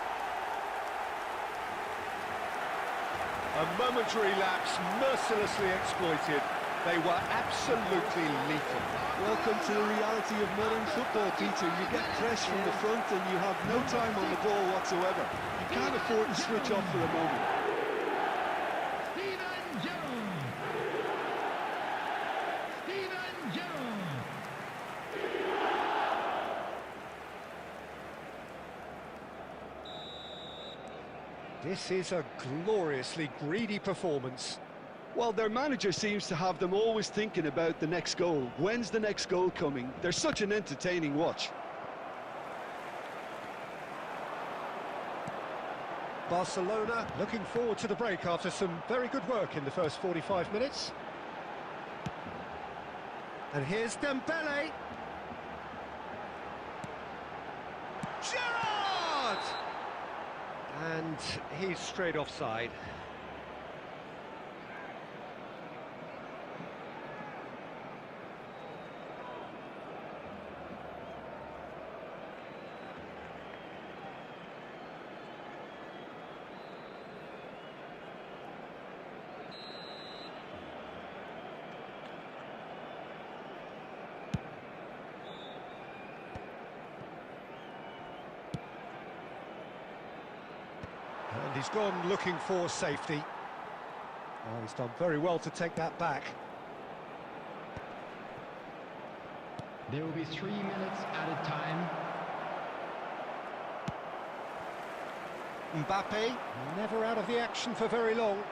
S1: A momentary lapse, mercilessly exploited. They were absolutely lethal.
S2: Welcome to the reality of modern football, Peter. You get pressed from the front and you have no time on the ball whatsoever. You can't afford to switch off for a moment.
S1: This is a gloriously greedy performance.
S2: Well, their manager seems to have them always thinking about the next goal. When's the next goal coming? They're such an entertaining watch.
S1: Barcelona looking forward to the break after some very good work in the first 45 minutes. And here's Dembele. Gerrard! And he's straight offside. And he's gone looking for safety. Oh, he's done very well to take that back.
S3: There will be 3 minutes added time.
S1: Mbappe, never out of the action for very long.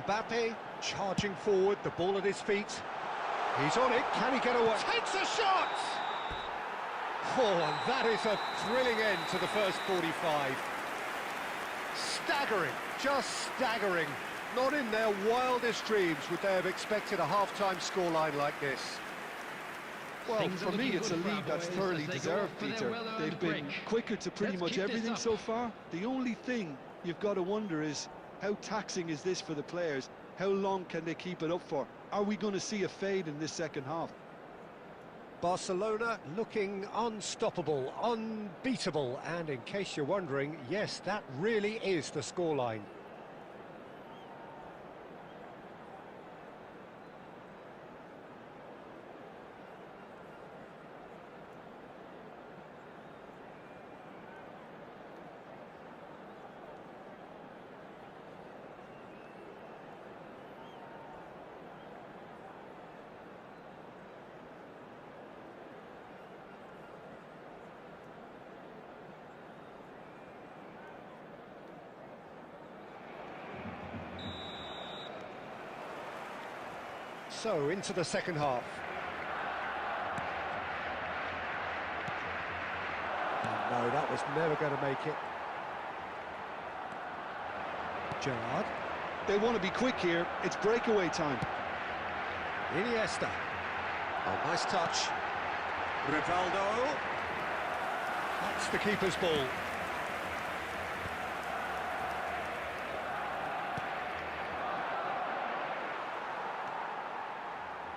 S1: Mbappe charging forward, the ball at his feet. He's on it, can he get away? Takes a shot! Oh, and that is a thrilling end to the first 45. Staggering, just staggering. Not in their wildest dreams would they have expected a half-time scoreline like this.
S2: Well, for me, it's a lead that's thoroughly deserved, Peter. They've been quicker to pretty much everything so far. The only thing you've got to wonder is, how taxing is this for the players? How long can they keep it up for? Are we going to see a fade in this second half?
S1: Barcelona looking unstoppable, unbeatable, and in case you're wondering, yes, that really is the scoreline. So, into the second half. No, that was never going to make it. Gerrard.
S2: They want to be quick here. It's breakaway time.
S1: Iniesta. Oh, nice touch. Rivaldo. That's the keeper's ball.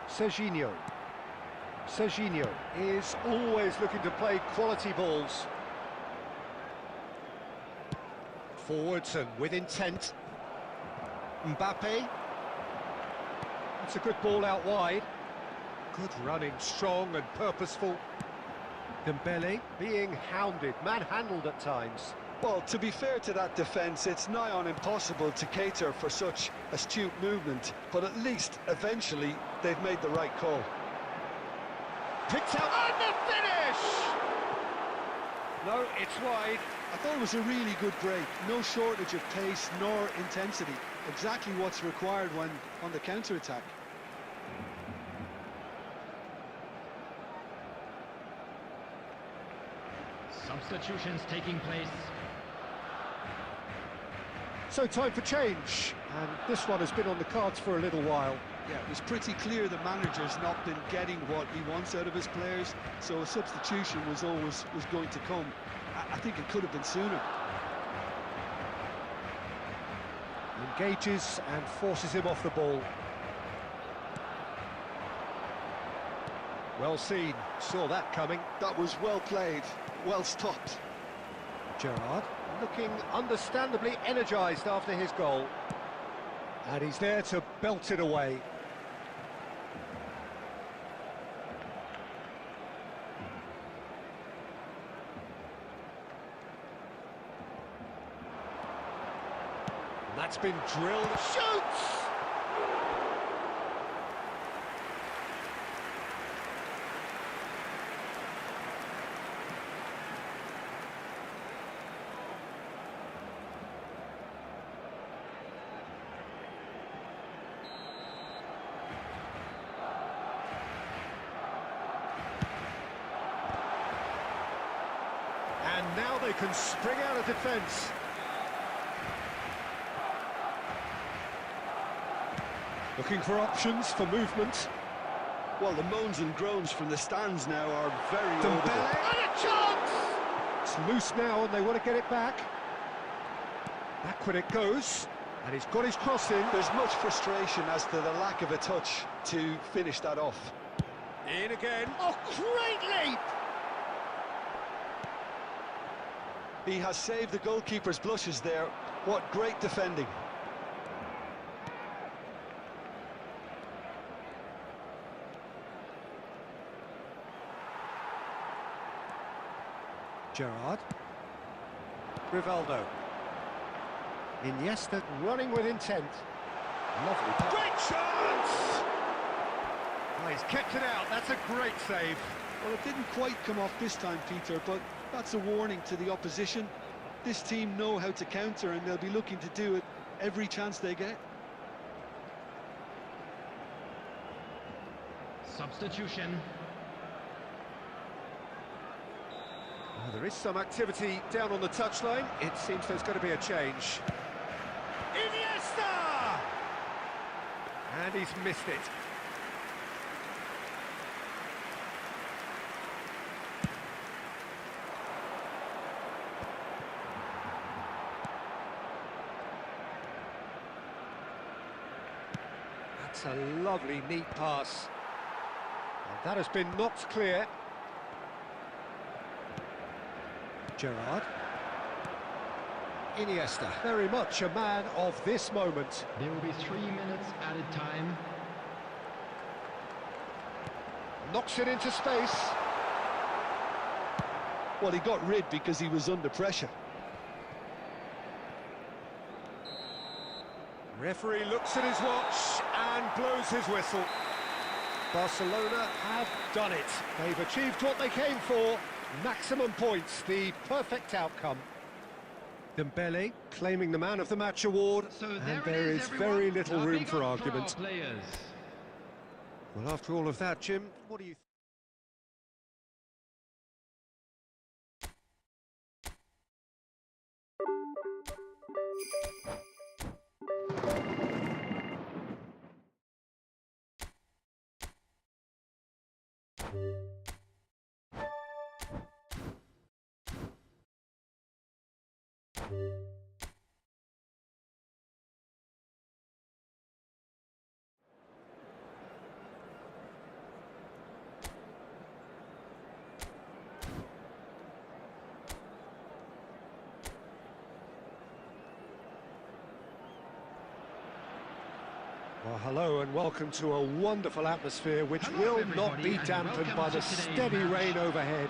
S1: Serginho. Serginho is always looking to play quality balls. Forwards and with intent. Mbappe. It's a good ball out wide. Good running, strong and purposeful. Dembele being hounded, manhandled at times.
S2: Well, to be fair to that defence, it's nigh on impossible to cater for such astute movement, but at least, eventually, they've made the right call.
S1: picked out, and the finish! No, it's wide.
S2: I thought it was a really good break. No shortage of pace nor intensity. Exactly what's required when on the counter-attack.
S3: Substitutions taking place.
S1: So time for change, and this one has been on the cards for a little while.
S2: Yeah, it was pretty clear the manager's not been getting what he wants out of his players, so a substitution was going to come. I think it could have been sooner.
S1: Engages and forces him off the ball. Well seen, saw that coming.
S2: That was well played, well stopped.
S1: Gerrard looking understandably energised after his goal. And he's there to belt it away. That's been drilled. Shoots! And now they can spring out of defence. Looking for options for movement.
S2: Well, the moans and groans from the stands now are very
S1: Dembele,
S2: audible.
S1: and a chance! It's loose now and they want to get it back. Backward it goes, and he's got his cross in.
S2: There's much frustration as to the lack of a touch to finish that off.
S1: In again. Oh, great leap!
S2: He has saved the goalkeeper's blushes there. What great defending.
S1: Gerrard. Rivaldo. Iniesta running with intent. Lovely pass. Great chance! Oh, he's kept it out. That's a great save.
S2: Well, it didn't quite come off this time, Peter, but that's a warning to the opposition. This team know how to counter, and they'll be looking to do it every chance they get.
S3: Substitution.
S1: Oh, there is some activity down on the touchline. It seems there's going to be a change. Iniesta! And he's missed it. That's a lovely, neat pass. And that has been knocked clear. Gerrard. Iniesta, very much a man of this moment.
S3: There will be 3 minutes added time.
S1: Knocks it into space.
S2: Well, he got rid because he was under pressure.
S1: Referee looks at his watch and blows his whistle. Barcelona have done it. They've achieved what they came for. Maximum points, the perfect outcome. Dembele claiming the Man of the Match award,
S3: So
S1: and
S3: there
S1: there
S3: it
S1: is
S3: everyone.
S1: very little
S3: A
S1: room
S3: big
S1: for
S3: up our
S1: argument.
S3: players.
S1: Well, after all of that, Jim, what do you think? Well, hello and welcome to a wonderful atmosphere which
S3: Hello,
S1: will not
S3: everybody,
S1: be
S3: and
S1: dampened
S3: welcome
S1: by the
S3: to today's
S1: steady
S3: match.
S1: rain overhead.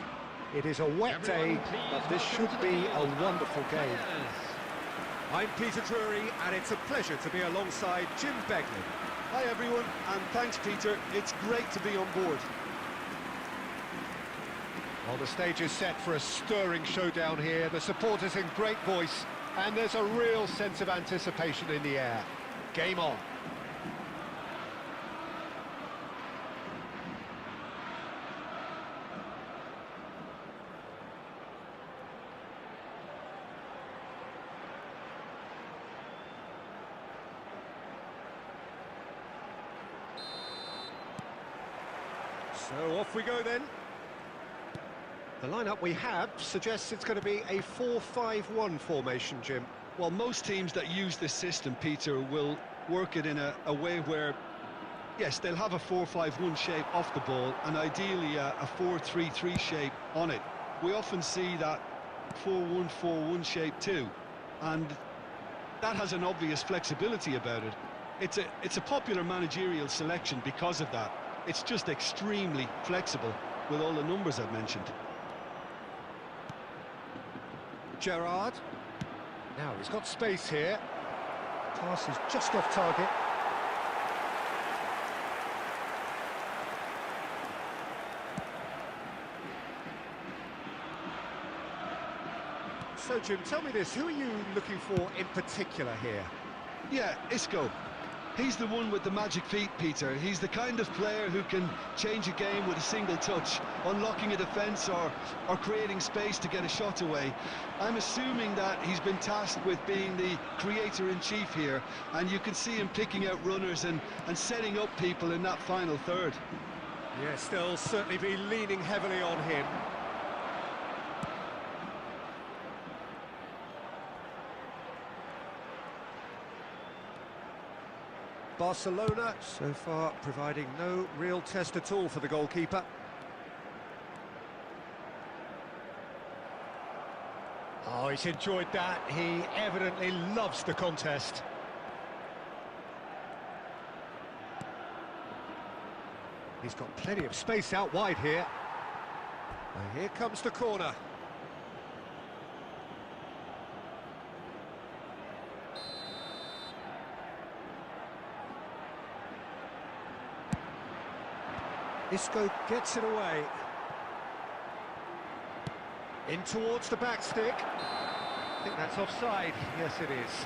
S1: It is a wet day,
S3: Everyone, please
S1: but this
S3: welcome
S1: should
S3: to the
S1: be
S3: field
S1: a
S3: our
S1: wonderful game.
S3: players.
S1: I'm Peter Drury, and it's a pleasure to be alongside Jim Beglin.
S2: Hi, everyone, and thanks, Peter. It's great to be on board.
S1: Well, the stage is set for a stirring showdown here. The supporters in great voice, and there's a real sense of anticipation in the air. Game on. So off we go then. The lineup we have suggests it's going to be a 4-5-1 formation, Jim.
S2: Well, most teams that use this system, Peter, will work it in a way where, yes, they'll have a 4-5-1 shape off the ball and ideally a 4-3-3 shape on it. We often see that 4-1-4-1 shape too, and that has an obvious flexibility about it. It's a popular managerial selection because of that. It's just extremely flexible with all the numbers I've mentioned.
S1: Gerrard. Now he's got space here. Pass is just off target. So Jim, tell me this, who are you looking for in particular here?
S2: Yeah, Isco. He's the one with the magic feet, Peter. He's the kind of player who can change a game with a single touch, unlocking a defence or creating space to get a shot away. I'm assuming that he's been tasked with being the creator-in-chief here, and you can see him picking out runners and setting up people in that final third.
S1: Yes, they'll certainly be leaning heavily on him. Barcelona, so far, providing no real test at all for the goalkeeper. Oh, he's enjoyed that. He evidently loves the contest. He's got plenty of space out wide here. And here comes the corner. Isco gets it away. In towards the back stick. I think that's offside. Yes, it is.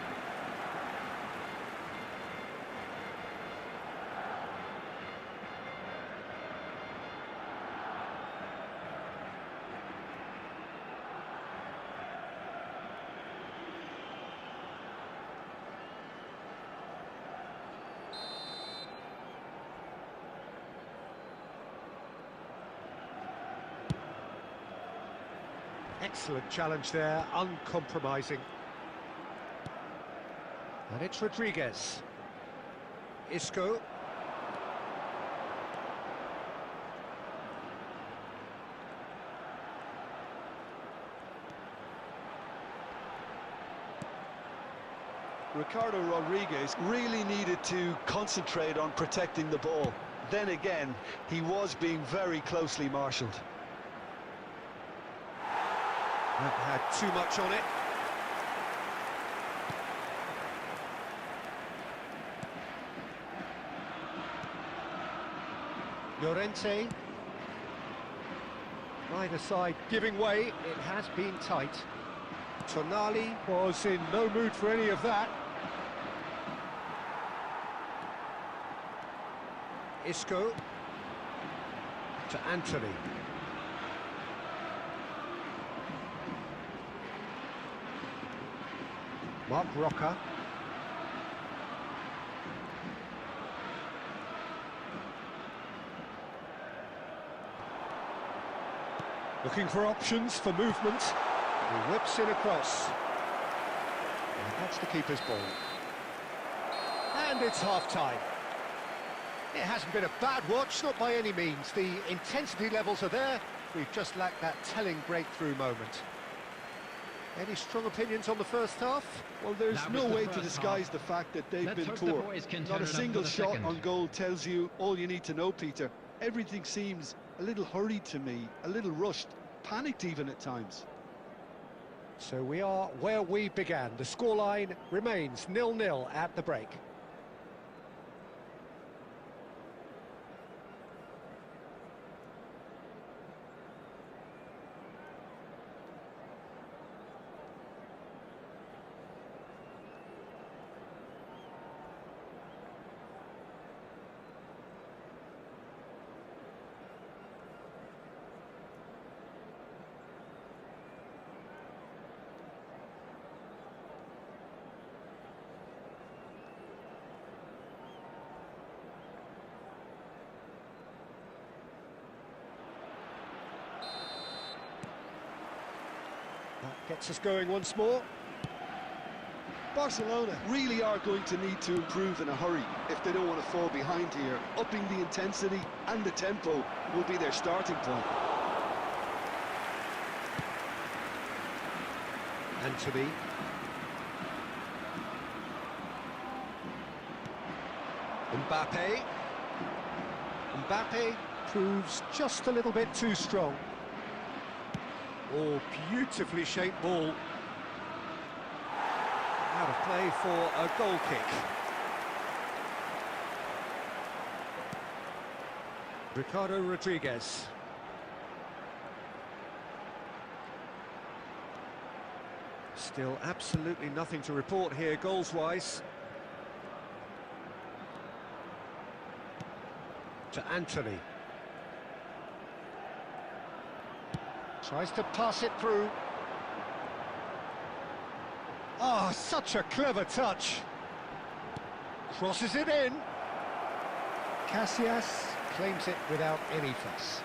S1: Excellent challenge there, uncompromising. And it's Rodriguez. Isco.
S2: Ricardo Rodriguez really needed to concentrate on protecting the ball. Then again, he was being very closely marshalled.
S1: Had too much on it. Llorente. Either side giving way. It has been tight. Tonali was in no mood for any of that. Isco. To Anthony. Mark Roca. Looking for options for movement. He whips it across. And that's the keeper's ball. And it's half-time. It hasn't been a bad watch, not by any means. The intensity levels are there. We've just lacked that telling breakthrough moment. Any strong opinions on the first half?
S2: Well, there's no way to disguise the fact that they've been poor. Not a single shot on goal tells you all you need to know, Peter. Everything seems a little hurried to me, a little rushed, panicked even at times.
S1: So we are where we began. The scoreline remains 0-0 at the break. Gets us going once more.
S2: Barcelona really are going to need to improve in a hurry if they don't want to fall behind here. Upping the intensity and the tempo will be their starting point.
S1: Anthony. Mbappe. Mbappe proves just a little bit too strong. Oh, beautifully shaped ball. Out of play for a goal kick. Ricardo Rodriguez. Still absolutely nothing to report here goals-wise. To Anthony. Tries to pass it through. Oh, such a clever touch. Crosses it in. Casillas claims it without any fuss.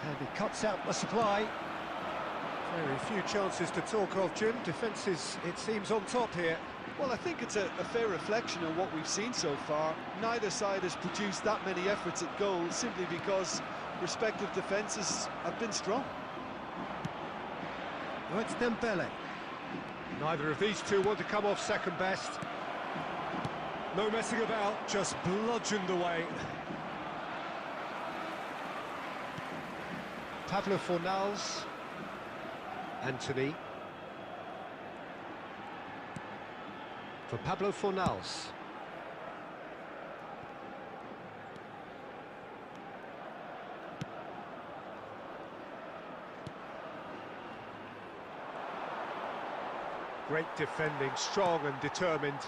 S1: And he cuts out the supply. Very few chances to talk of, Jim. Defence is, it seems, on top here.
S2: Well, I think it's a fair reflection on what we've seen so far. Neither side has produced that many efforts at goal simply because respective defences have been strong.
S1: Oh, it's Dembele. Neither of these two want to come off second best. No messing about, just bludgeoned away. Pablo Fornals. Anthony. For Pablo Fornals. Great defending, strong and determined.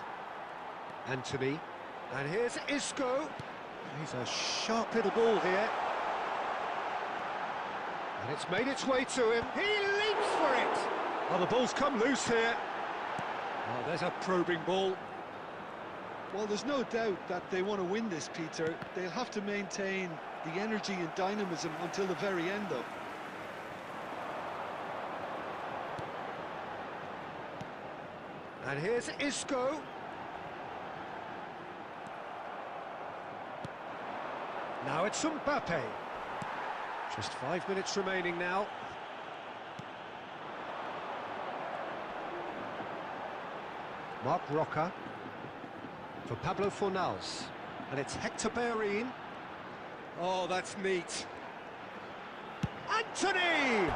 S1: Anthony. And here's Isco. He's a sharp little ball here. And it's made its way to him. He leaps for it. Oh, the ball's come loose here. Oh, there's a probing ball.
S2: Well, there's no doubt that they want to win this, Peter. They'll have to maintain the energy and dynamism until the very end, though.
S1: And here's Isco. Now it's Mbappe. Just 5 minutes remaining now. Mark Roca for Pablo Fornals. And it's Hector Bellerin. Oh, that's neat. Anthony!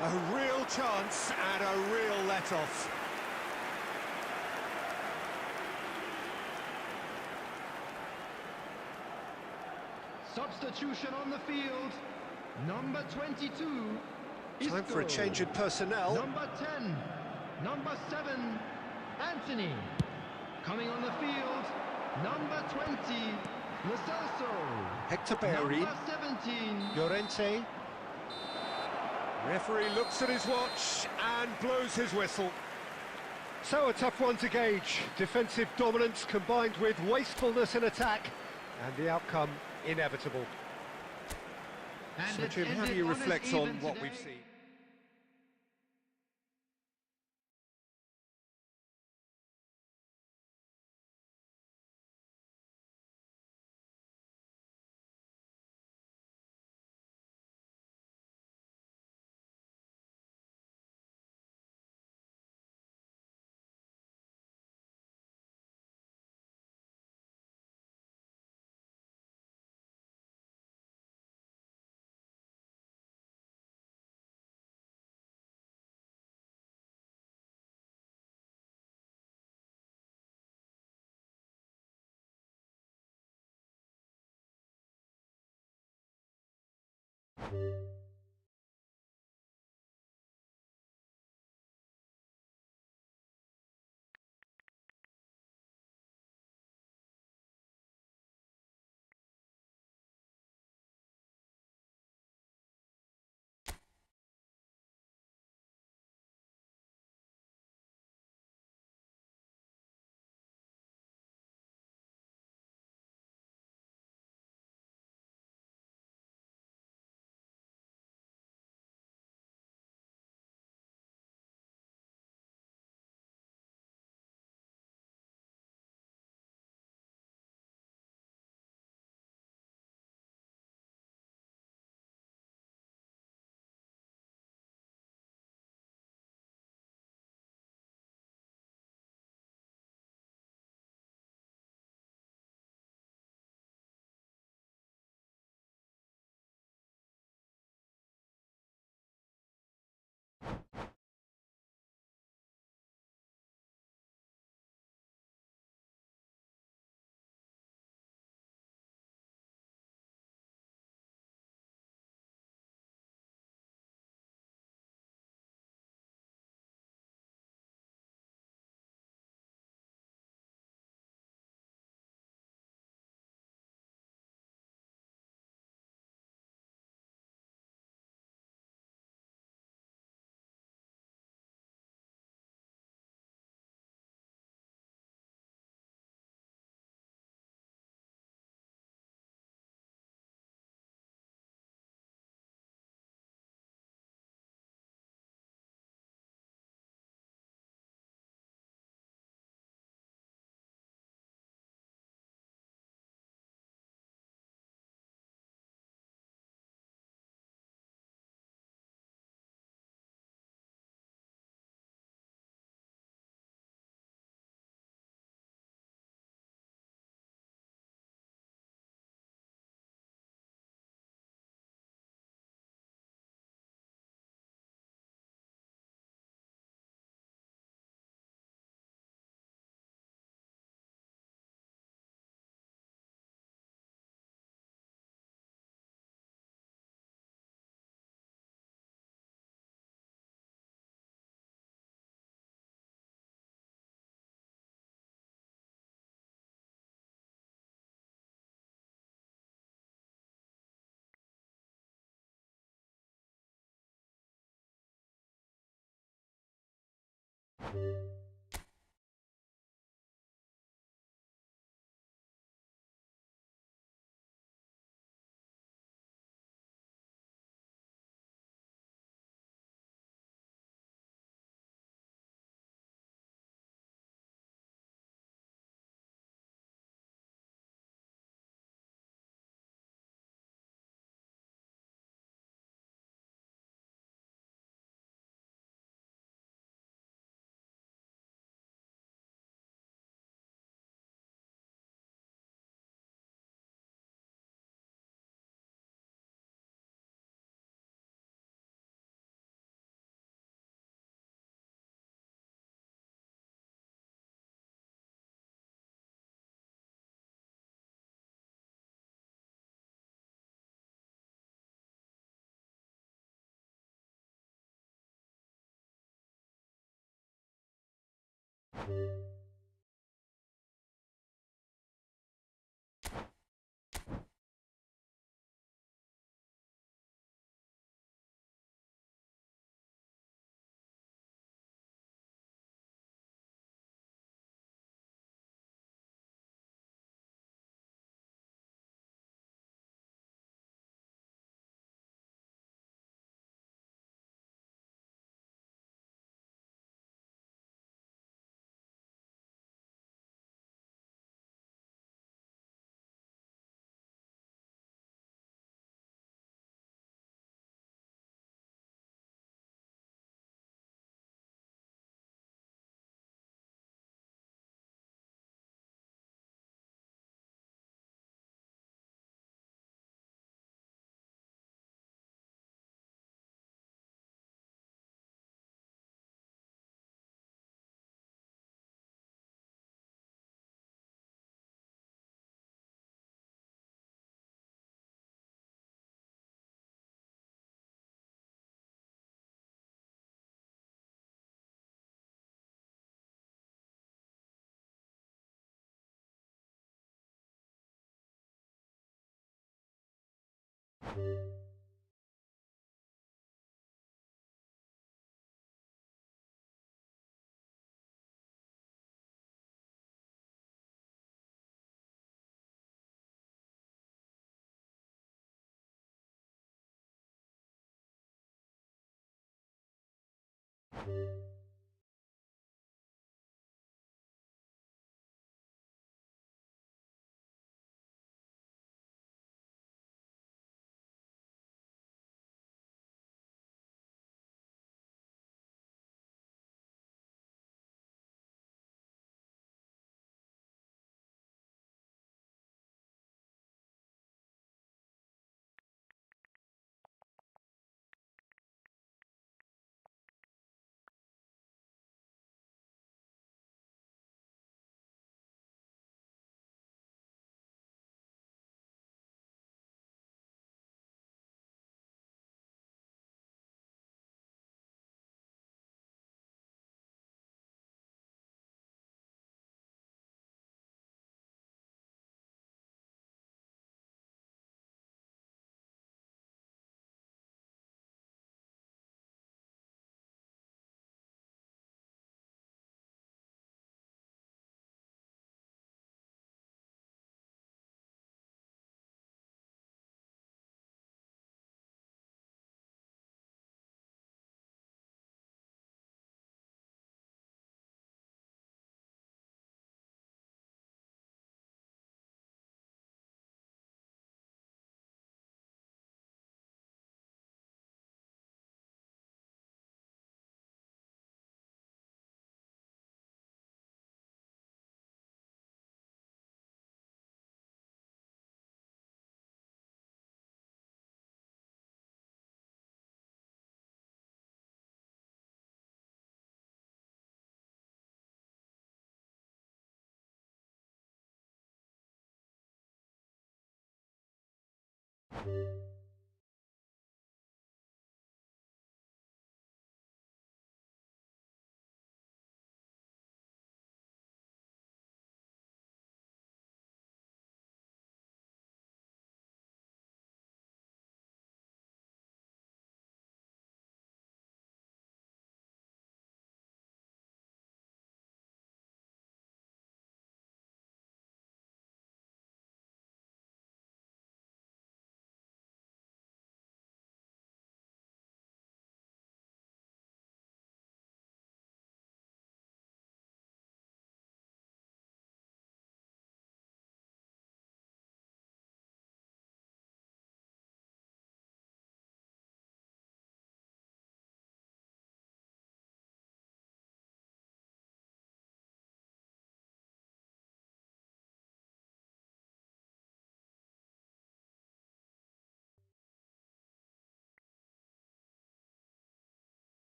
S1: A real chance and a real let-off.
S3: Substitution on the field. Number 22.
S1: Time for a
S3: Isco.
S1: change in personnel.
S3: Number 10. Number 7. Anthony. Coming on the field. Number 20. Lo Celso.
S1: Hector Bellerin.
S3: Number 17.
S1: Llorente. Referee looks at his watch and blows his whistle. So a tough one to gauge. Defensive dominance combined with wastefulness in attack, and the outcome inevitable.
S3: And
S1: So
S3: it
S1: Jim, how do
S3: ended
S1: you
S3: on as
S1: reflect on
S3: even
S1: what
S3: today.
S1: we've seen?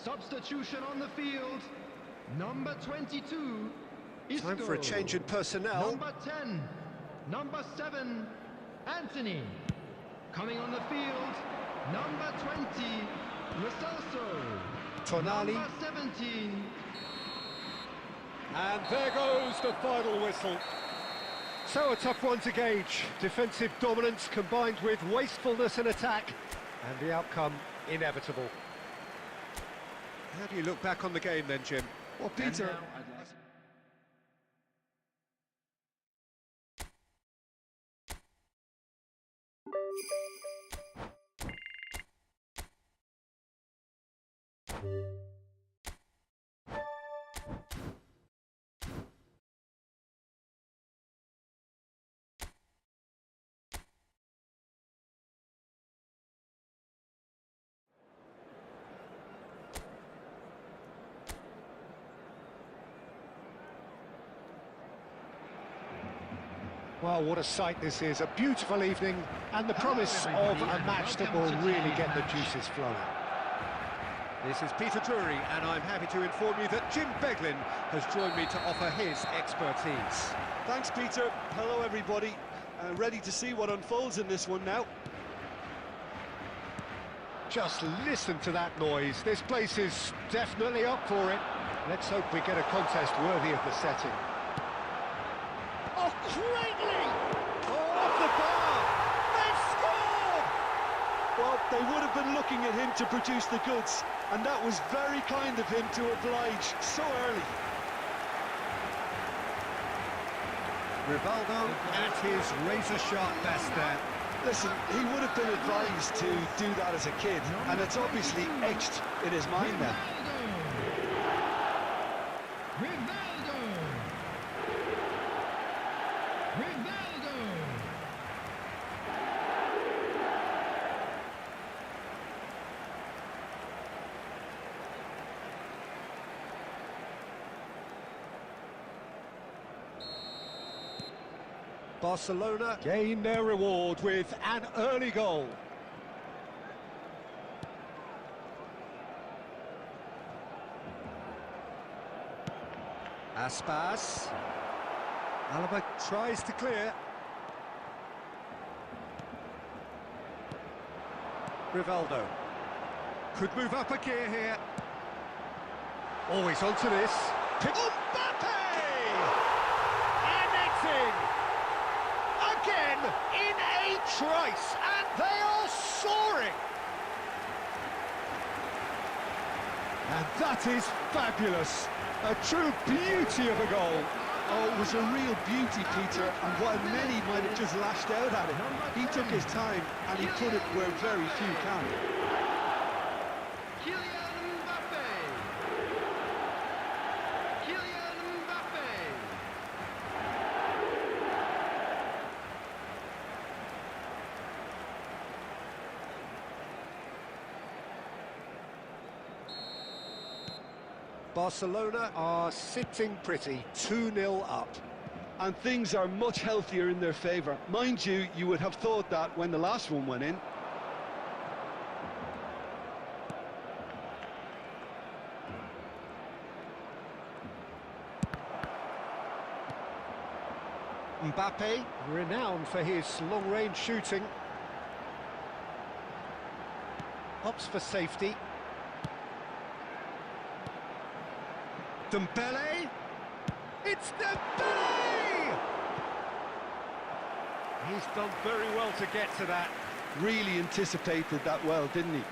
S3: Substitution on the field. Number 22, Isco.
S1: Time for a change in personnel.
S3: Number 10, number 7, Anthony. Coming on the field, number 20, Roselso.
S1: Tonali.
S3: Number 17.
S1: And there goes the final whistle. So a tough one to gauge. Defensive dominance combined with wastefulness in attack. And the outcome inevitable. How do you look back on the game then, Jim?
S2: Well, Peter,
S1: Well, what a sight this is. A beautiful evening and the promise of a match that will really get the juices flowing. This is Peter Drury, and I'm happy to inform you that Jim Beglin has joined me to offer his expertise.
S2: thanks, Peter. Hello, everybody. Ready to see what unfolds in this one now.
S1: Just listen to that noise. This place is definitely up for it. Let's hope we get a contest worthy of the setting. Oh, greatly! Oh, off the bar! They've scored!
S2: Well, they would have been looking at him to produce the goods, and that was very kind of him to oblige so early.
S1: Rivaldo at his razor-sharp best there.
S2: Listen, he would have been advised to do that as a kid, and it's obviously etched in his mind now.
S3: Rivaldo! Rivaldo!
S1: Barcelona gain their reward with an early goal. Aspas. Alaba tries to clear. Rivaldo. Could move up a gear here. Always onto this. Mbappe! Annexing! Again in a trice, and they are soaring! And that is fabulous. A true beauty of a goal.
S2: Oh, it was a real beauty, Peter, and while many might have just lashed out at it, he took his time and he put it where very few can.
S3: Kylian Mbappe! Kylian Mbappe!
S1: Barcelona are sitting pretty, 2-0 up.
S2: And things are much healthier in their favour. Mind you, you would have thought that when the last one went in.
S1: Mbappe, renowned for his long-range shooting. Opts for safety. Dembele! It's Dembele! He's done very well to get to that.
S2: Really anticipated that well, didn't he?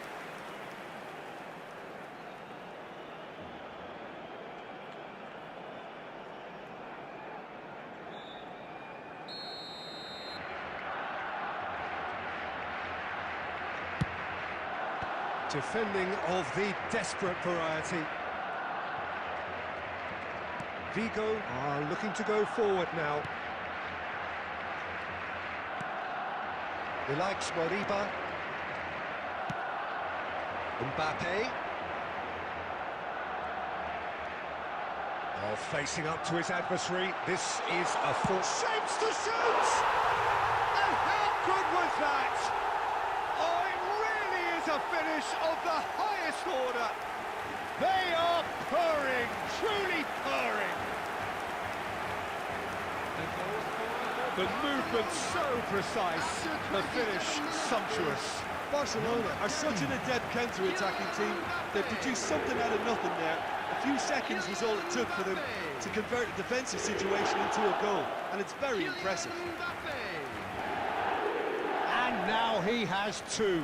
S1: Defending of the desperate variety. Vigo are looking to go forward now. He likes Moriba. Mbappe. Oh, facing up to his adversary. This is a full... Shapes to shoot! And how good was that? Oh, it really is a finish of the highest order. They are purring, truly purring. The movement so precise, the finish sumptuous.
S2: Barcelona are such an adept counter-attacking team. They produced something out of nothing there. A few seconds was all it took for them to convert a defensive situation into a goal, and it's very impressive.
S1: And now he has two.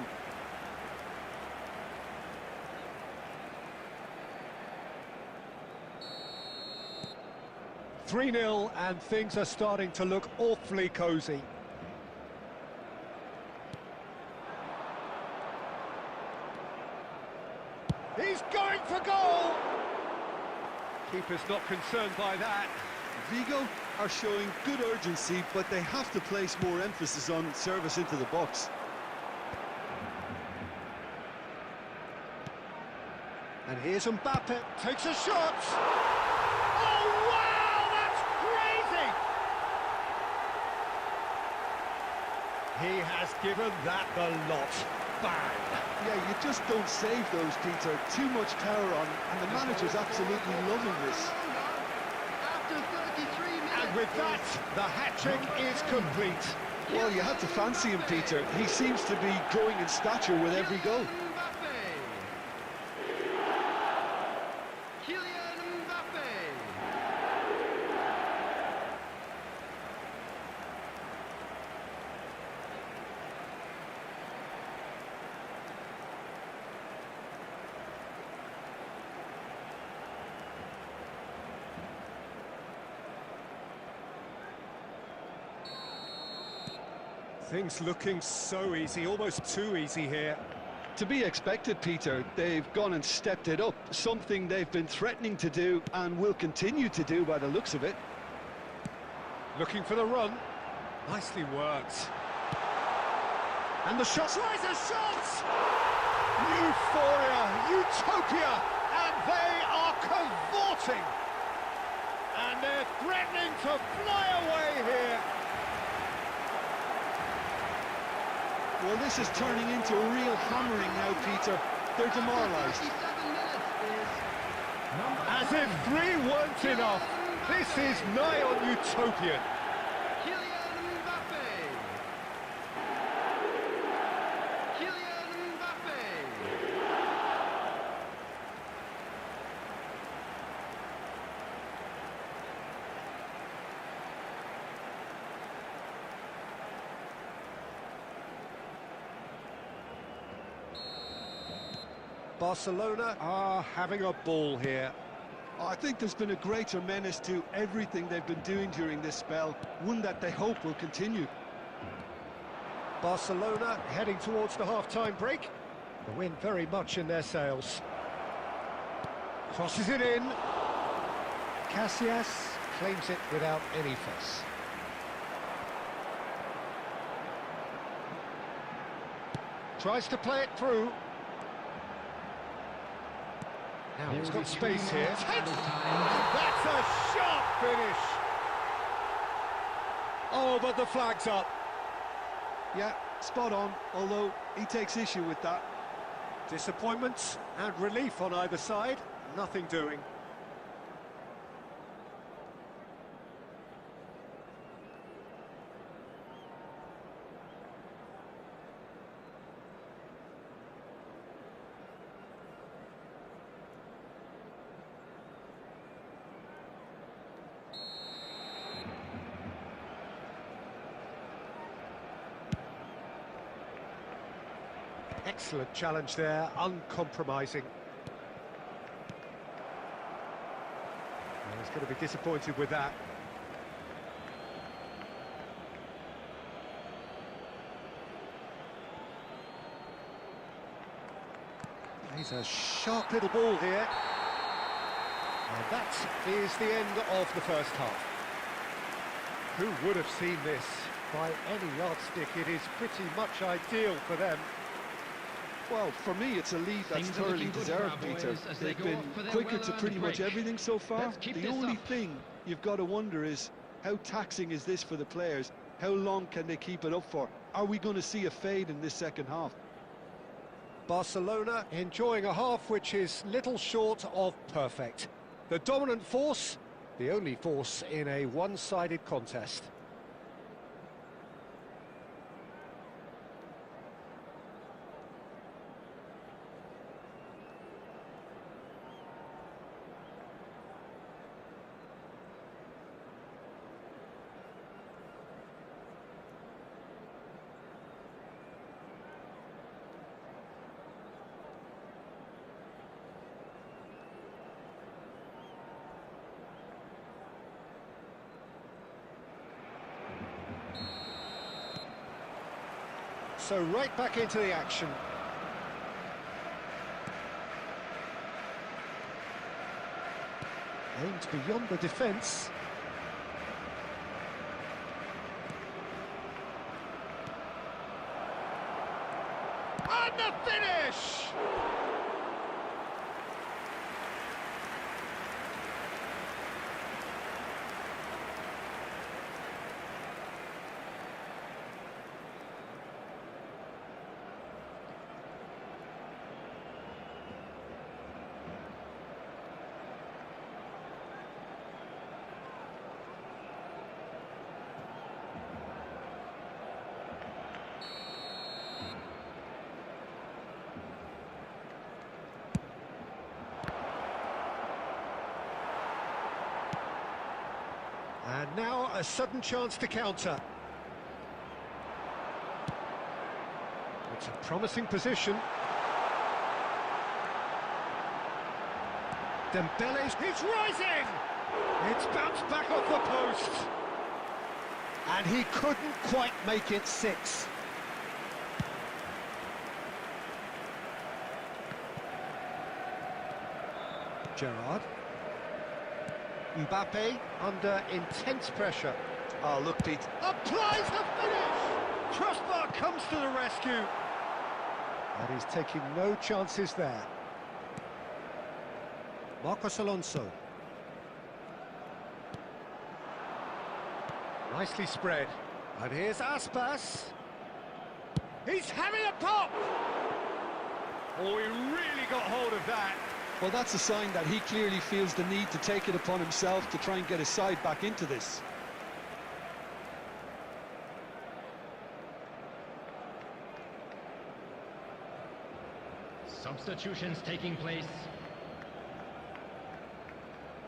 S1: (3-0) and things are starting to look awfully cosy. He's going for goal! Keeper's not concerned by that.
S2: Vigo are showing good urgency, but they have to place more emphasis on service into the box.
S1: And here's Mbappe, takes a shot! Oh, wow, that's crazy! He has given that the lot. Bang!
S2: Yeah, you just don't save those, Peter. Too much power on, and the manager's absolutely loving this.
S1: And with that, the hat-trick is complete.
S2: Well, you had to fancy him, Peter. He seems to be growing in stature with every goal.
S1: Things looking so easy, almost too easy here.
S2: To be expected, Peter. They've gone and stepped it up, something they've been threatening to do and will continue to do by the looks of it.
S1: Looking for the run. Nicely worked. And the shot. Tries a shot! Euphoria, utopia, and they are cavorting. And they're threatening to fly away here.
S2: Well, this is turning into a real hammering now, Peter. They're demoralised.
S1: As if 3 weren't enough. This is nigh on utopian. Barcelona are having a ball here.
S2: I think there's been a greater menace to everything they've been doing during this spell, one that they hope will continue.
S1: Barcelona heading towards the half-time break. The wind very much in their sails. Crosses it in. Casillas claims it without any fuss. Tries to play it through. Now he's got space here. That's a sharp finish. Oh, but the flag's up.
S2: Yeah, spot on, although he takes issue with that.
S1: Disappointment and relief on either side. Nothing doing. Excellent challenge there, uncompromising. Well, he's going to be disappointed with that. He's a sharp little ball here. And that is the end of the first half. Who would have seen this? By any yardstick, it is pretty much ideal for them.
S2: Well, for me, it's a lead that's
S3: Things are
S2: thoroughly
S3: looking good
S2: deserved,
S3: for our
S2: Peter.
S3: boys as they
S2: They've
S3: go
S2: been
S3: off for their
S2: quicker to
S3: well-earned
S2: pretty much
S3: break.
S2: everything so far.
S3: Let's keep
S2: The
S3: this
S2: only
S3: up.
S2: thing you've got to wonder is how taxing is this for the players? How long can they keep it up for? Are we going to see a fade in this second half?
S1: Barcelona enjoying a half which is little short of perfect. The dominant force, the only force in a one-sided contest. So right back into the action. Aimed beyond the defence. And the finish! And now a sudden chance to counter. It's a promising position. Dembele's, he's rising! It's bounced back off the post. And he couldn't quite make it 6. Gerrard. Mbappe under intense pressure.
S2: Oh, look, Pete.
S1: Applies the finish! Crossbar comes to the rescue. And he's taking no chances there. Marcos Alonso. Nicely spread. And here's Aspas. He's having a pop! Oh, he really got hold of that.
S2: Well, that's a sign that he clearly feels the need to take it upon himself to try and get his side back into this.
S3: Substitutions taking place.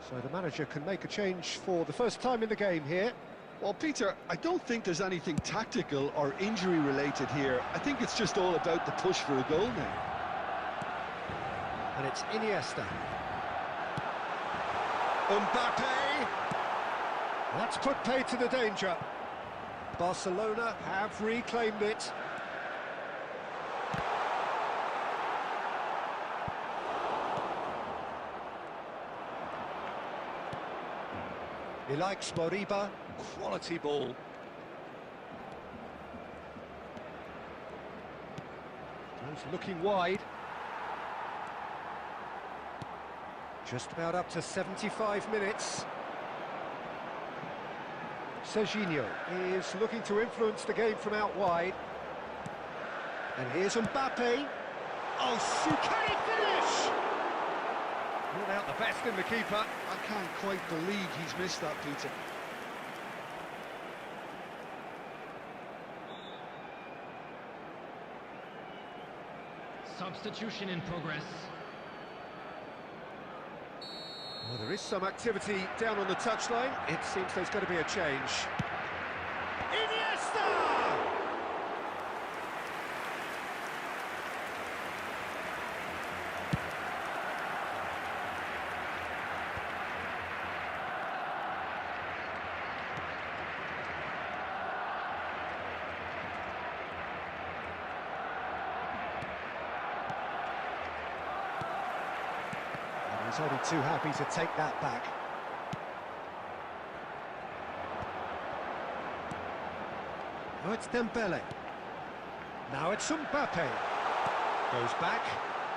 S1: So the manager can make a change for the first time in the game here.
S2: Well, Peter, I don't think there's anything tactical or injury related here. I think it's just all about the push for a goal now.
S1: And it's Iniesta. Mbappe! That's put paid to the danger. Barcelona have reclaimed it. He likes Moriba. Quality ball. He's looking wide. Just about up to 75 minutes. Serginho is looking to influence the game from out wide. And here's Mbappe. Oh, can he finish? Brought out the best in the keeper.
S2: I can't quite believe he's missed that, Peter.
S3: Substitution in progress.
S1: Well, there is some activity down on the touchline. It seems there's going to be a change. Iniesta! He's only too happy to take that back. Now it's Dembele. Now it's Mbappe. Goes back.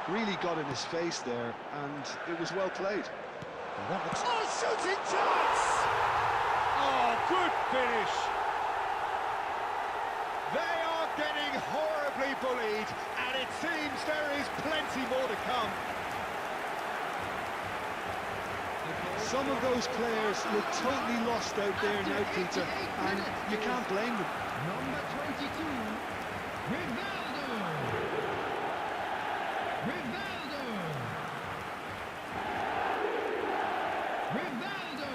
S2: Really got in his face there, and it was well played.
S1: And that looks... Oh, shooting chance! Oh, good finish. They are getting horribly bullied, and it seems there is plenty more to come.
S2: Some of those players look totally lost out there now, Peter, and you can't blame them.
S3: Number 22, Rivaldo. Rivaldo. Rivaldo.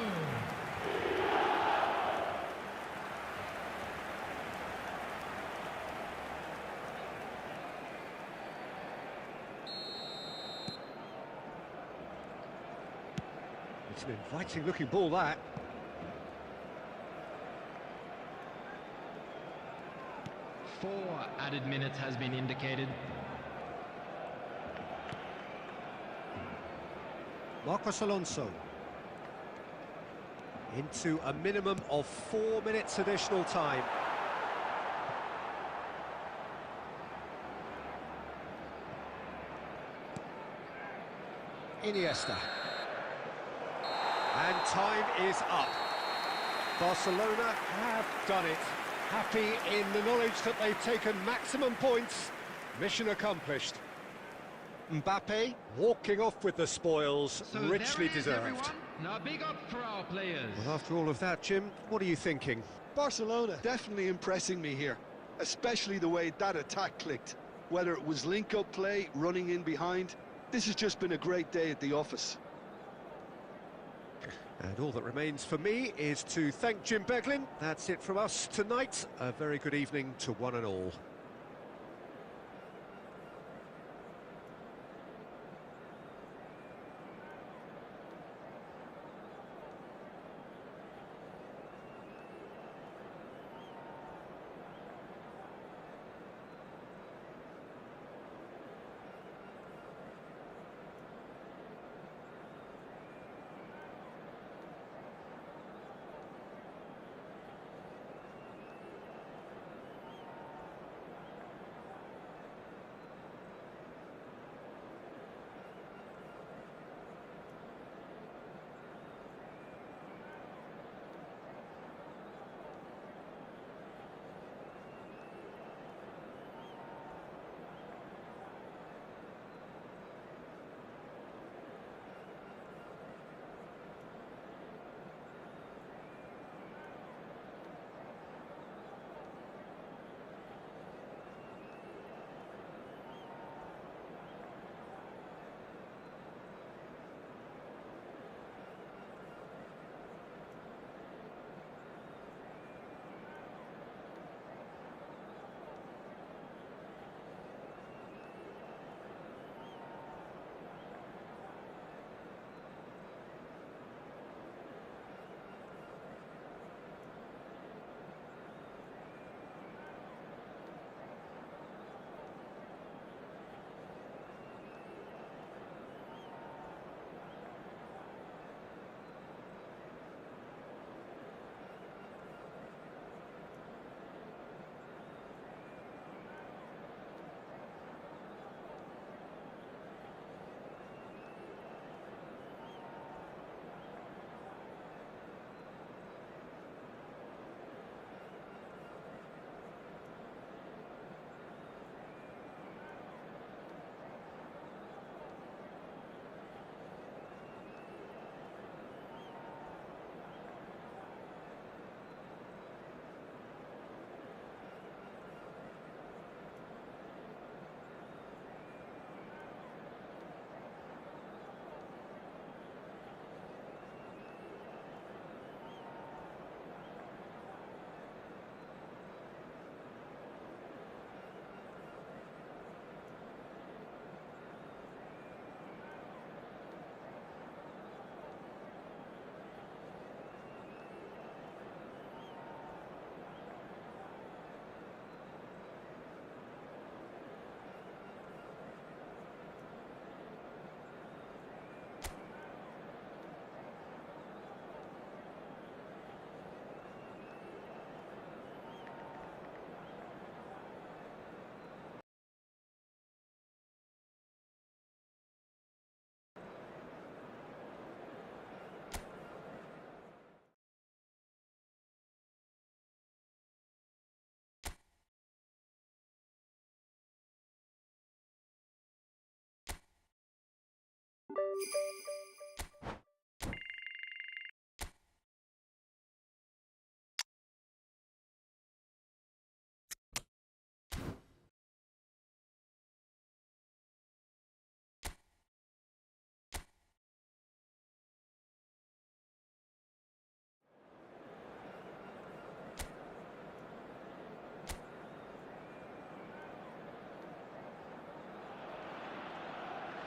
S1: It's an inviting-looking ball, that.
S3: Four added minutes has been indicated.
S1: Marcos Alonso. Into a minimum of 4 minutes additional time. Iniesta. And time is up. Barcelona have done it. Happy in the knowledge that they've taken maximum points. Mission accomplished. Mbappe walking off with the spoils,
S3: So
S1: richly
S3: there it is,
S1: deserved.
S3: everyone. Now big up for our players.
S1: Well, after all of that, Jim, what are you thinking?
S2: Barcelona definitely impressing me here, especially the way that attack clicked. Whether it was link-up play, running in behind, this has just been a great day at the office.
S1: And all that remains for me is to thank Jim Beglin. That's it from us tonight. A very good evening to one and all.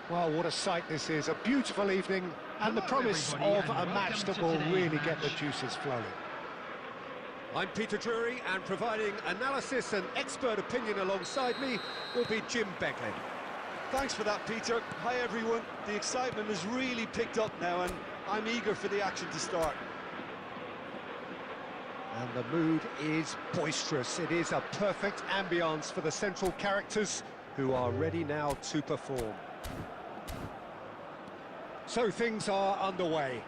S1: Well, what a sight this is. A beautiful evening and the promise of a match that will really get the juices flowing. I'm Peter Drury, and providing analysis and expert opinion alongside me will be Jim Beckley.
S2: Thanks for that, Peter. Hi, everyone. The excitement has really picked up now, and I'm eager for the action to start.
S1: And the mood is boisterous. It is a perfect ambience for the central characters who are ready now to perform. So things are underway.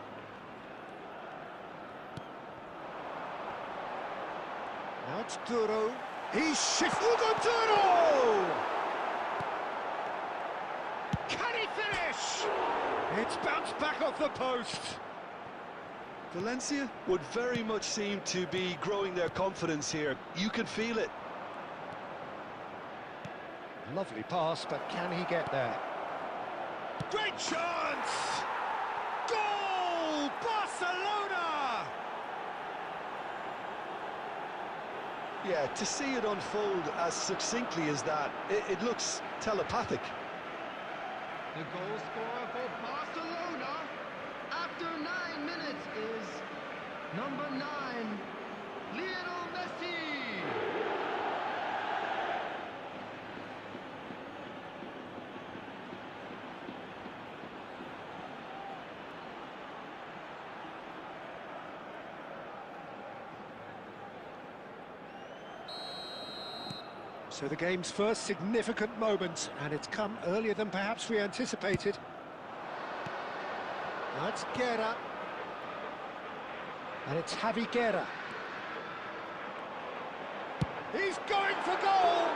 S1: Now it's Duro. He's shifted. Duro! Can he finish? It's bounced back off the post.
S2: Valencia would very much seem to be growing their confidence here. You can feel it.
S1: Lovely pass, but can he get there? Great chance! Goal! Barcelona!
S2: Yeah, to see it unfold as succinctly as that, it looks telepathic.
S3: The goal scorer for Barcelona after 9 minutes is number 9, Lionel Messi.
S1: So the game's first significant moment, and it's come earlier than perhaps we anticipated. That's Guerra. And it's Javi Guerra. He's going for goal!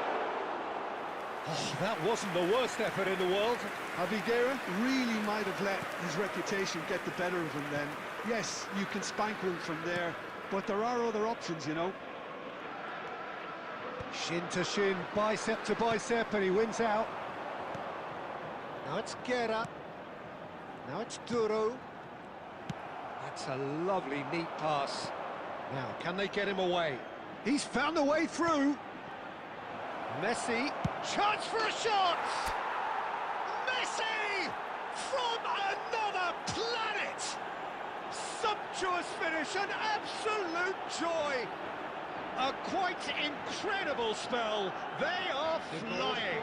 S1: Oh, that wasn't the worst effort in the world.
S2: Javi Guerra really might have let his reputation get the better of him then. Yes, you can spank one from there, but there are other options, you know.
S1: Shin to shin, bicep to bicep, and he wins out. Now it's Guerra. Now it's Duro. That's a lovely, neat pass. Now, can they get him away? He's found a way through. Messi, chance for a shot! Messi! From another planet! Sumptuous finish, an absolute joy! A quite incredible spell. They are flying.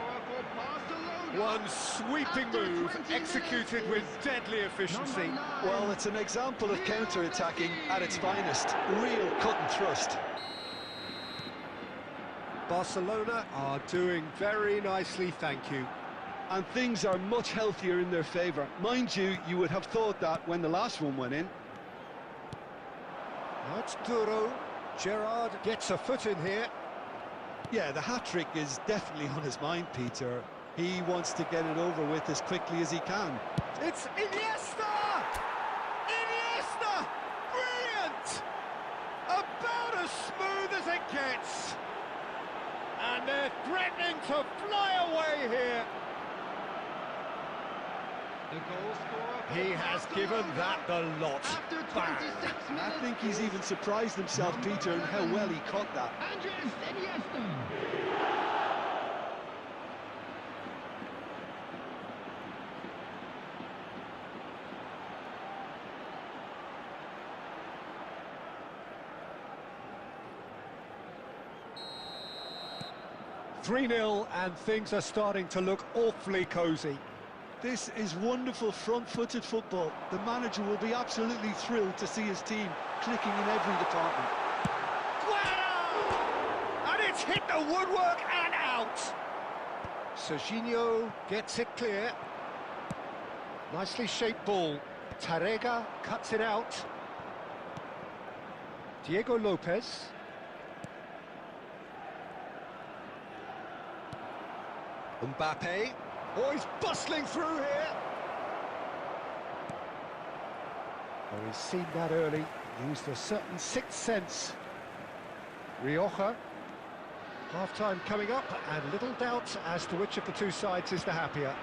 S1: One sweeping move executed with deadly efficiency.
S2: Well, it's an example of counter-attacking at its finest. Real cut and thrust.
S1: Barcelona are doing very nicely, thank you.
S2: And things are much healthier in their favour. Mind you, you would have thought that when the last one went in.
S1: Now it's Duro. Gerrard gets a foot in here.
S2: Yeah, the hat-trick is definitely on his mind, Peter. He wants to get it over with as quickly as he can.
S1: It's Iniesta! Iniesta! Brilliant! About as smooth as it gets. And they're threatening to fly away here.
S3: The goal scorer.
S1: He has given that the lot. Bang!
S2: I think he's even surprised himself, Peter, in how well he caught that.
S3: Andres Iniesta.
S1: 3-0, and things are starting to look awfully cosy.
S2: This is wonderful front-footed football. The manager will be absolutely thrilled to see his team clicking in every department.
S1: Wow! And it's hit the woodwork and out. Serginho gets it clear. Nicely shaped ball. Tarrega cuts it out. Diego Lopez. Mbappe. Oh, he's bustling through here. Well, he's seen that early, used a certain sixth sense. Rioja. Half-time coming up, and little doubt as to which of the two sides is the happier.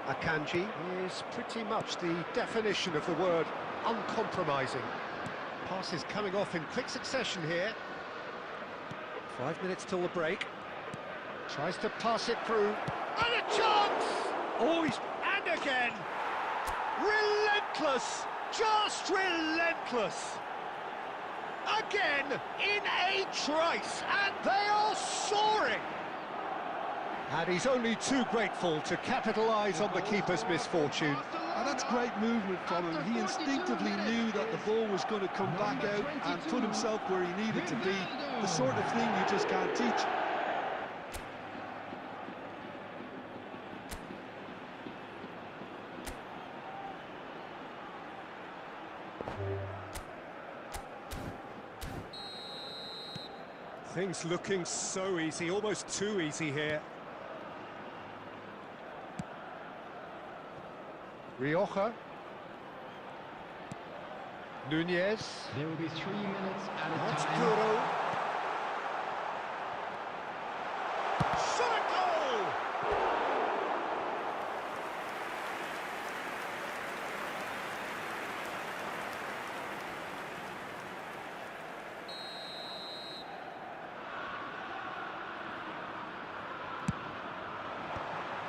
S1: Akanji is pretty much the definition of the word uncompromising. Passes coming off in quick succession here. 5 minutes till the break. Tries to pass it through. And a chance! Oh, and again! Relentless! Just relentless! Again, in a trice, and they are soaring! And he's only too grateful to capitalise on the keeper's misfortune.
S2: And that's great movement from him. He instinctively knew that the ball was going to come back out and put himself where he needed to be. The sort of thing you just can't teach.
S1: Things looking so easy, almost too easy here. Rioja. Nunez.
S3: There will be 3 minutes at a
S1: That's
S3: time.
S1: Duro. Shot a goal!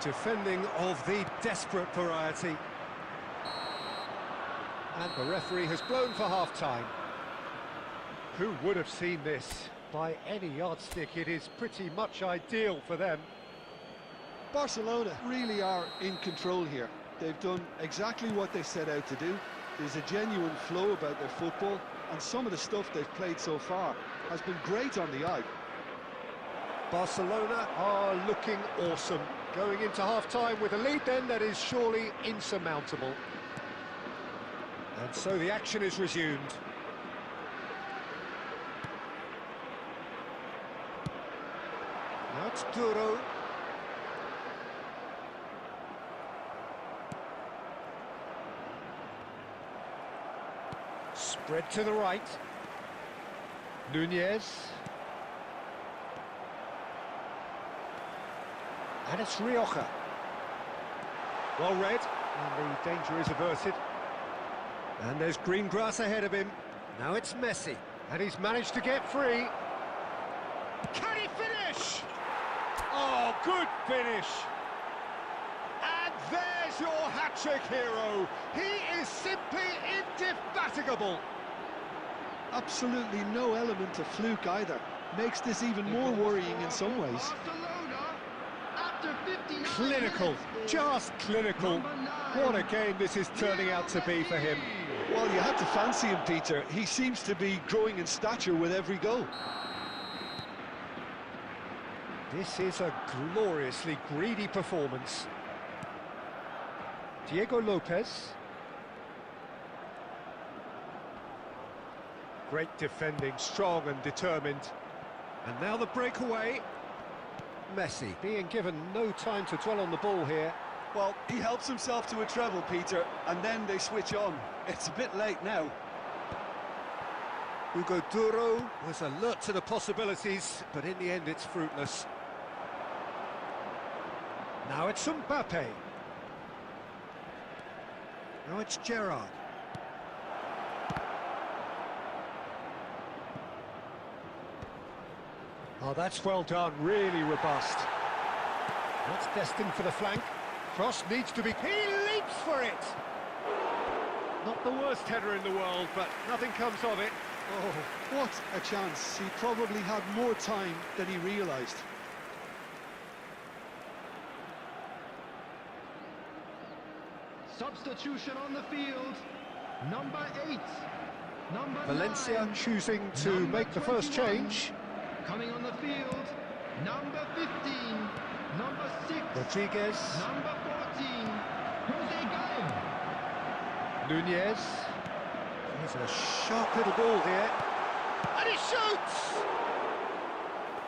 S1: Defending of the desperate variety. And the referee has blown for half-time. Who would have seen this? By any yardstick, it is pretty much ideal for them.
S2: Barcelona really are in control here. They've done exactly what they set out to do. There's a genuine flow about their football, and some of the stuff they've played so far has been great on the eye.
S1: Barcelona are looking awesome. Going into half-time with a lead then that is surely insurmountable. And so the action is resumed. That's Duro. Spread to the right. Nunez. And it's Rioja. Well read, and the danger is averted. And there's green grass ahead of him. Now it's Messi, and he's managed to get free. Can he finish? Oh, good finish. And there's your hat-trick hero. He is simply indefatigable.
S2: Absolutely no element of fluke either. Makes this even more worrying in some ways.
S3: Barcelona, after 59
S1: Clinical,
S3: minutes,
S1: just clinical. What a game this is turning out to be for him.
S2: Well, you had to fancy him, Peter. He seems to be growing in stature with every goal.
S1: This is a gloriously greedy performance. Diego Lopez. Great defending, strong and determined. And now the breakaway. Messi being given no time to dwell on the ball here.
S2: Well, he helps himself to a treble, Peter, and then they switch on. It's a bit late now.
S1: Hugo Duro was alert to the possibilities, but in the end it's fruitless. Now it's Mbappe. Now it's Gerrard. Oh, that's well done, really robust. That's destined for the flank. Cross needs to be... He leaps for it! Not the worst header in the world, but nothing comes of it.
S2: Oh, what a chance. He probably had more time than he realised.
S3: Substitution on the field. Number 8. Number
S1: Valencia
S3: 9.
S1: choosing to
S3: Number
S1: make the first
S3: 21.
S1: change.
S3: Coming on the field. Number 15. Number 6.
S1: Rodriguez.
S3: Number 14. Jose Gaim.
S1: Nunez. He's a sharp little ball here. And he shoots!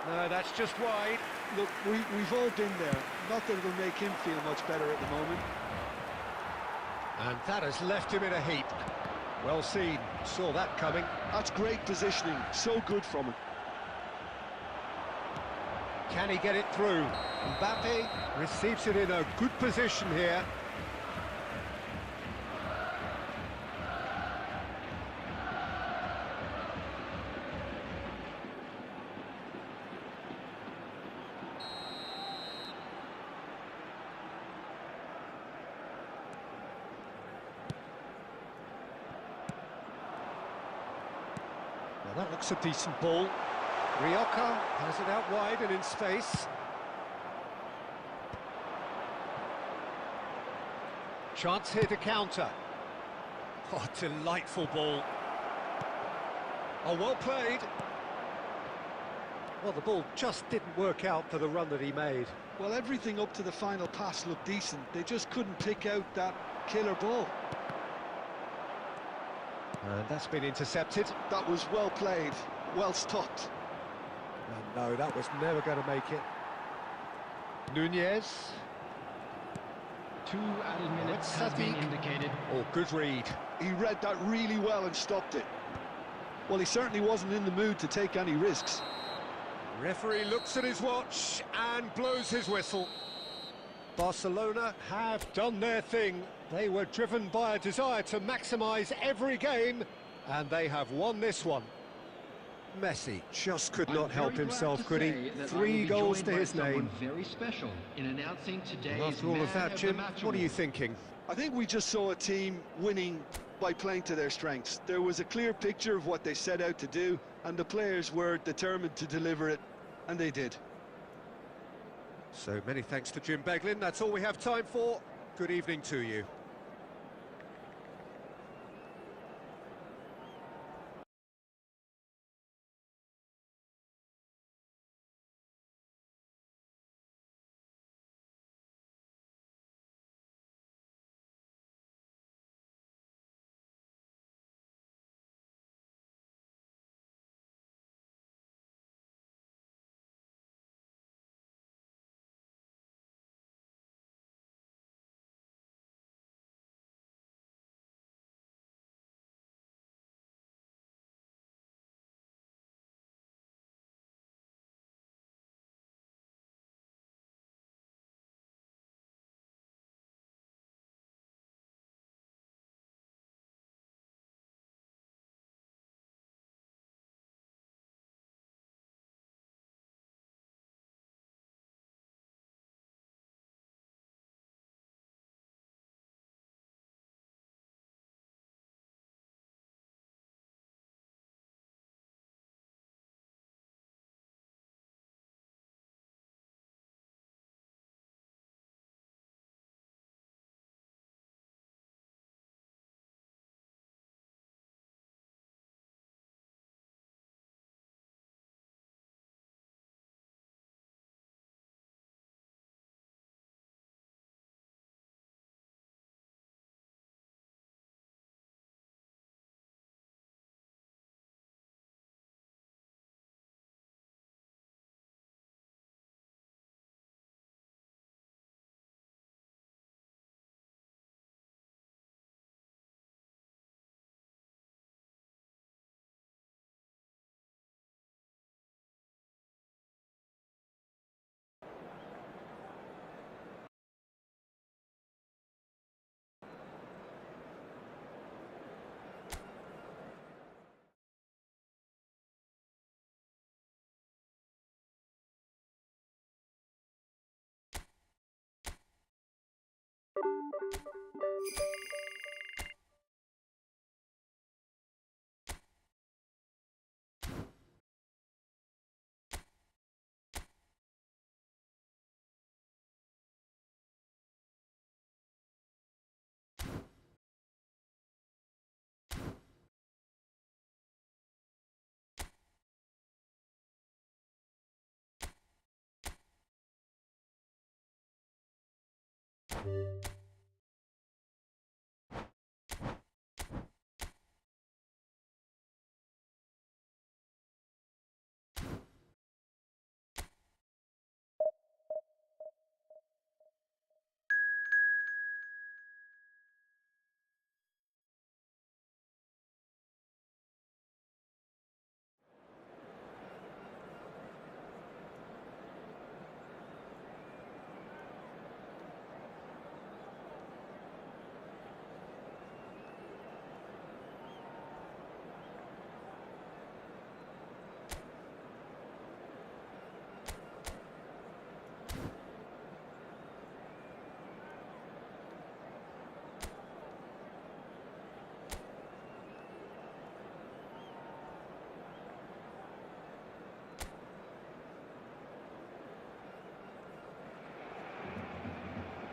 S1: No, that's just wide.
S2: Look, we've all been there. Not that it'll make him feel much better at the moment.
S1: And that has left him in a heap. Well seen, saw that coming.
S2: That's great positioning, so good from him.
S1: Can he get it through? Mbappe receives it in a good position here. Well, that looks a decent ball. Rioja has it out wide and in space. Chance here to counter. Oh, delightful ball. Oh, well played. Well, the ball just didn't work out for the run that he made.
S2: Well, everything up to the final pass looked decent. They just couldn't pick out that killer ball.
S1: And that's been intercepted.
S2: That was well played, well stopped.
S1: And no, that was never going to make it. Nunez.
S3: 2 added minutes has been indicated.
S1: Oh, good read.
S2: He read that really well and stopped it. Well, he certainly wasn't in the mood to take any risks.
S1: Referee looks at his watch and blows his whistle. Barcelona have done their thing. They were driven by a desire to maximise every game, and they have won this one. Messi just could not help himself, could he? 3 goals to his name.
S3: Very special in announcing today's
S1: Well, after all of that, Jim, what are you thinking?
S2: I think we just saw a team winning by playing to their strengths. There was a clear picture of what they set out to do, and the players were determined to deliver it, and they did.
S1: So many thanks to Jim Beglin. That's all we have time for. Good evening to you.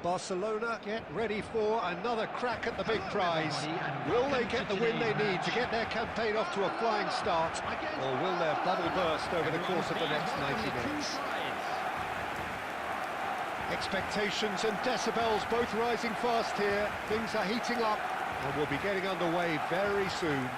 S1: Barcelona get ready for another crack at the big prize. Will they get the win they need to get their campaign off to a flying start, or will their bubble burst over the course of the next 90 minutes? Expectations and decibels both rising fast here. Things are heating up and we'll be getting underway very soon.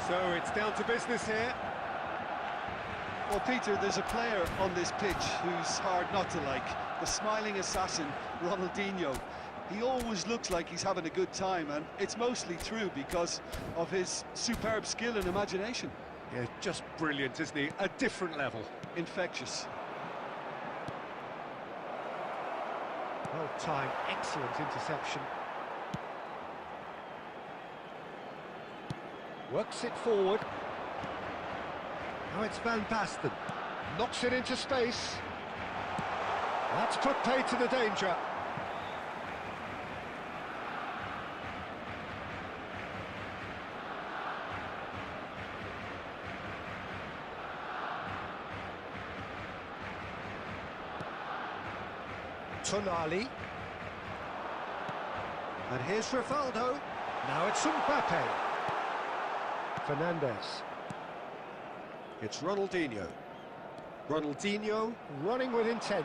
S1: So it's down to business here.
S2: Well, Peter, there's a player on this pitch who's hard not to like. The smiling assassin, Ronaldinho. He always looks like he's having a good time, and it's mostly true because of his superb skill and imagination.
S1: Yeah, just brilliant, isn't he? A different level.
S2: Infectious.
S1: Well timed, excellent interception. Works it forward. Now it's Van Basten. Knocks it into space. That's put pay to the danger. Tonali. And here's Rivaldo. Now it's Mbappe. Fernandez. It's Ronaldinho. Ronaldinho running with intent.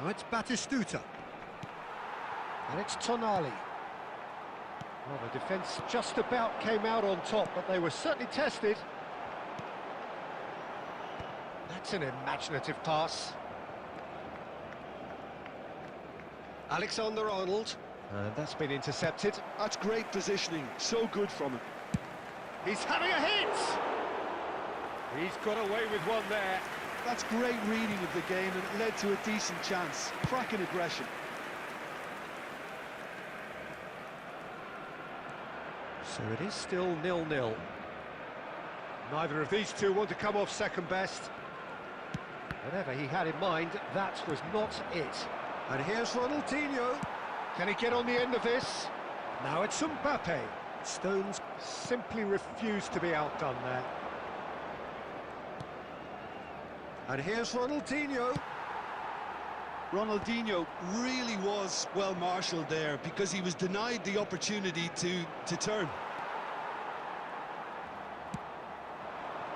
S1: Now it's Batistuta. And it's Tonali. Well, the defence just about came out on top, but they were certainly tested. That's an imaginative pass. Alexander-Arnold. That's been intercepted.
S2: That's great positioning, so good from him.
S1: He's having a hit! He's got away with one there.
S2: That's great reading of the game, and it led to a decent chance. Cracking aggression.
S1: So it is still 0-0. Neither of these two want to come off second best. Whatever he had in mind, that was not it. And here's Ronaldinho. Can he get on the end of this? Now it's Mbappe. Stones simply refused to be outdone there. And here's Ronaldinho.
S2: Ronaldinho really was well marshalled there because he was denied the opportunity to turn.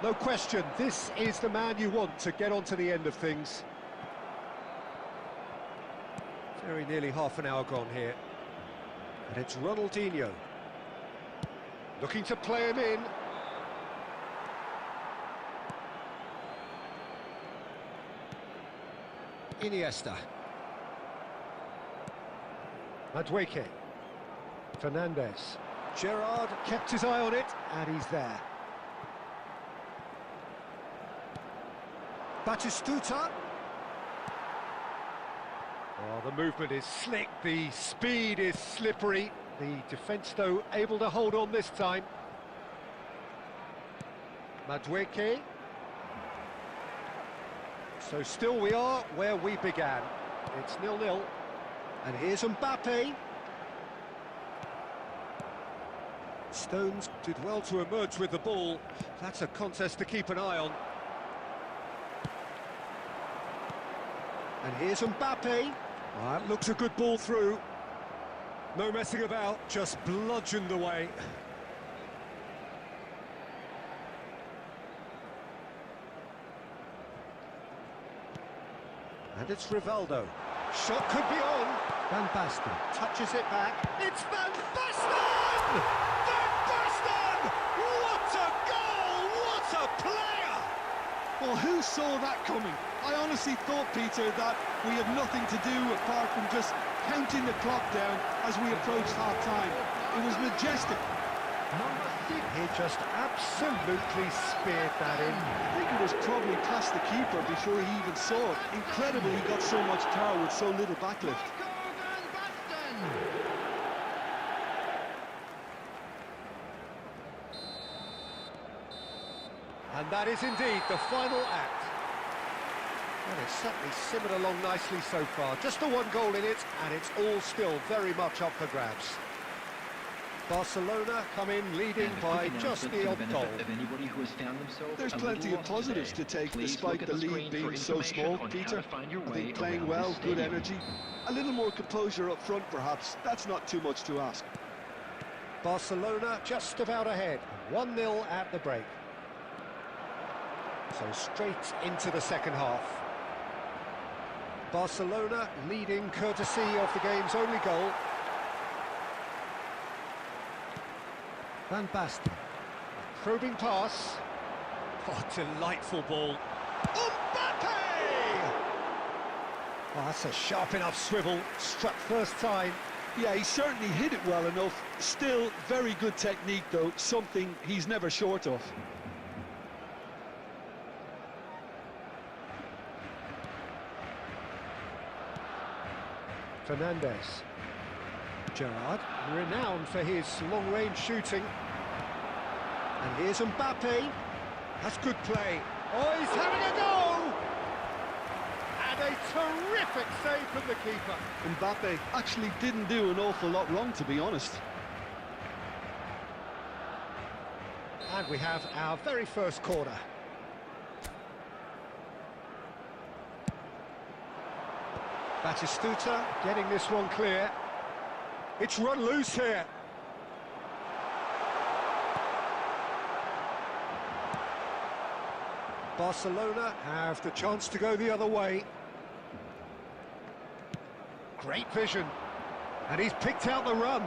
S1: No question, this is the man you want to get onto the end of things. Very nearly half an hour gone here. And it's Ronaldinho. Looking to play him in. Iniesta. Madueke. Fernandez. Gerrard kept his eye on it, and he's there. Batistuta. Oh, the movement is slick, the speed is slippery. The defence, though, able to hold on this time. Madueke. So still we are where we began. It's 0-0. And here's Mbappe. Stones did well to emerge with the ball. That's a contest to keep an eye on. And here's Mbappe. That looks a good ball through. No messing about, just bludgeoned away. And it's Rivaldo. Shot could be on. Van Basten touches it back. It's Van Basten! Van Basten! What a goal! What a player!
S2: Well, who saw that coming? I honestly thought, Peter, that we had nothing to do apart from just counting the clock down as we approached half-time. It was majestic.
S1: He just absolutely speared that in.
S2: I think it was probably past the keeper before he even saw it. Incredible he got so much power with so little backlift.
S1: And that is indeed the final act. Well, it's certainly simmered along nicely so far. Just the one goal in it, and it's all still very much up for grabs. Barcelona come in leading by just the odd goal.
S2: There's plenty of positives to take despite the lead being so small, Peter. I think playing well, good energy. A little more composure up front, perhaps. That's not too much to ask.
S1: Barcelona just about ahead. 1-0 at the break. So straight into the second half. Barcelona leading courtesy of the game's only goal. Van Basten. Probing pass. Oh, delightful ball. Mbappe! Oh, that's a sharp enough swivel. Struck first time.
S2: Yeah, he certainly hit it well enough. Still very good technique, though. Something he's never short of.
S1: Fernandez. Gerrard, renowned for his long-range shooting. And here's Mbappe. That's good play. Oh, he's having a go! And a terrific save from the keeper.
S2: Mbappe actually didn't do an awful lot wrong, to be honest.
S1: And we have our very first corner. Batistuta getting this one clear. It's run loose here. Barcelona have the chance to go the other way. Great vision. And he's picked out the run.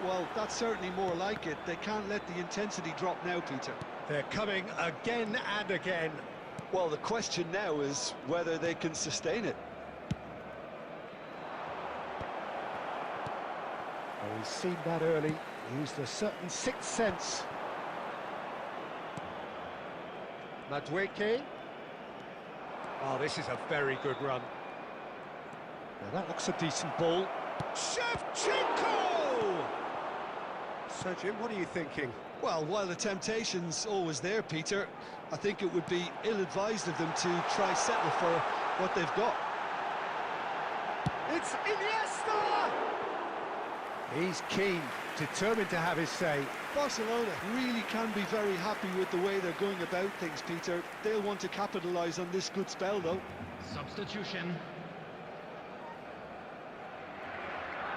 S2: Well, that's certainly more like it. They can't let the intensity drop now, Peter.
S1: They're coming again and again.
S2: Well, the question now is whether they can sustain it.
S1: Oh, he's seen that early. Used a certain sixth sense. Madueke. Oh, this is a very good run. Now that looks a decent ball. Shevchenko! So, Jim, what are you thinking?
S2: Well, while the temptation's always there, Peter, I think it would be ill-advised of them to try settle for what they've got.
S1: It's Iniesta! He's keen, determined to have his say.
S2: Barcelona really can be very happy with the way they're going about things, Peter. They'll want to capitalise on this good spell, though.
S3: Substitution.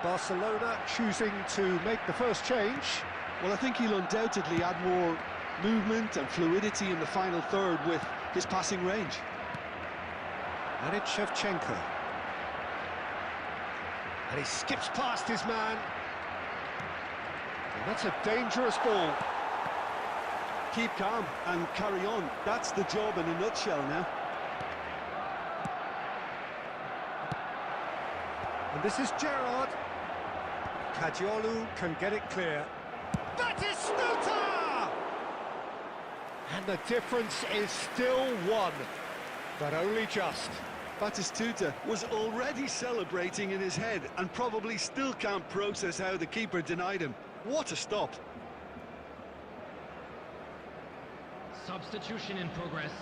S1: Barcelona choosing to make the first change.
S2: Well, I think he'll undoubtedly add more movement and fluidity in the final third with his passing range.
S1: And it's Shevchenko. And he skips past his man. And that's a dangerous ball.
S2: Keep calm and carry on. That's the job in a nutshell now.
S1: And this is Gerrard. Caggiolu can get it clear. Batistuta! And the difference is still one, but only just.
S2: Batistuta was already celebrating in his head and probably still can't process how the keeper denied him. What a stop.
S3: Substitution in progress.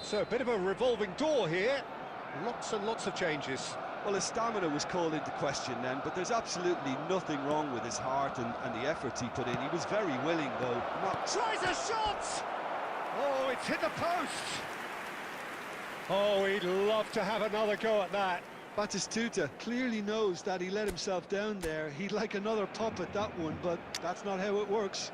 S1: So a bit of a revolving door here. Lots and lots of changes.
S2: Well, his stamina was called into question then, but there's absolutely nothing wrong with his heart and the effort he put in. He was very willing, though.
S1: Tries a shot! Oh, it's hit the post! Oh, he'd love to have another go at that.
S2: Batistuta clearly knows that he let himself down there. He'd like another pop at that one, but that's not how it works.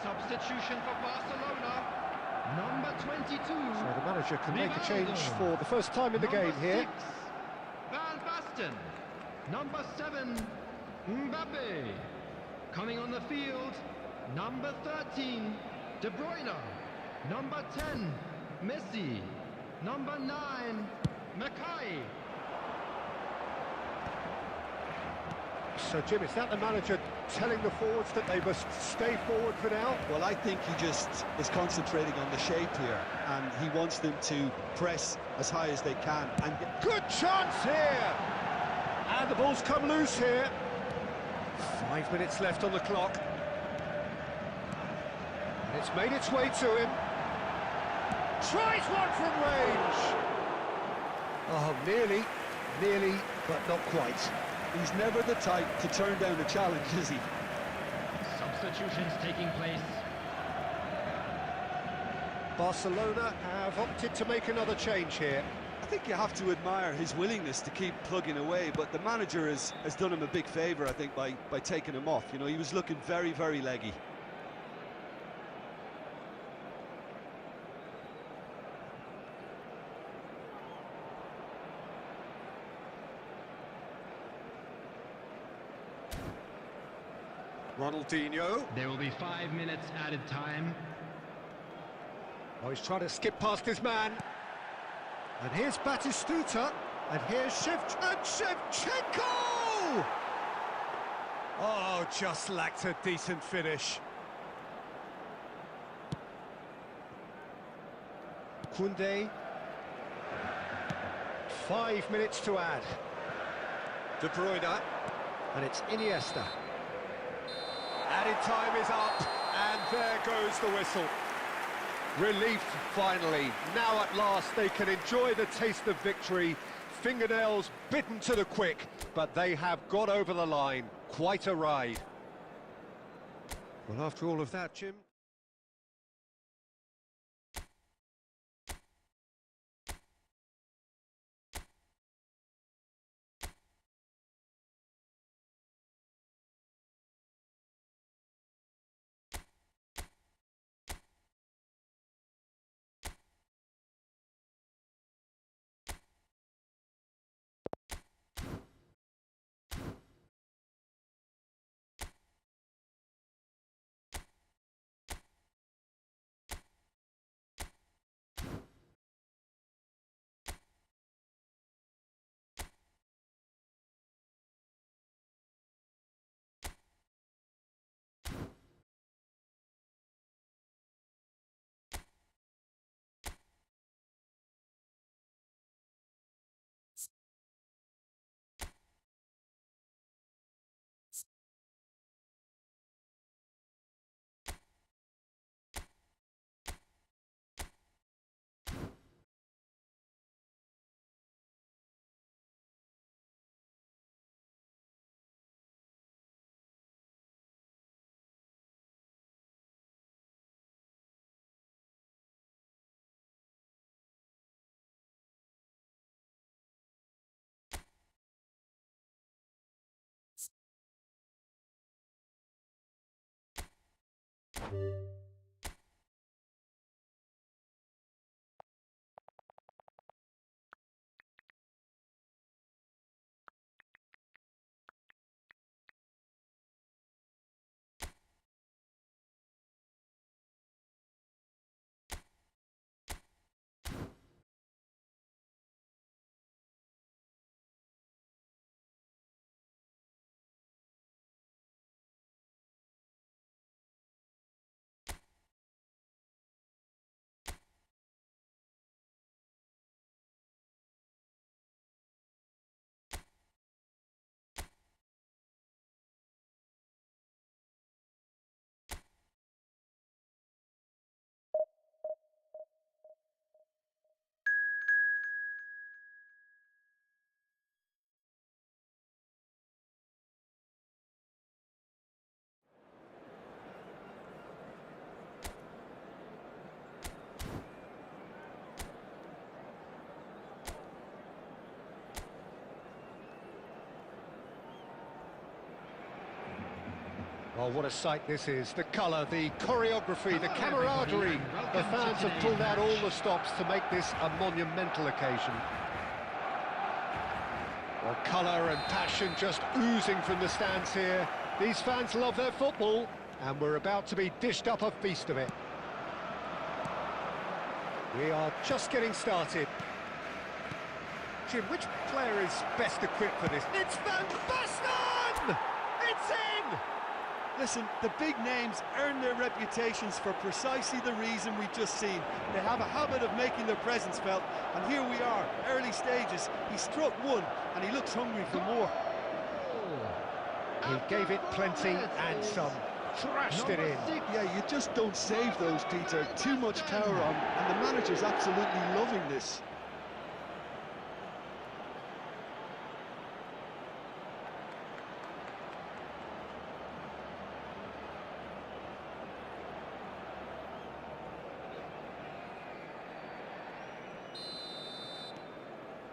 S3: Substitution for Barcelona. Number 22.
S1: So the manager can make a change for the first time in the game here.
S3: 6, Van Basten. Number 7, Mbappe. Coming on the field, number 13, De Bruyne. Number 10, Messi. Number 9, Mackay.
S1: So, Jim, is that the manager telling the forwards that they must stay forward for now?
S2: Well, I think he just is concentrating on the shape here, and he wants them to press as high as they can. And
S1: Good chance here! And the ball's come loose here. 5 minutes left on the clock. And it's made its way to him. Tries one from range! Oh, nearly, but not quite.
S2: he's never the type to turn down a challenge, is he?
S3: Substitutions taking place.
S1: Barcelona have opted to make another change here.
S2: I think you have to admire his willingness to keep plugging away, but the manager has done him a big favour, I think, by taking him off. You know, he was looking very, very leggy.
S1: Ronaldinho.
S3: There will be 5 minutes added time.
S1: Oh, he's trying to skip past his man. And here's Batistuta. And here's Shevchenko! Oh, just lacked a decent finish. Koundé. 5 minutes to add. De Bruyne. And it's Iniesta. Added time is up, and there goes the whistle. Relief, finally. Now at last they can enjoy the taste of victory. Fingernails bitten to the quick, but they have got over the line. Quite a ride. Well, after all of that, Jim... Oh, what a sight this is. The colour, the choreography, the camaraderie. The fans have pulled out all the stops to make this a monumental occasion. Well, colour and passion just oozing from the stands here. These fans love their football, and we're about to be dished up a feast of it. We are just getting started. Jim, which player is best equipped for this? It's Van Basten!
S2: Listen, the big names earn their reputations for precisely the reason we've just seen. They have a habit of making their presence felt, and here we are, early stages. He struck one, and he looks hungry for more.
S1: He gave it plenty and some. Thrashed it in.
S2: Yeah, you just don't save those, Peter. Too much power on, and the manager's absolutely loving this.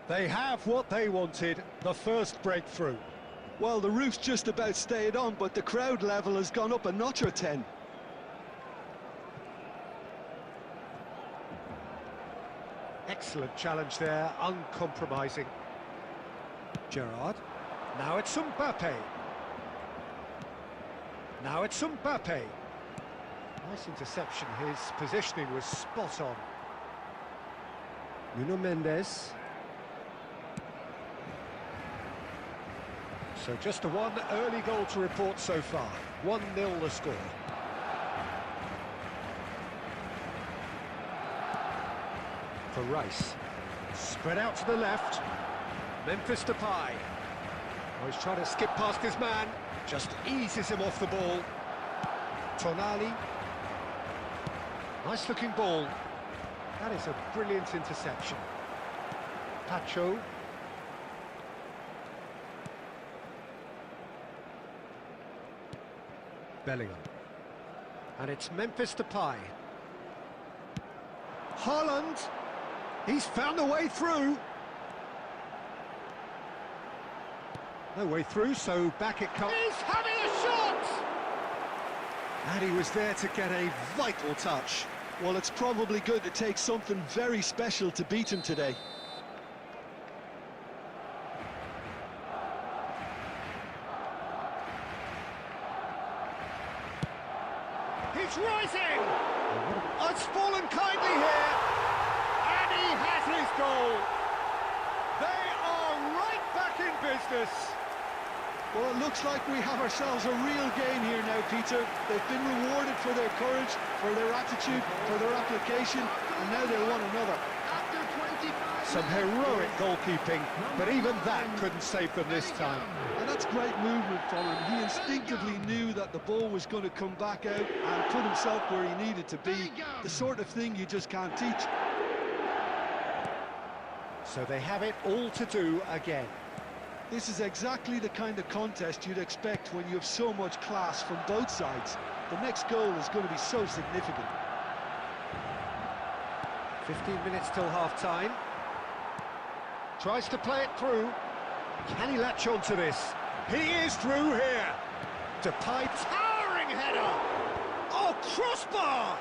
S1: They have what they wanted, the first breakthrough.
S2: Well, the roof's just about stayed on, but the crowd level has gone up a notch or 10.
S1: Excellent challenge there, uncompromising. Gerrard. Now it's Mbappe. Now it's Mbappe. Nice interception, his positioning was spot on. Nuno Mendes. So just the one early goal to report so far. 1-0 the score. For Rice. Spread out to the left. Memphis Depay. Oh, he's trying to skip past his man. Just eases him off the ball. Tonali. Nice looking ball. That is a brilliant interception. Pacho. Bellingham. And it's Memphis Depay. Haaland. He's found a way through. No way through, so back it comes. He's having a shot! And he was there to get a vital touch.
S2: Well, it's probably good to take something very special to beat him today.
S1: He's rising! Oh, it's fallen kindly here! And he has his goal! They are right back in business!
S2: Well, it looks like we have ourselves a real game here now, Peter. They've been rewarded for their courage, for their attitude, for their application, and now they want another.
S1: Some heroic goalkeeping, but even that couldn't save them this time.
S2: And that's great movement from him. He instinctively knew that the ball was going to come back out and put himself where he needed to be. The sort of thing you just can't teach.
S1: So they have it all to do again.
S2: This is exactly the kind of contest you'd expect when you have so much class from both sides. The next goal is going to be so significant.
S1: 15 minutes till half-time. Tries to play it through. Can he latch on to this? He is through here. Depay, towering header. Oh, crossbar!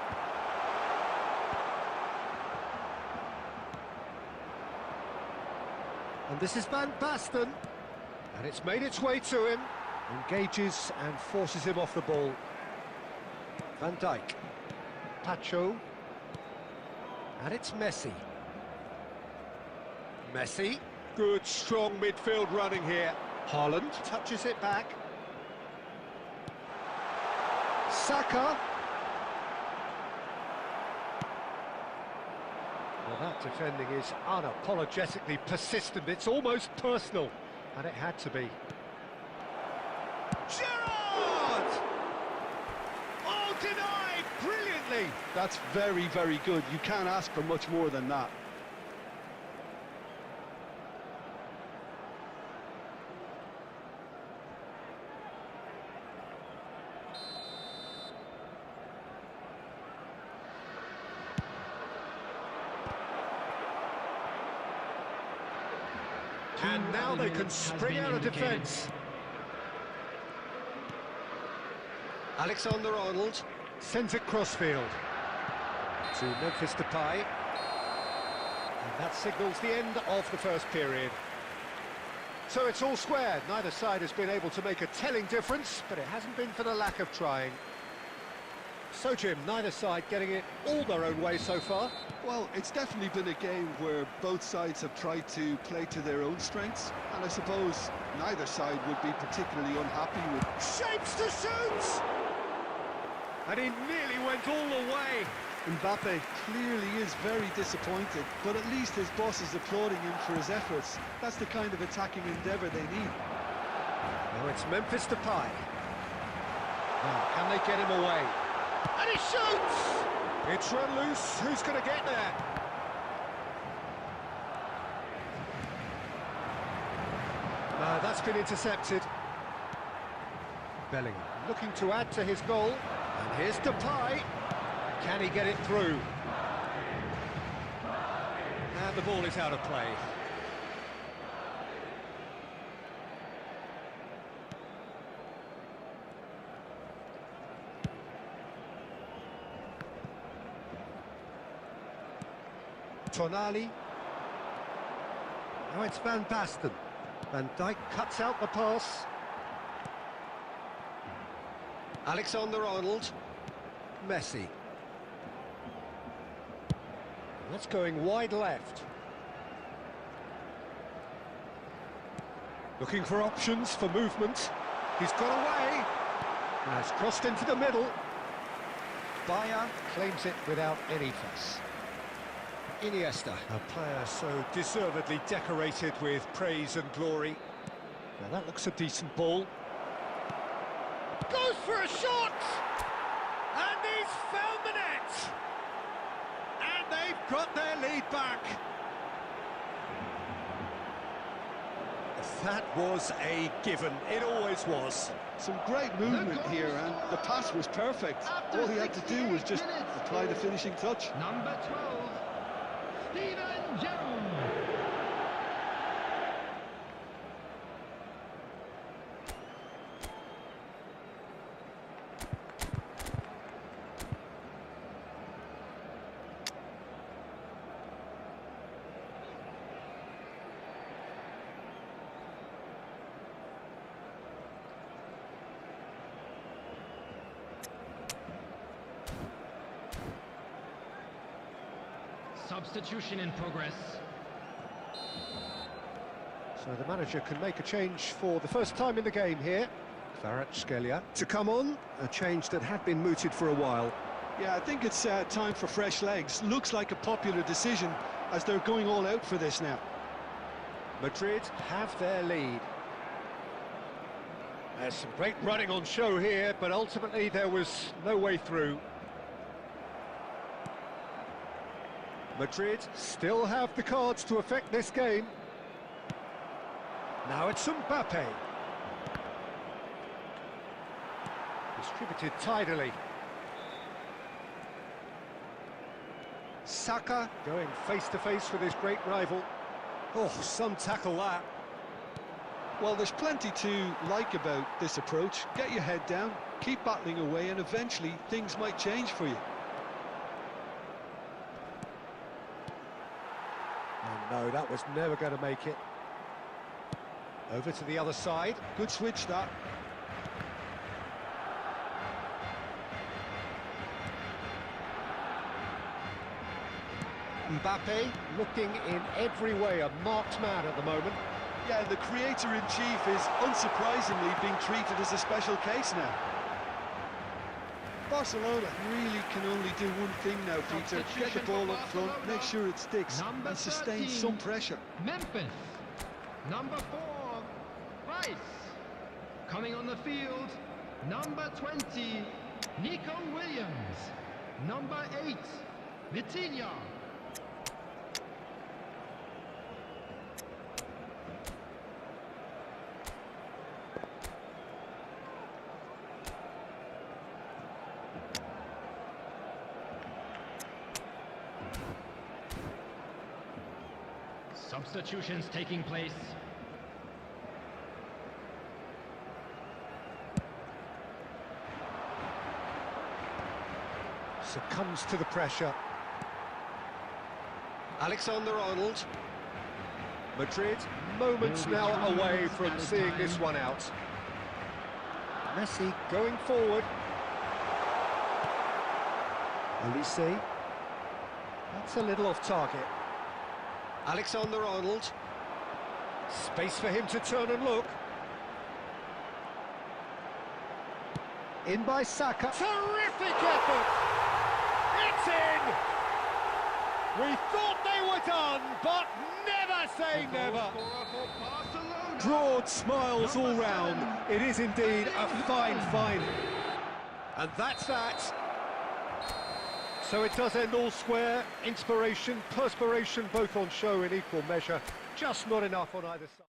S1: And this is Van Basten. And it's made its way to him. Engages and forces him off the ball. Van Dijk. Pacho. And it's Messi. Messi. Good, strong midfield running here. Haaland touches it back. Saka. Well, that defending is unapologetically persistent. It's almost personal. And it had to be. Gerrard! Oh, denied brilliantly!
S2: That's very, very good. You can't ask for much more than that.
S1: And now they can spring out of defence. Alexander-Arnold sends it crossfield to Memphis Depay. And that signals the end of the first period. So it's all square. Neither side has been able to make a telling difference, but it hasn't been for the lack of trying. So, Jim, neither side getting it all their own way so far.
S2: Well, it's definitely been a game where both sides have tried to play to their own strengths, and I suppose neither side would be particularly unhappy with...
S1: Shapes to shoot! And he nearly went all the way.
S2: Mbappe clearly is very disappointed, but at least his boss is applauding him for his efforts. That's the kind of attacking endeavour they need.
S1: Now it's Memphis Depay. Now, can they get him away? And he shoots! It's run loose. Who's going to get there? No, that's been intercepted. Bellingham looking to add to his goal. And here's Depay. Can he get it through? And the ball is out of play. Tonali. Now it's Van Basten. Van Dijk cuts out the pass. Alexander-Arnold. Messi. That's going wide left. Looking for options for movement. He's got away. Now it's crossed into the middle. Bayer claims it without any fuss. Iniesta, a player so deservedly decorated with praise and glory. Now that looks a decent ball. Goes for a shot! And he's found the net! And they've got their lead back. That was a given. It always was.
S2: Some great movement here, and the pass was perfect. All he had to do was just apply the finishing touch.
S3: Number 12, Steven Gerrard. Substitution in progress.
S1: So the manager can make a change for the first time in the game here. Kvaratskhelia to come on, a change that had been mooted for a while.
S2: Yeah, I think it's time for fresh legs. Looks like a popular decision as they're going all out for this now.
S1: Madrid have their lead. There's some great running on show here, but ultimately there was no way through. Madrid still have the cards to affect this game. Now it's Mbappe. Distributed tidily. Saka going face-to-face with his great rival. Oh, some tackle that.
S2: Well, there's plenty to like about this approach. Get your head down, keep battling away, and eventually things might change for you.
S1: Oh, no, that was never going to make it. Over to the other side.
S2: Good switch, that.
S1: Mbappe looking in every way a marked man at the moment.
S2: Yeah, the creator-in-chief is unsurprisingly being treated as a special case now. Barcelona really can only do one thing now, Peter. Get the ball up front, make sure it sticks, and sustain some pressure.
S3: Memphis. Number 4, Rice. Coming on the field, number 20, Nico Williams. Number 8, Vitinha. Substitutions taking place.
S1: Succumbs to the pressure. Alexander-Arnold. Madrid, moments now away from seeing this one out. Messi going forward. Olise. That's a little off target. Alexander-Arnold. Space for him to turn and look. In by Saka. Terrific effort! It's in! We thought they were done, but never say never. Broad smiles all round. It is indeed a fine find. And that's that. So it does end all square. Inspiration, perspiration, both on show in equal measure. Just not enough on either side.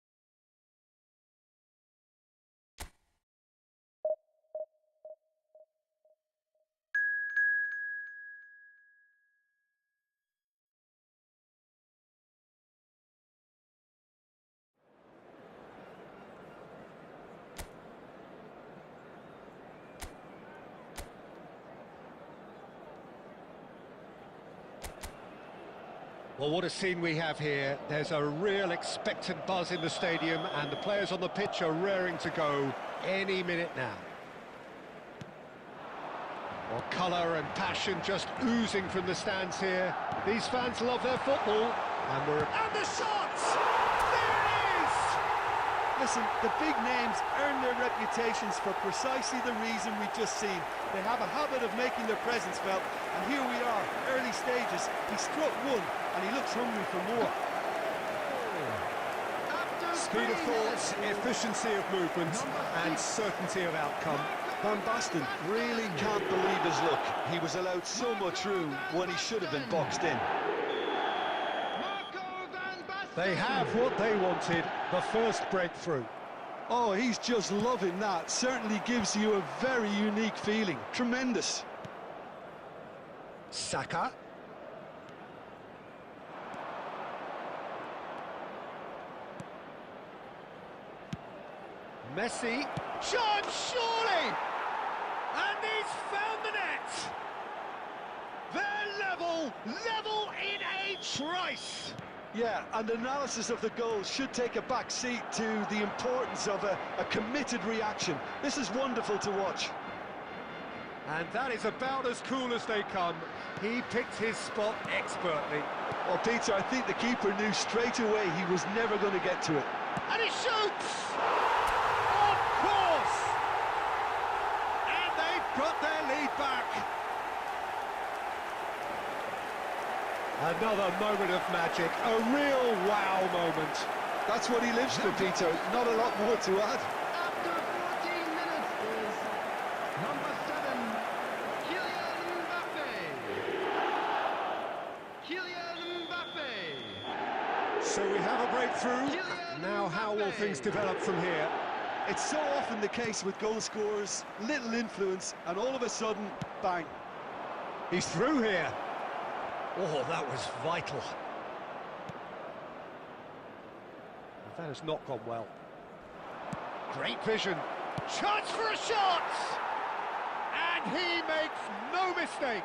S1: Well, what a scene we have here. There's a real expectant buzz in the stadium, and the players on the pitch are raring to go any minute now. Well, colour and passion just oozing from the stands here. These fans love their football, and the shots! There it is!
S2: Listen, the big names earn their reputations for precisely the reason we've just seen. They have a habit of making their presence felt, and here we are, early stages. He struck one, and he looks hungry for more.
S1: Speed of thought, efficiency of movement, and certainty of outcome.
S2: Van Basten really can't believe his luck. He was allowed so much room when he should have been boxed in.
S1: They have what they wanted, the first breakthrough.
S2: Oh, he's just loving that. Certainly gives you a very unique feeling. Tremendous.
S1: Saka. Messi. Chance, surely! And he's found the net! They're level in a trice!
S2: Yeah, and analysis of the goal should take a back seat to the importance of a committed reaction. This is wonderful to watch.
S1: And that is about as cool as they come. He picked his spot expertly.
S2: Well, Peter, I think the keeper knew straight away he was never going to get to it.
S1: And he shoots! Of course! And they've got their lead back. Another moment of magic, a real wow moment.
S2: That's what he lives for, Peter. Not a lot more to add.
S3: After 14 minutes is number 7, Kylian Mbappe. Kylian Mbappe.
S1: So we have a breakthrough. Now how will things develop from here?
S2: It's so often the case with goal scorers, little influence, and all of a sudden, bang.
S1: He's through here. Oh, that was vital. That has not gone well. Great vision. Chance for a shot! And he makes no mistake.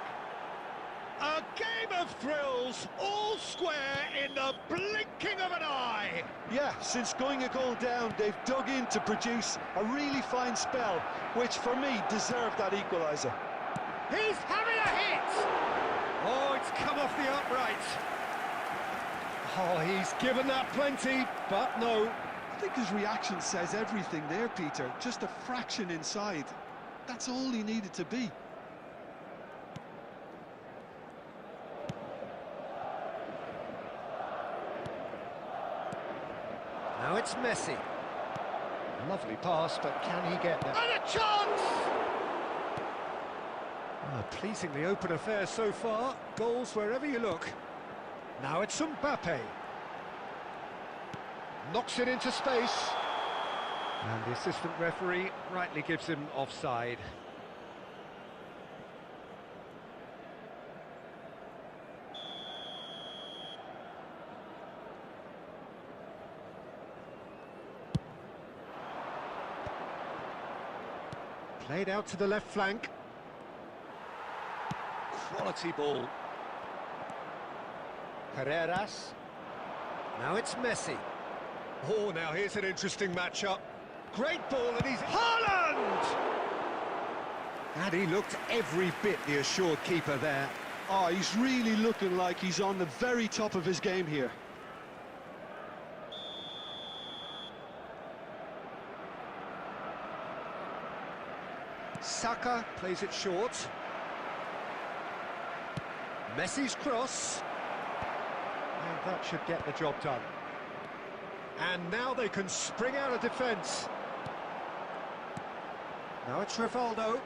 S1: A game of thrills, all square in the blinking of an eye.
S2: Yeah, since going a goal down, they've dug in to produce a really fine spell, which for me deserved that equaliser.
S1: He's having a hit! Oh, it's come off the upright. Oh, he's given that plenty, but no.
S2: I think his reaction says everything there, Peter. Just a fraction inside. That's all he needed to be.
S1: Now it's Messi. Lovely pass, but can he get there? And a chance! Oh, pleasingly open affair so far. Goals wherever you look. Now it's Mbappe. Knocks it into space. And the assistant referee rightly gives him offside. Played out to the left flank. Quality ball. Carreras. Now it's Messi. Oh, now here's an interesting matchup. Great ball, and he's Haaland! And he looked every bit the assured keeper there.
S2: Oh, he's really looking like he's on the very top of his game here.
S1: Saka plays it short. Messi's cross. And that should get the job done. And now they can spring out of defence. Now it's Rivaldo.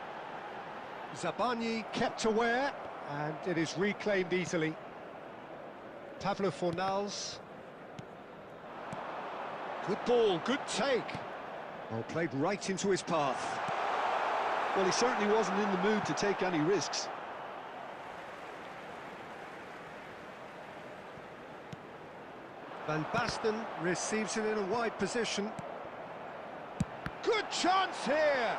S1: Zabani kept aware, and it is reclaimed easily. Pablo Fornals. Good ball, good take. Well, played right into his path.
S2: Well, he certainly wasn't in the mood to take any risks.
S1: Van Basten receives it in a wide position. Good chance here!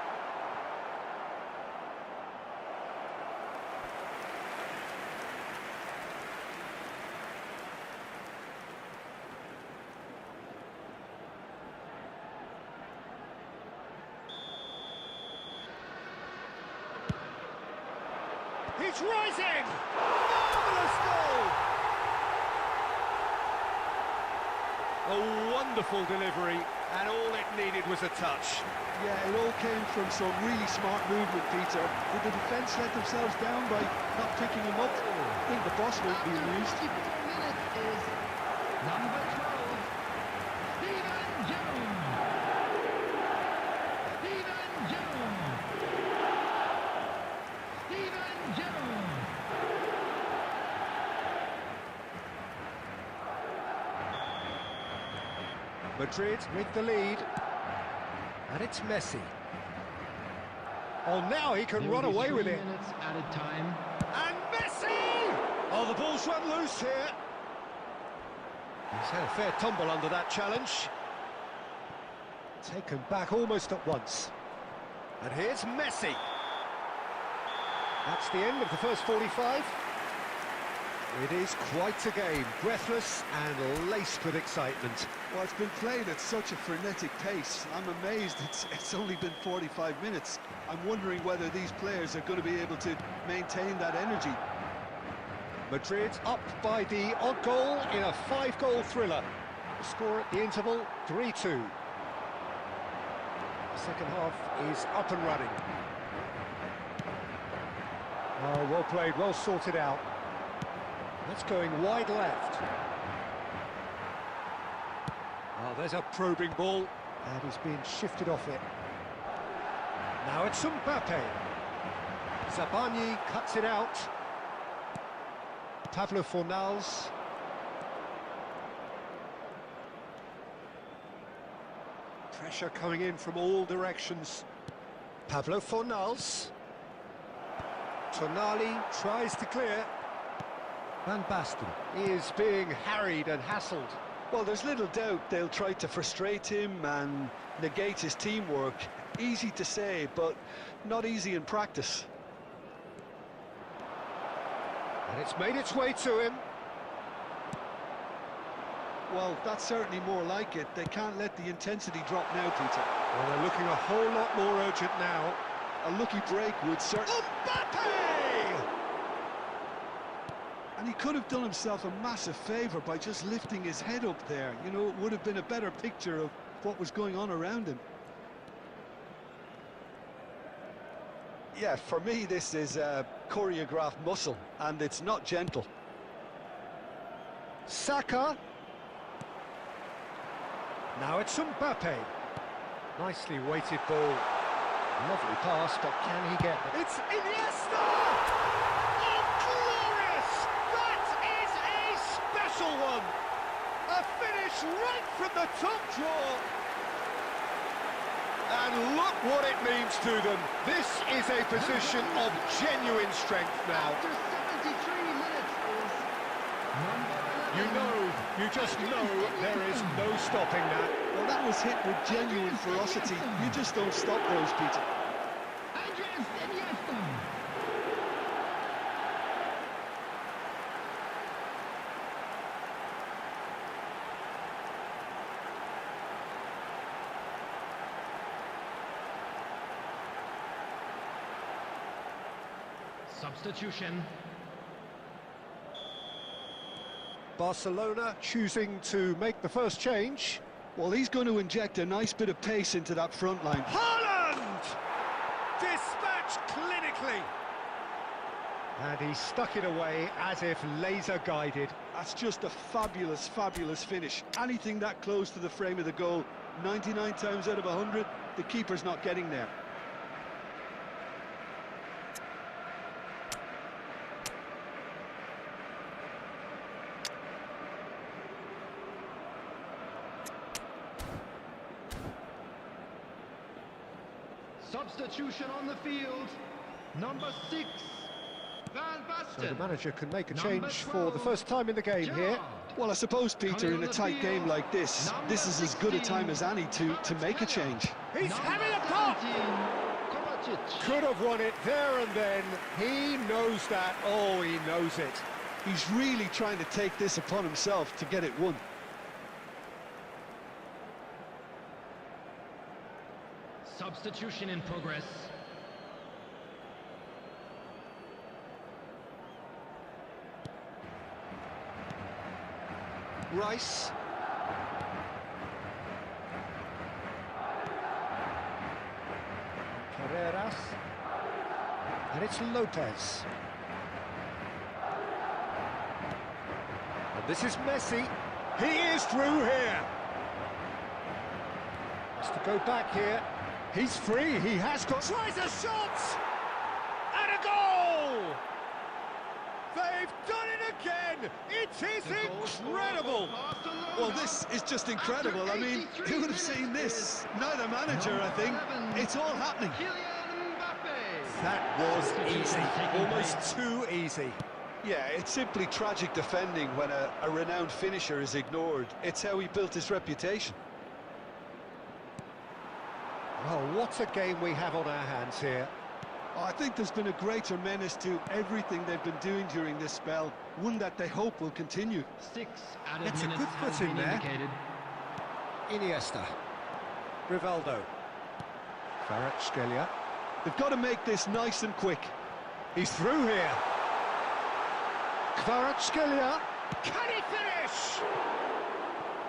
S1: He's rising! Marvellous goal! A wonderful delivery, and all it needed was a touch.
S2: Yeah, it all came from some really smart movement, Peter. Did the defence let themselves down by not picking him up? I think the boss won't be amused.
S3: After 54 minutes is number 12, Stephen Jones. Stephen Jones. Stephen Jones.
S1: Madrid with the lead. And it's Messi. Oh, now he can run away with it.
S3: 3 minutes added time.
S1: And Messi! Oh, the ball's run loose here. He's had a fair tumble under that challenge. Taken back almost at once. And here's Messi. That's the end of the first 45. It is quite a game, breathless and laced with excitement.
S2: Well, it's been played at such a frenetic pace. I'm amazed it's only been 45 minutes. I'm wondering whether these players are going to be able to maintain that energy.
S1: Madrid up by the odd goal in a 5-goal thriller. The score at the interval, 3-2. The second half is up and running. Oh, well played, well sorted out. That's going wide left. Oh, there's a probing ball, and he's being shifted off it. Now it's Mbappe. Zabani cuts it out. Pablo Fornals. Pressure coming in from all directions. Pablo Fornals. Tonali tries to clear. Van Basten is being harried and hassled.
S2: Well, there's little doubt they'll try to frustrate him and negate his teamwork. Easy to say, but not easy in practice.
S1: And it's made its way to him.
S2: Well, that's certainly more like it. They can't let the intensity drop now, Peter.
S1: Well, they're looking a whole lot more urgent now.
S2: A lucky break would certainly...
S1: Mbappe!
S2: And he could have done himself a massive favour by just lifting his head up there. You know, it would have been a better picture of what was going on around him. Yeah, for me, this is choreographed muscle, and it's not gentle.
S1: Saka. Now it's Mbappe. Nicely weighted ball. Lovely pass, but can he get it? It's Iniesta! Oh, glorious! That is a special one! A finish right from the top draw. And look what it means to them. This is a position of genuine strength now.
S3: After 73 minutes is number 11.
S1: You just know there is no stopping that.
S2: Well, that was hit with genuine ferocity. You just don't stop those, Peter.
S3: Andres Iniesta. Substitution.
S1: Barcelona choosing to make the first change.
S2: Well, he's going to inject a nice bit of pace into that front line.
S1: Haaland! Dispatched clinically. And he stuck it away as if laser-guided.
S2: That's just a fabulous, fabulous finish. Anything that close to the frame of the goal, 99 times out of 100, the keeper's not getting there.
S3: Substitution on the field. Number 6, Van
S1: So the
S3: Basten.
S1: manager can make a
S3: Number
S1: change for the
S3: 12,
S1: first time in the game here.
S3: Gerrard.
S2: Well, I suppose, Peter,
S3: Coming
S2: in a
S3: on the
S2: tight game
S3: field,
S2: like this is as good a time as any to make a change.
S1: He's
S3: Number
S1: having a pop!
S3: 17, Kovacic.
S1: Could have won it there and then. He knows that. Oh, he knows it.
S2: He's really trying to take this upon himself to get it won.
S3: Substitution in progress.
S1: Rice. Carreras. And it's Lopez. And this is Messi. He is through here. Has to go back here. He's free. He has got... Tries a shot! And a goal! They've done it again! It is incredible!
S2: Well, this is just incredible. I mean, who would have seen this? Neither manager, I think. It's all happening.
S3: Kylian Mbappe.
S1: That was easy. Almost too easy.
S2: Yeah, it's simply tragic defending when a renowned finisher is ignored. It's how he built his reputation.
S1: Well, what a game we have on our hands here.
S2: Oh, I think there's been a greater menace to everything they've been doing during this spell, one that they hope will continue.
S3: 6 added
S1: That's a
S3: minutes
S1: good foot
S3: has
S1: in
S3: been
S1: there.
S3: indicated.
S1: Iniesta. Rivaldo. Kvaratskhelia.
S2: They've got to make this nice and quick.
S1: He's through here. Kvaratskhelia. Can he finish?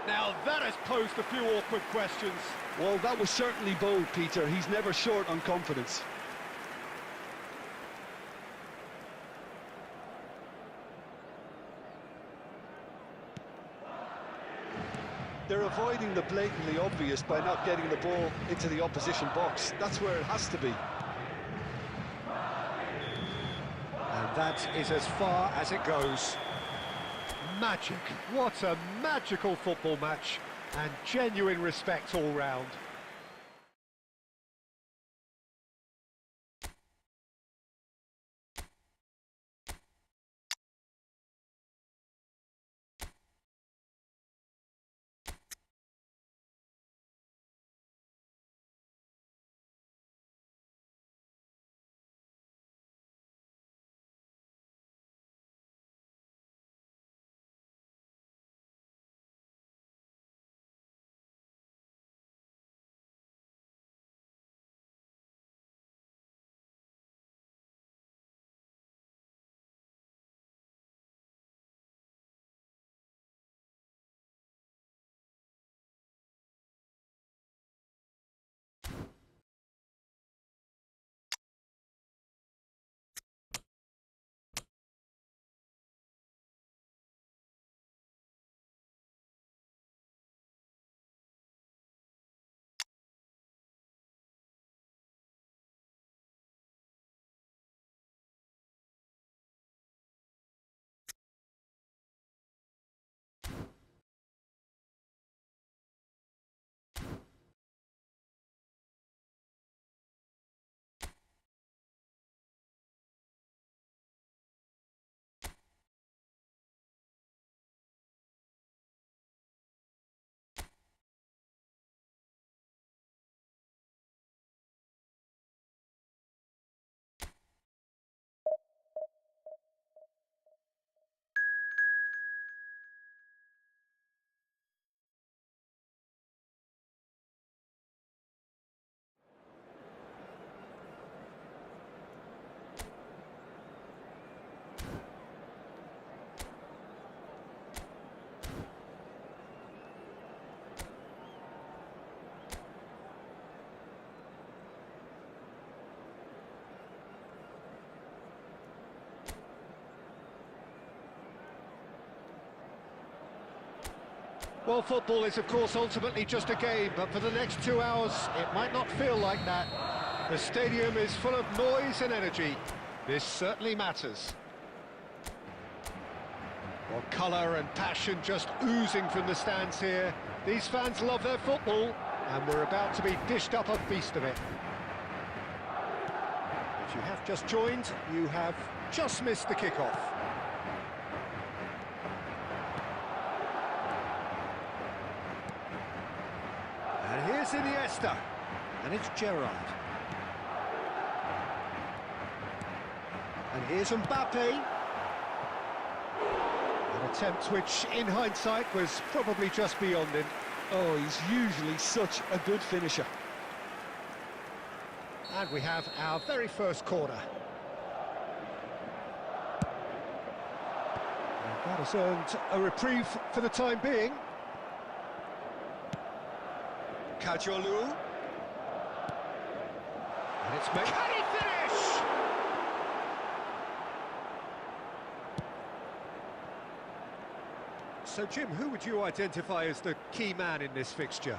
S1: Now that has posed a few awkward questions.
S2: Well, that was certainly bold, Peter. He's never short on confidence. They're avoiding the blatantly obvious by not getting the ball into the opposition box. That's where it has to be.
S1: And that is as far as it goes. Magic. What a magical football match. And genuine respect all round. Well, football is, of course, ultimately just a game, but for the next 2 hours, it might not feel like that. The stadium is full of noise and energy. This certainly matters. Well, colour and passion just oozing from the stands here. These fans love their football, and we're about to be dished up a feast of it. If you have just joined, you have just missed the kickoff. And here's Iniesta, and it's Gerrard. And here's Mbappe. An attempt which, in hindsight, was probably just beyond him.
S2: Oh, he's usually such a good finisher.
S1: And we have our very first corner. And that has earned a reprieve for the time being. Kajolu. And it's made. Can he finish? So, Jim, who would you identify as the key man in this fixture?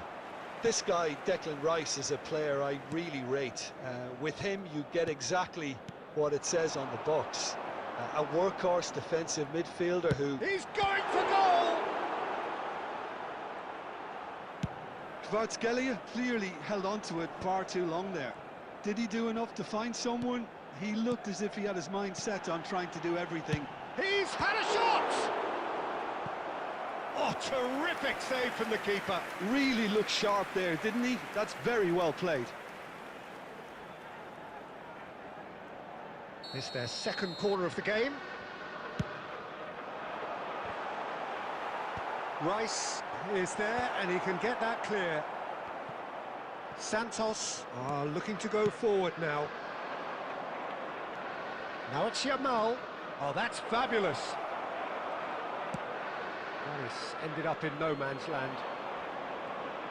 S2: This guy, Declan Rice, is a player I really rate. With him, you get exactly what it says on the box. A workhorse defensive midfielder who...
S1: He's going for goal!
S2: Kvaratskhelia clearly held on to it far too long there. Did he do enough to find someone? He looked as if he had his mind set on trying to do everything.
S1: He's had a shot! Oh, terrific save from the keeper.
S2: Really looked sharp there, didn't he? That's very well played.
S1: It's their second corner of the game. Rice is there, and he can get that clear. Santos are looking to go forward now. Now it's Yamal. Oh, that's fabulous. This ended up in no man's land.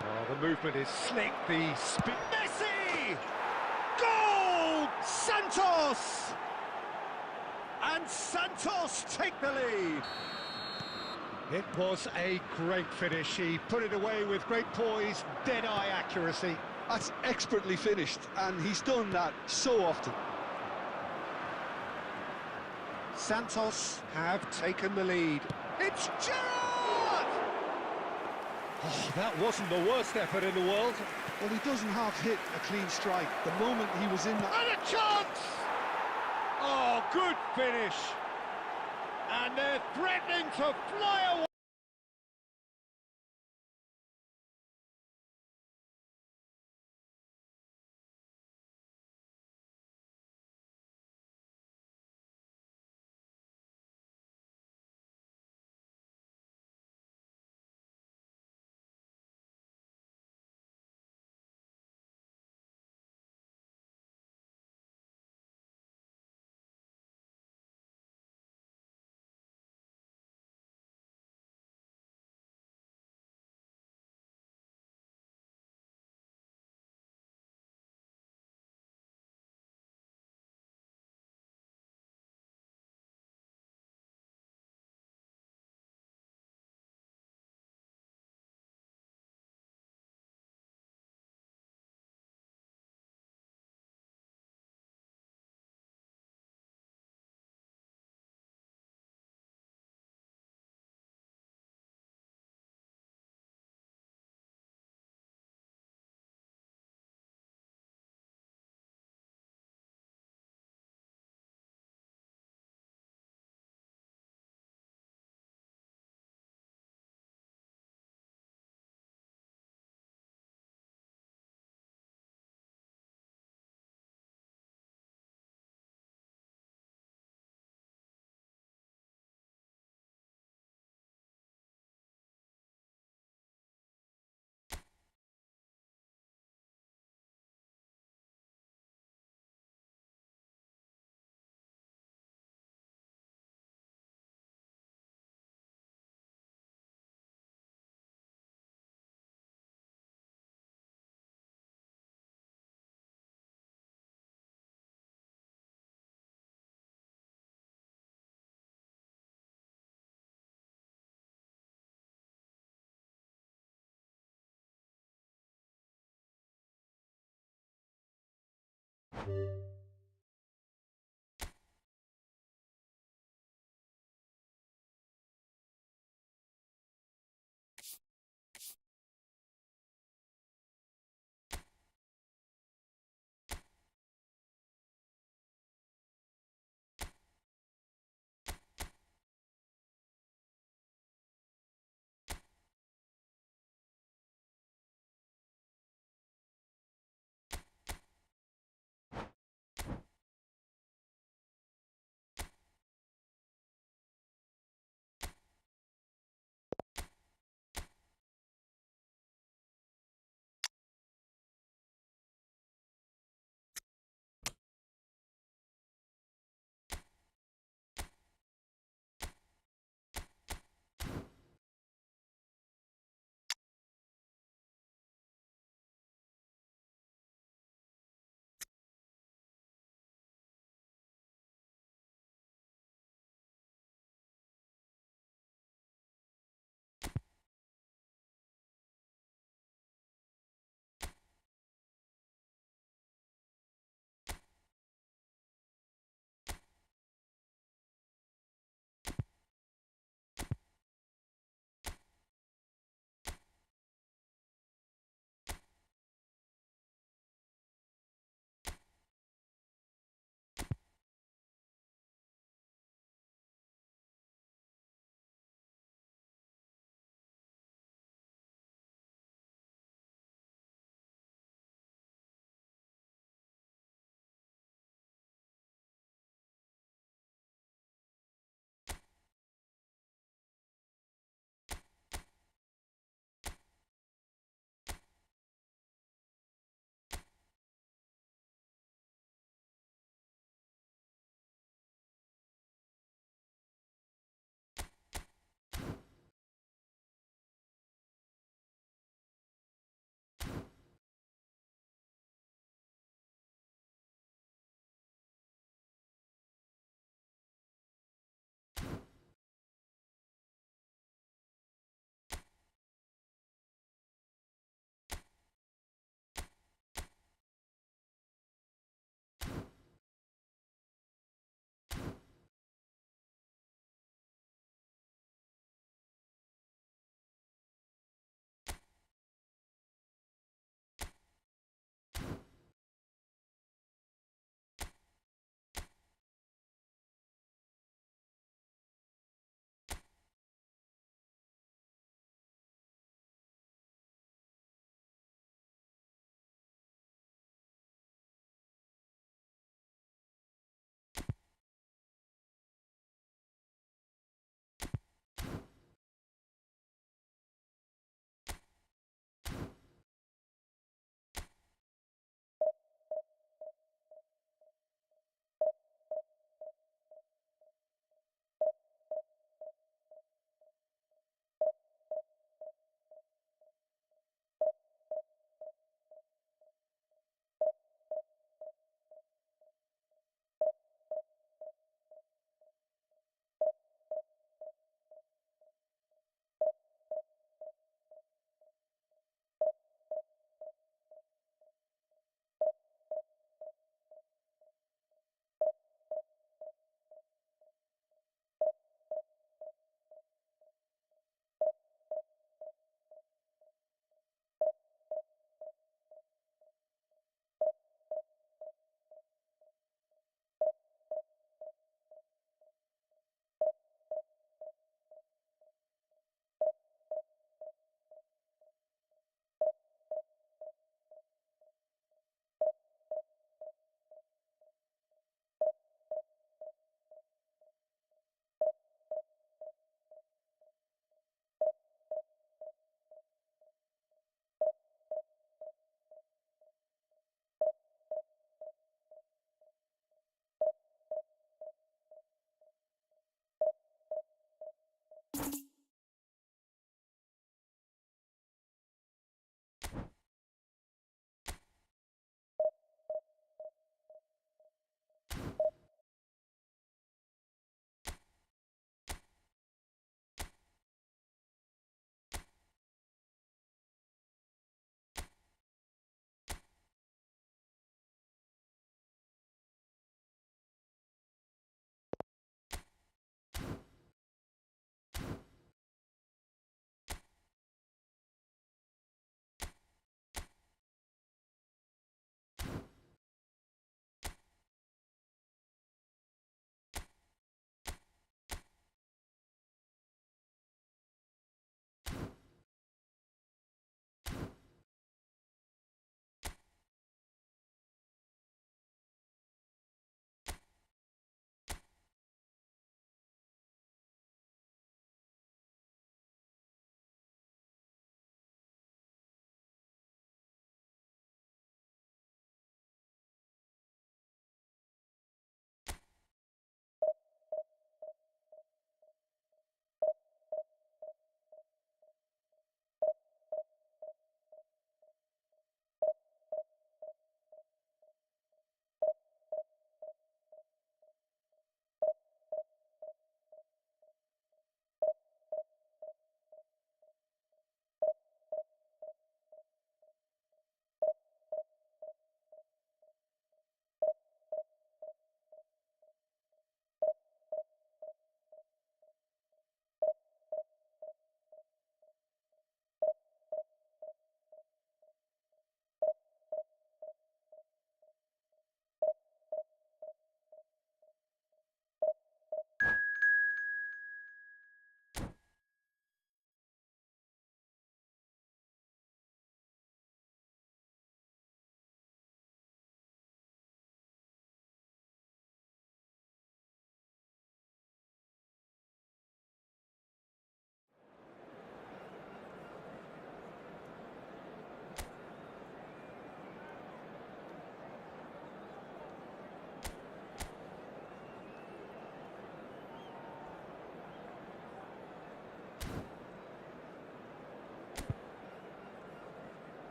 S1: Oh, the movement is slick, the speed... Messi! Goal! Santos! And Santos take the lead. It was a great finish. He put it away with great poise, dead-eye accuracy.
S2: That's expertly finished, and he's done that so often.
S1: Santos have taken the lead. It's Gerrard! Oh, that wasn't the worst effort in the world.
S2: Well, he doesn't half hit a clean strike. The moment he was in that...
S1: And a chance! Oh, good finish. And they're threatening to fly away.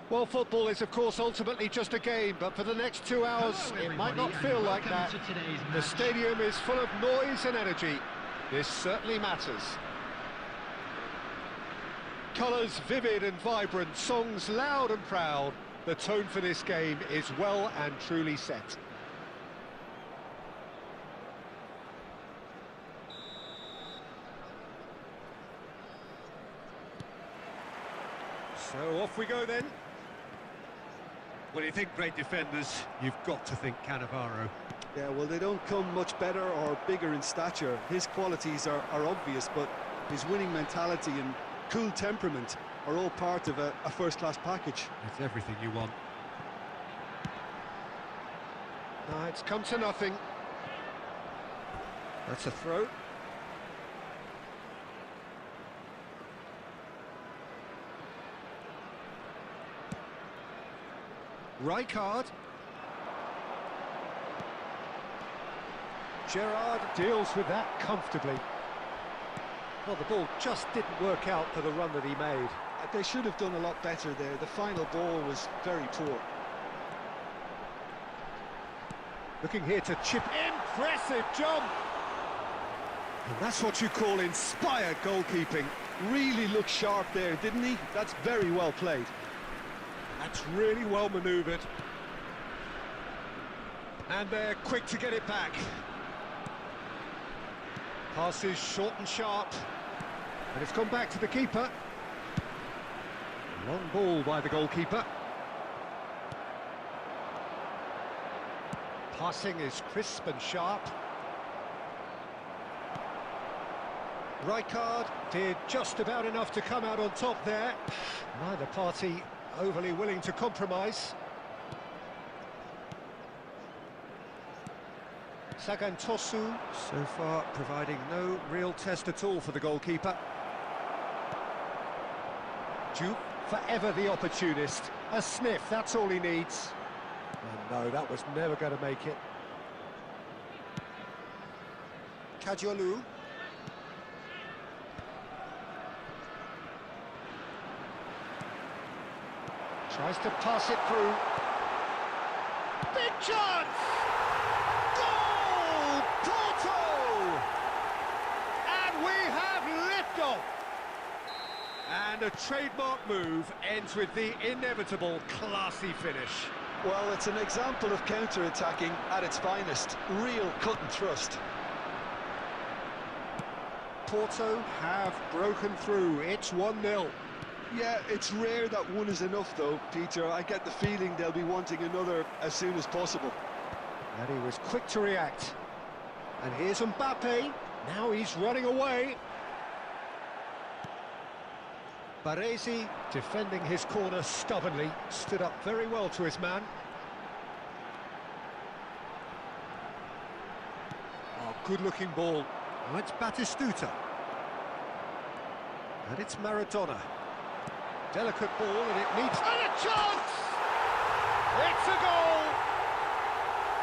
S1: Well, football is, of course, ultimately just a game, but for the next 2 hours, it might not feel like that. The stadium is full of noise and energy. This certainly matters. Colours vivid and vibrant, songs loud and proud. The tone for this game is well and truly set. So off we go then.
S5: When you think great defenders, you've got to think Cannavaro.
S2: Yeah, well, they don't come much better or bigger in stature. His qualities are obvious, but his winning mentality and cool temperament are all part of a first-class package.
S5: It's everything you want.
S1: It's come to nothing. That's a throw. Rijkaard. Gerrard deals with that comfortably. Well, the ball just didn't work out for the run that he made.
S2: They should have done a lot better there. The final ball was very poor.
S1: Looking here to chip. Impressive jump!
S2: And that's what you call inspired goalkeeping. Really looked sharp there, didn't he? That's very well played.
S1: That's really well manoeuvred. And they're quick to get it back. Passes short and sharp. And it's gone back to the keeper. Long ball by the goalkeeper. Passing is crisp and sharp. Rijkaard did just about enough to come out on top there. Neither party overly willing to compromise. Sagantosu so far providing no real test at all for the goalkeeper. Jupe, forever the opportunist. A sniff, that's all he needs. And no, that was never going to make it. Kadiolu. Tries to pass it through. Big chance! Goal! Porto! And we have liftoff! And a trademark move ends with the inevitable classy finish.
S2: Well, it's an example of counter-attacking at its finest. Real cut and thrust.
S1: Porto have broken through. It's 1-0.
S2: Yeah, it's rare that one is enough, though, Peter. I get the feeling they'll be wanting another as soon as possible.
S1: And he was quick to react. And here's Mbappe. Now he's running away. Baresi, defending his corner stubbornly, stood up very well to his man. Oh, good-looking ball. Oh, it's Batistuta. And it's Maradona. Delicate ball, and it meets... And a chance! It's a goal!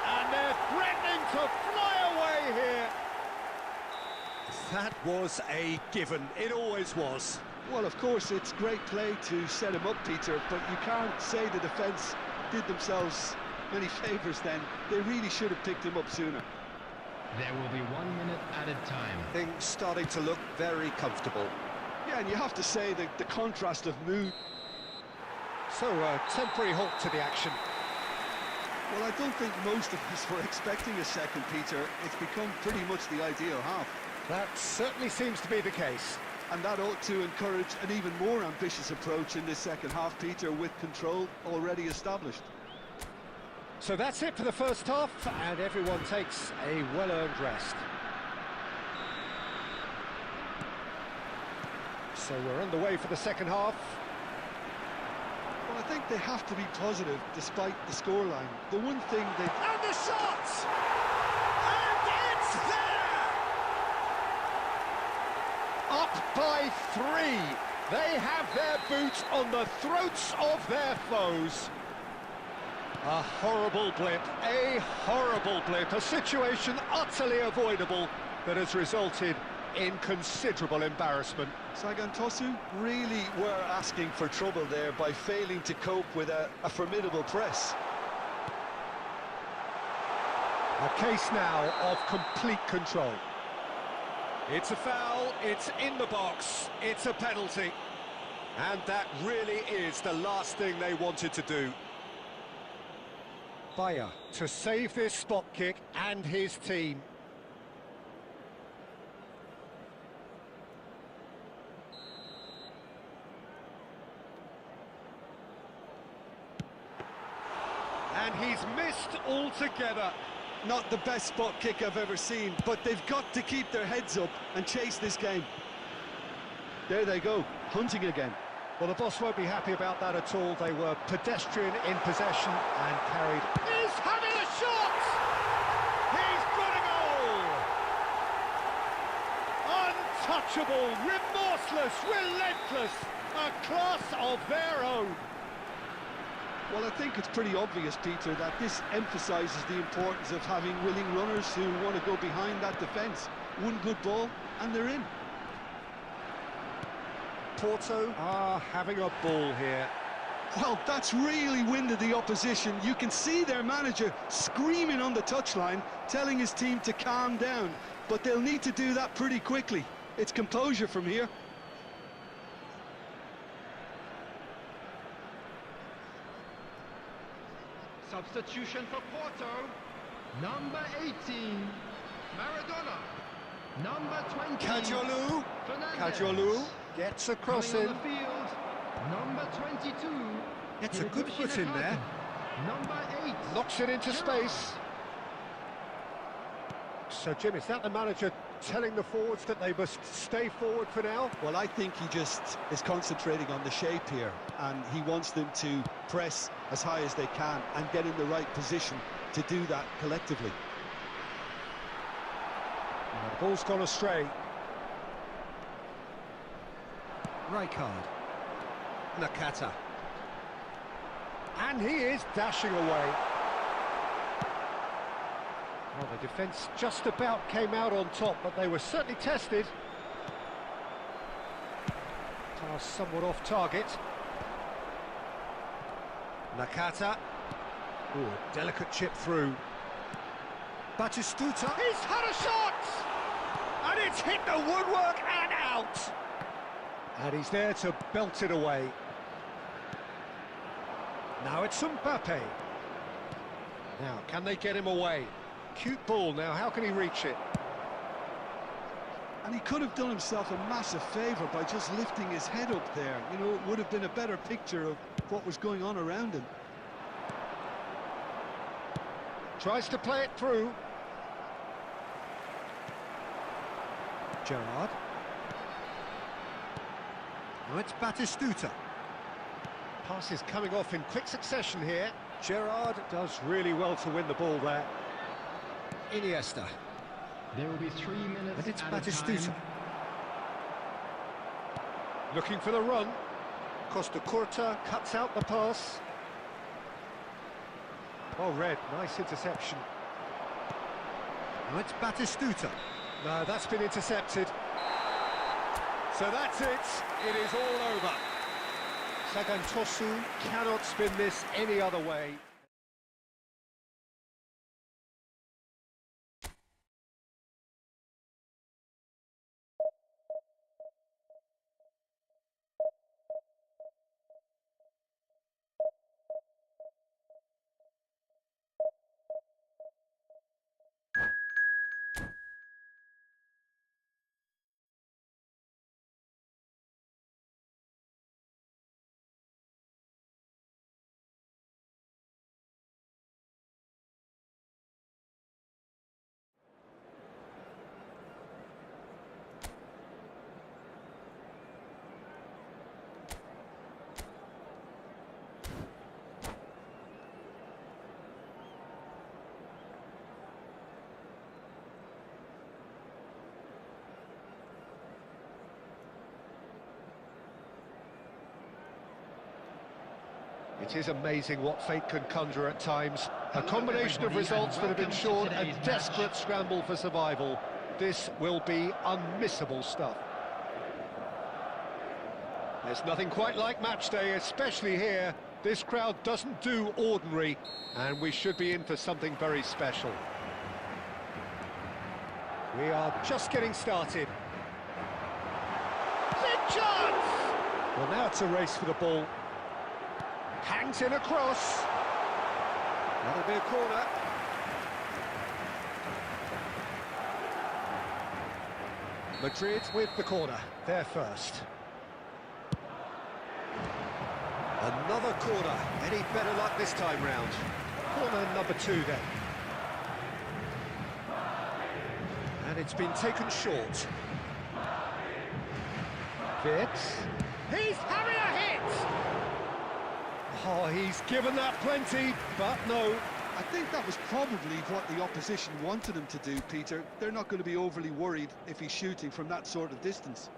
S1: And they're threatening to fly away here. That was a given. It always was.
S2: Well, of course, it's great play to set him up, Peter, but you can't say the defence did themselves many favours then. They really should have picked him up sooner.
S3: There will be 1 minute added time.
S1: Things starting to look very comfortable.
S2: Yeah, and you have to say that the contrast of mood...
S1: So, a temporary halt to the action.
S2: Well, I don't think most of us were expecting a second, Peter. It's become pretty much the ideal half.
S1: That certainly seems to be the case.
S2: And that ought to encourage an even more ambitious approach in this second half, Peter, with control already established.
S1: So that's it for the first half, and everyone takes a well-earned rest. So we're underway for the second half.
S2: Well, I think they have to be positive despite the scoreline. The one thing they...
S1: And the shot! And it's there! Up by 3. They have their boot on the throats of their foes. A horrible blip, a situation utterly avoidable that has resulted in considerable embarrassment.
S2: Sagan Tosu really were asking for trouble there by failing to cope with a formidable press.
S1: A case now of complete control.
S5: It's a foul, it's in the box, it's a penalty. And that really is the last thing they wanted to do.
S1: Bayer to save this spot kick and his team. And he's missed altogether.
S2: Not the best spot kick I've ever seen, but they've got to keep their heads up and chase this game. There they go, hunting again.
S1: Well, the boss won't be happy about that at all. They were pedestrian in possession and carried. He's having a shot! He's got a goal! Untouchable, remorseless, relentless, a class of their own.
S2: Well, I think it's pretty obvious, Peter, that this emphasises the importance of having willing runners who want to go behind that defence. One good ball, and they're in.
S1: Porto are having a ball here.
S2: Well, that's really winded the opposition. You can see their manager screaming on the touchline, telling his team to calm down. But they'll need to do that pretty quickly. It's composure from here.
S3: Substitution for Porto. Number 18, Maradona. Number 20,
S1: Kajolu.
S3: Fernandez.
S1: Kajolu gets a cross
S3: Coming
S1: in.
S3: on the field, number 22.
S1: It's a good foot in there.
S3: Number 8.
S1: Knocks it into space. So, Jim, is that the manager telling the forwards that they must stay forward for now?
S2: Well, I think he just is concentrating on the shape here, and he wants them to press as high as they can and get in the right position to do that collectively.
S1: And the ball's gone astray. Rijkaard. Nakata. And he is dashing away. Well, the defence just about came out on top, but they were certainly tested. Pass somewhat off target. Nakata. Ooh, delicate chip through. Batistuta. He's had a shot! And it's hit the woodwork and out! And he's there to belt it away. Now it's Mbappe. Now, can they get him away? Cute ball now, how can he reach it?
S2: And he could have done himself a massive favour by just lifting his head up there. You know, it would have been a better picture of what was going on around him.
S1: Tries to play it through. Gerrard. Now it's Batistuta. Passes coming off in quick succession here. Gerrard does really well to win the ball there. Iniesta.
S3: There will be 3 minutes
S1: And it's
S3: at a
S1: Batistuta.
S3: time.
S1: Looking for the run. Costa Curta cuts out the pass. Well read, nice interception. Now it's Batistuta. No, that's been intercepted. So that's it. It is all over. Sagan Tosu cannot spin this any other way. It is amazing what fate can conjure at times. A combination of results that have ensured a desperate scramble for survival. This will be unmissable stuff. There's nothing quite like match day, especially here. This crowd doesn't do ordinary, and we should be in for something very special. We are just getting started. Big chance! Well, now it's a race for the ball. Hangs in across. That'll be a corner. Madrid with the corner, they're first. Another corner. Any better luck this time round? Corner number 2 then. And it's been taken short. Fitz. He's having a hit! Oh, he's given that plenty, but no.
S2: I think that was probably what the opposition wanted him to do, Peter. They're not going to be overly worried if he's shooting from that sort of distance.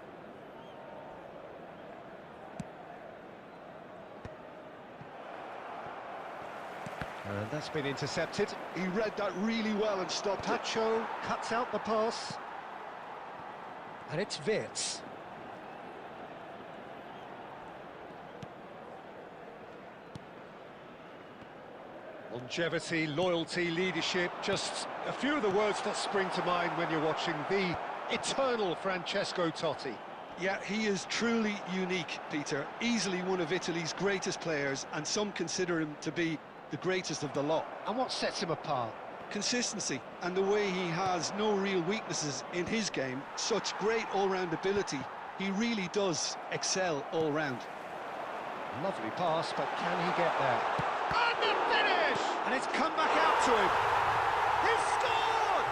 S1: And that's been intercepted.
S2: He read that really well and stopped it.
S1: Pacho cuts out the pass. And it's Vitz. Longevity, loyalty, leadership, just a few of the words that spring to mind when you're watching the eternal Francesco Totti.
S2: Yeah, he is truly unique, Peter. Easily one of Italy's greatest players, and some consider him to be the greatest of the lot.
S1: And what sets him apart?
S2: Consistency, and the way he has no real weaknesses in his game. Such great all-round ability. He really does excel all round.
S1: Lovely pass, but can he get there? And the finish! And it's come back out to him. He's scored!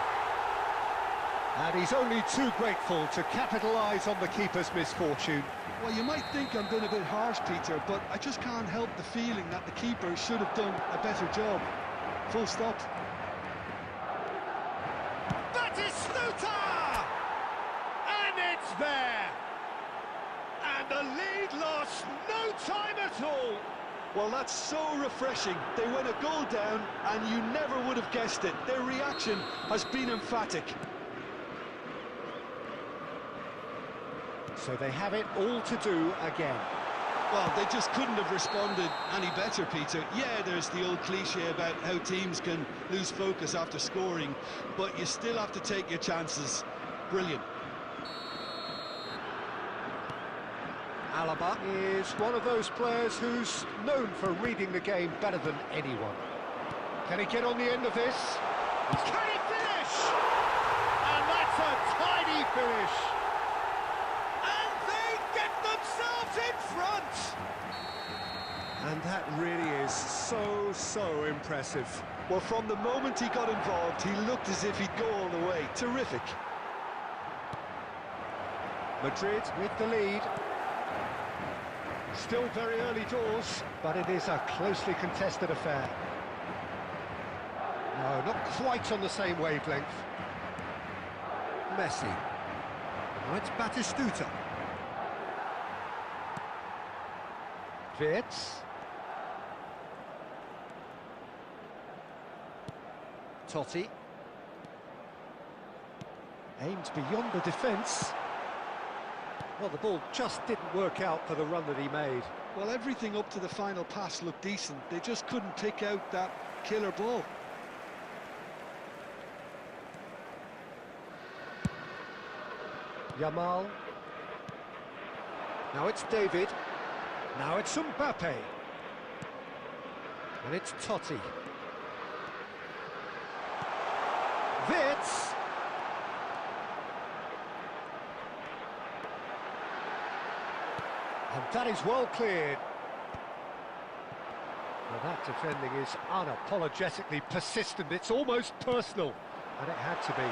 S1: And he's only too grateful to capitalise on the keeper's misfortune.
S2: Well, you might think I'm being a bit harsh, Peter, but I just can't help the feeling that the keeper should have done a better job. Full stop.
S1: Batistuta! And it's there! And the lead lost no time at all!
S2: Well, that's so refreshing. They went a goal down, and you never would have guessed it. Their reaction has been emphatic.
S1: So they have it all to do again.
S2: Well, they just couldn't have responded any better, Peter. Yeah, there's the old cliche about how teams can lose focus after scoring, but you still have to take your chances. Brilliant.
S1: Alaba is one of those players who's known for reading the game better than anyone. Can he get on the end of this? Can he finish? And that's a tiny finish. And they get themselves in front. And that really is so impressive.
S2: Well, from the moment he got involved, he looked as if he'd go all the way. Terrific.
S1: Madrid with the lead. Still very early doors, but it is a closely contested affair. No, not quite on the same wavelength. Messi. Now it's Batistuta. Vitz. Totti. Aimed beyond the defence. Well, the ball just didn't work out for the run that he made.
S2: Well, everything up to the final pass looked decent. They just couldn't pick out that killer ball.
S1: Yamal. Now it's David. Now it's Mbappe. And it's Totti. Vitz. And that is well cleared. Well, that defending is unapologetically persistent. It's almost personal. And it had to be.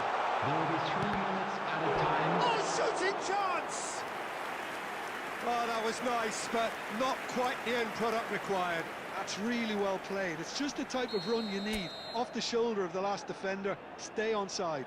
S3: There will be 3 minutes added time.
S1: Oh, shooting chance! Oh, that was nice, but not quite the end product required.
S2: That's really well played. It's just the type of run you need. Off the shoulder of the last defender, stay onside.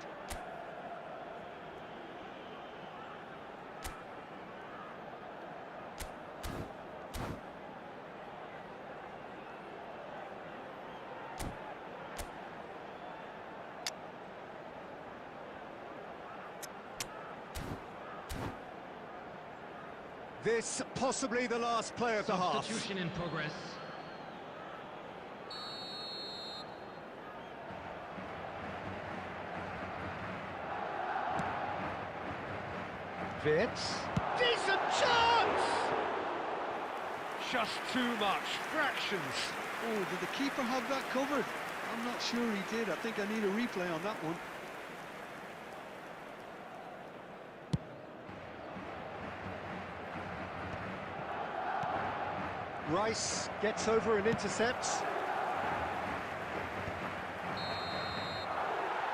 S1: This possibly the last play of the half.
S3: Substitution in progress.
S1: Vitz. Decent chance! Just too much. Fractions.
S2: Oh, did the keeper have that covered? I'm not sure he did. I think I need a replay on that one.
S1: Rice gets over and intercepts.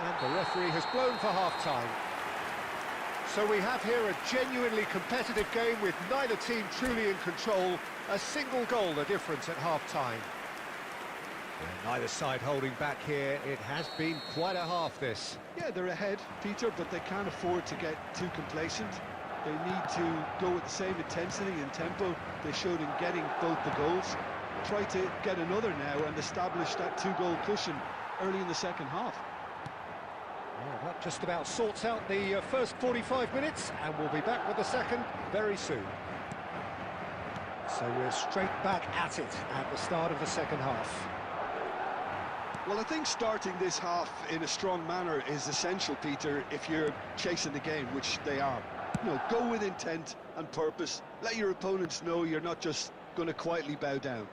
S1: And the referee has blown for half-time. So we have here a genuinely competitive game with neither team truly in control. A single goal the difference at half-time. Neither side holding back here. It has been quite a half, this.
S2: Yeah, they're ahead, Peter, but they can't afford to get too complacent. They need to go with the same intensity and tempo they showed in getting both the goals. Try to get another now and establish that two-goal cushion early in the second half.
S1: Well, that just about sorts out the first 45 minutes, and we'll be back with the second very soon. So we're straight back at it at the start of the second half.
S2: Well, I think starting this half in a strong manner is essential, Peter, if you're chasing the game, which they are. You know, go with intent and purpose. Let your opponents know you're not just going to quietly bow down.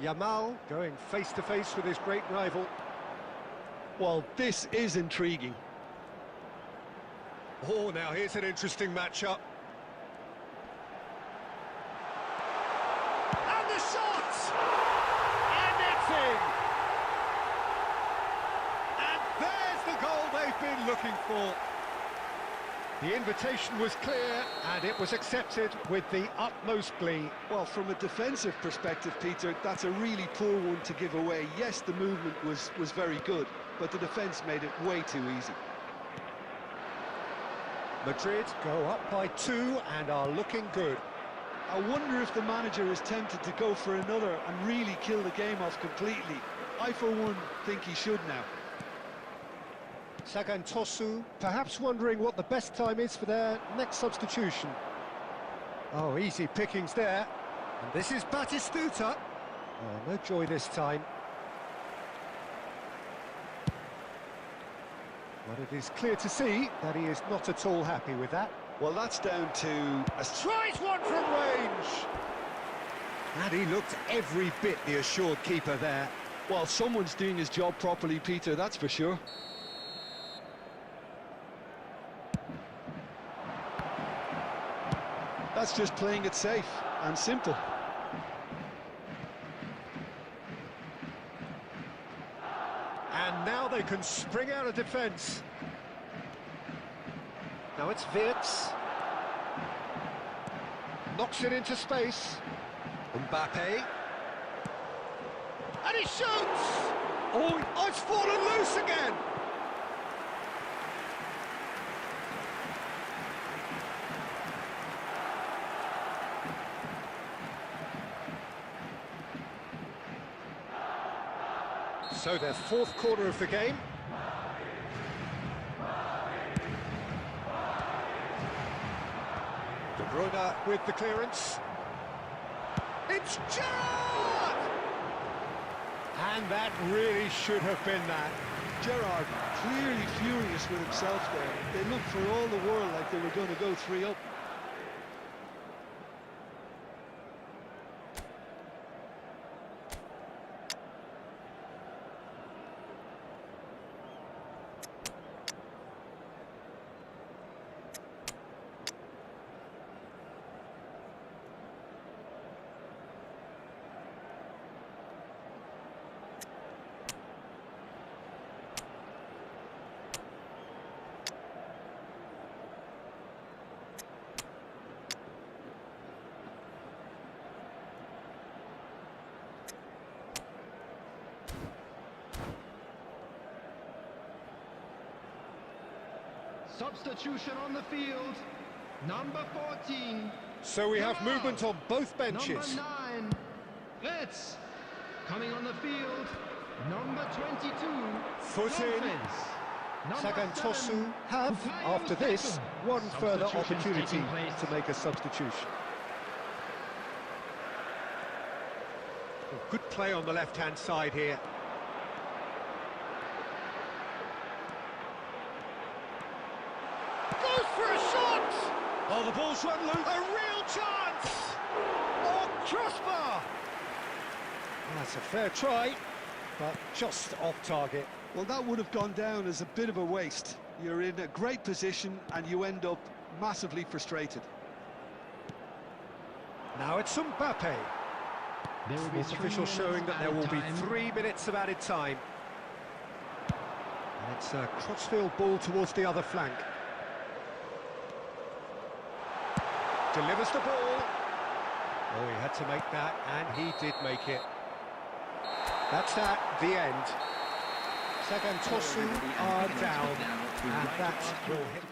S1: Yamal going face-to-face with his great rival.
S2: Well, this is intriguing.
S1: Oh, now here's an interesting matchup. And the shot! And it's in! And there's the goal they've been looking for. The invitation was clear, and it was accepted with the utmost glee.
S2: Well, from a defensive perspective, Peter, that's a really poor one to give away. Yes, the movement was very good, but the defence made it way too easy.
S1: Madrid go up by 2 and are looking good.
S2: I wonder if the manager is tempted to go for another and really kill the game off completely. I, for one, think he should now.
S1: Sagantosu perhaps wondering what the best time is for their next substitution. Oh, easy pickings there. And this is Batistuta. Oh, no joy this time. But it is clear to see that he is not at all happy with that.
S2: Well, that's down to...
S1: Tries one from range! And he looked every bit the assured keeper there.
S2: Well, someone's doing his job properly, Peter, that's for sure. That's just playing it safe and simple.
S1: And now they can spring out of defence. Now it's Vitz. Knocks it into space. Mbappe. And he shoots! Oh, it's fallen loose again! So their fourth quarter of the game. De Bruyne with the clearance. It's Gerrard! And that really should have been that.
S2: Gerrard clearly furious with himself there. They looked for all the world like they were going to go 3-up.
S3: Substitution on the field. Number 14.
S1: So we have movement on both benches.
S3: Number 9. Vitz. Coming on the field. Number 22.
S1: Foot in.
S3: Dolphins. Number
S1: Sagantosu
S3: 7,
S1: have,
S3: Bukayo
S1: after this,
S3: Saka.
S1: one further
S3: Substitutions
S1: opportunity
S3: taking place.
S1: to make a substitution. Well, good play on the left-hand side here. Goes for a shot! Oh, the ball's run loose. A real chance! Oh, crossbar! That's a fair try, but just off target.
S2: Well, that would have gone down as a bit of a waste. You're in a great position and you end up massively frustrated.
S1: Now it's Mbappe.
S3: There will be
S1: Sports
S3: 3
S1: official
S3: minutes
S1: showing that there
S3: added
S1: will be
S3: time.
S1: 3 minutes of added time. And it's a crossfield ball towards the other flank. Delivers the ball. Oh, he had to make that, and he did make it. That's that, the end. Sagantosu are down, and that will hit.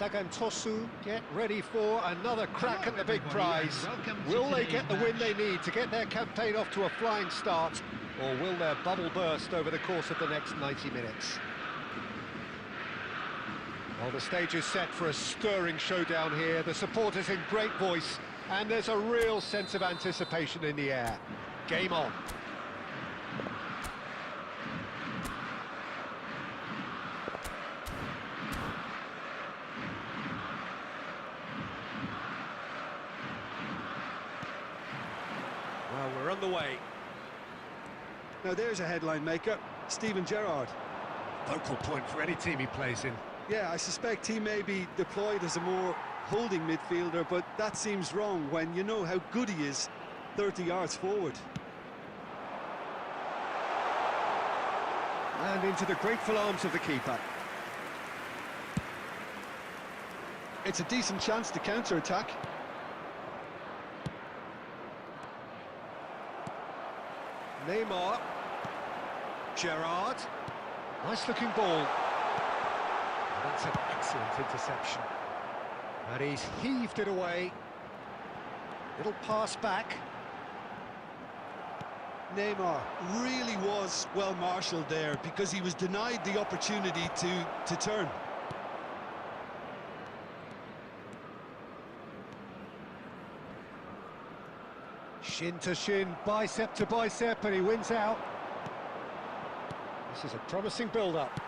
S1: Sagantosu get ready for another crack at the big prize. Will they get the win they need to get their campaign off to a flying start, or will their bubble burst over the course of the next 90 minutes? Well, the stage is set for a stirring showdown here. The supporters in great voice, and there's a real sense of anticipation in the air. Game on. Well, we're on the way.
S2: Now there's a headline maker, Steven Gerrard.
S1: Focal point for any team he plays in.
S2: Yeah, I suspect he may be deployed as a more holding midfielder, but that seems wrong when you know how good he is 30 yards forward.
S1: And into the grateful arms of the keeper.
S2: It's a decent chance to counter-attack.
S1: Neymar. Gerrard. Nice looking ball. That's an excellent interception. And he's heaved it away. Little pass back.
S2: Neymar really was well marshalled there because he was denied the opportunity to turn.
S1: Shin to shin, bicep to bicep, and he wins out. This is a promising build-up.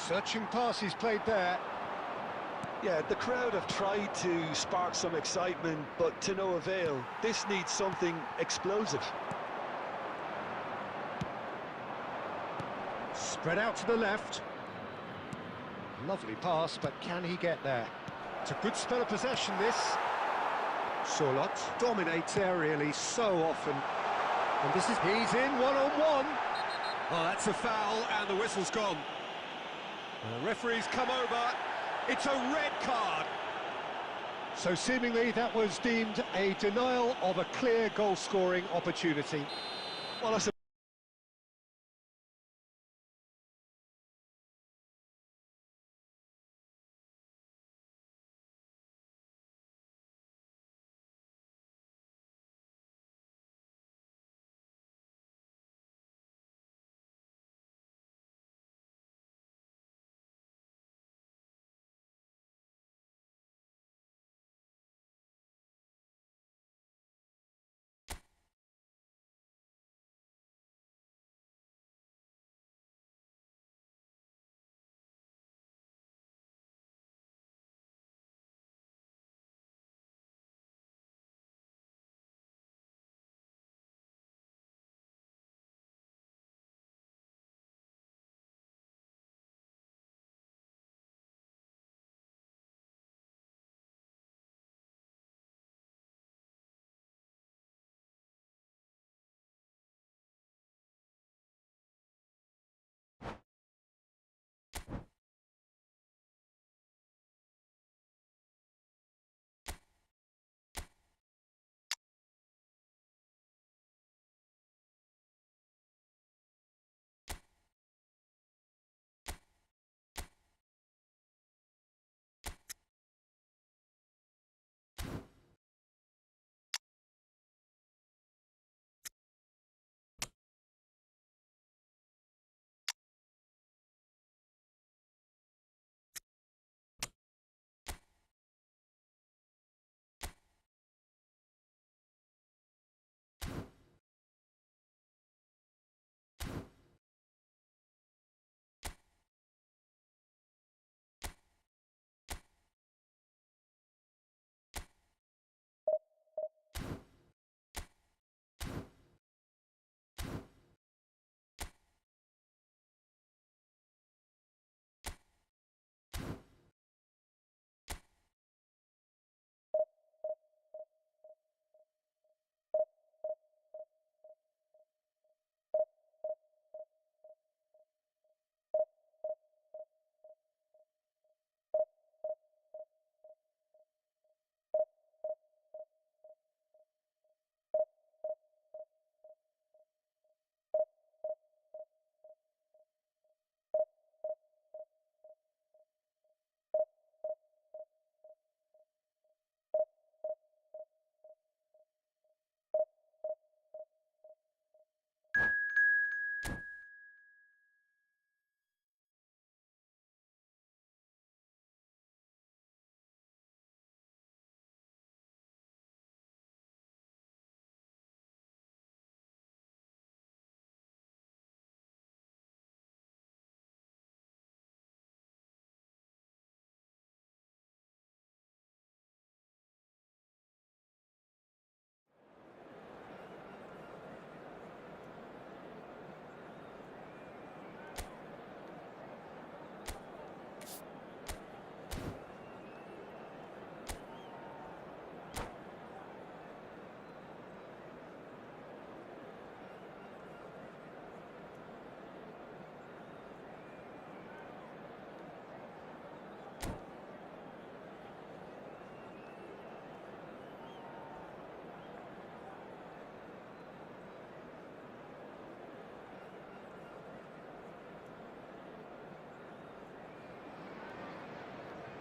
S1: Searching pass he's played there.
S2: Yeah, the crowd have tried to spark some excitement, but to no avail. This needs something explosive.
S1: Spread out to the left. Lovely pass, but can he get there? It's a good spell of possession, this. Solot dominates aerially so often. And this is... He's in one-on-one.
S5: Oh, that's a foul, and the whistle's gone. The referee's come over. It's a red card.
S1: So seemingly that was deemed a denial of a clear goal-scoring opportunity.
S2: Well, I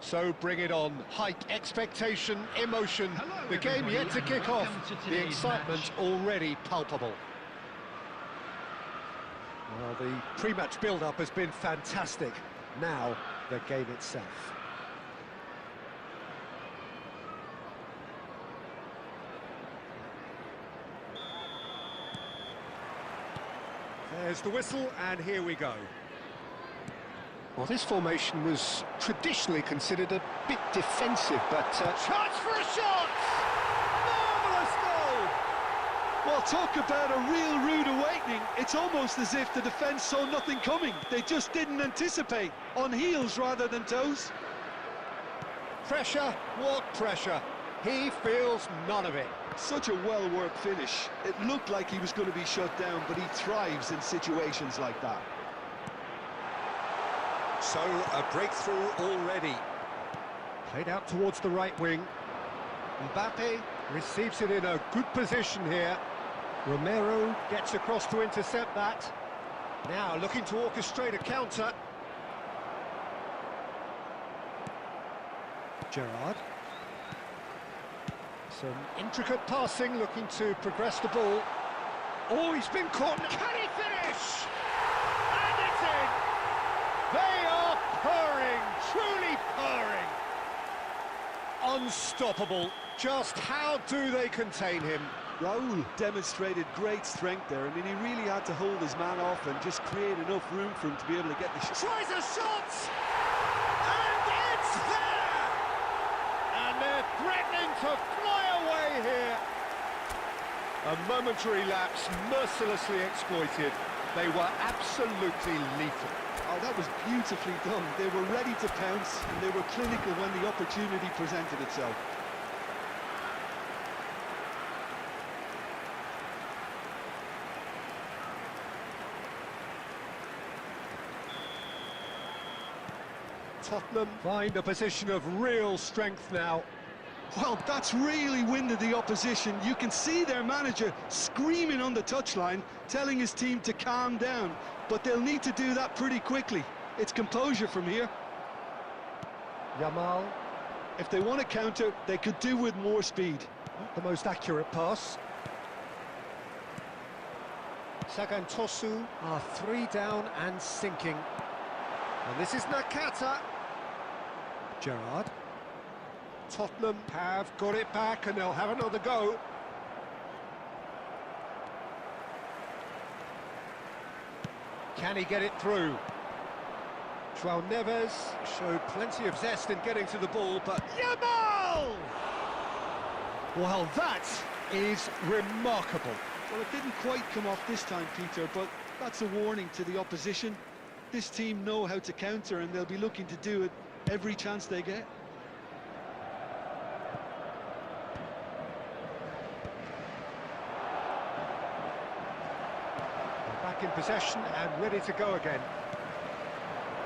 S1: So bring it on. Hype, expectation, emotion.
S3: Hello,
S1: The game
S3: everybody,
S1: yet to
S3: and
S1: kick off.
S3: welcome to
S1: The
S3: today's
S1: excitement
S3: match.
S1: already palpable. Well, the pre-match build-up has been fantastic. Now, the game itself. There's the whistle, and here we go. Well, this formation was traditionally considered a bit defensive, but... Chance for a shot! Marvellous goal!
S2: Well, talk about a real rude awakening. It's almost as if the defence saw nothing coming. They just didn't anticipate. On heels rather than toes.
S1: Pressure, what pressure? He feels none of it.
S2: Such a well-worked finish. It looked like he was going to be shut down, but he thrives in situations like that.
S5: So, a breakthrough already.
S1: Played out towards the right wing. Mbappe receives it in a good position here. Romero gets across to intercept that. Now looking to orchestrate a counter. Gerrard. Some intricate passing, looking to progress the ball. Oh, he's been caught. Can he finish? And it's in! They are purring, truly purring. Unstoppable. Just how do they contain him?
S2: Raul demonstrated great strength there. I mean, he really had to hold his man off and just create enough room for him to be able to get the shot.
S1: Tries a shot! And it's there! And they're threatening to fly away here. A momentary lapse, mercilessly exploited. They were absolutely lethal.
S2: Oh, that was beautifully done. They were ready to pounce, and they were clinical when the opportunity presented itself.
S1: Tottenham find a position of real strength now.
S2: Well, that's really winded the opposition. You can see their manager screaming on the touchline, telling his team to calm down. But they'll need to do that pretty quickly. It's composure from here.
S1: Yamal,
S2: If they want to counter, they could do with more speed.
S1: not the most accurate pass. Sagantosu are 3 down and sinking. And this is Nakata. Gerrard. Tottenham have got it back and they'll have another go. Can he get it through? João Neves showed plenty of zest in getting to the ball, but Yamal! Well, that is remarkable.
S2: Well, it didn't quite come off this time, Peter, but that's a warning to the opposition. This team know how to counter, and they'll be looking to do it every chance they get.
S1: Back in possession and ready to go again.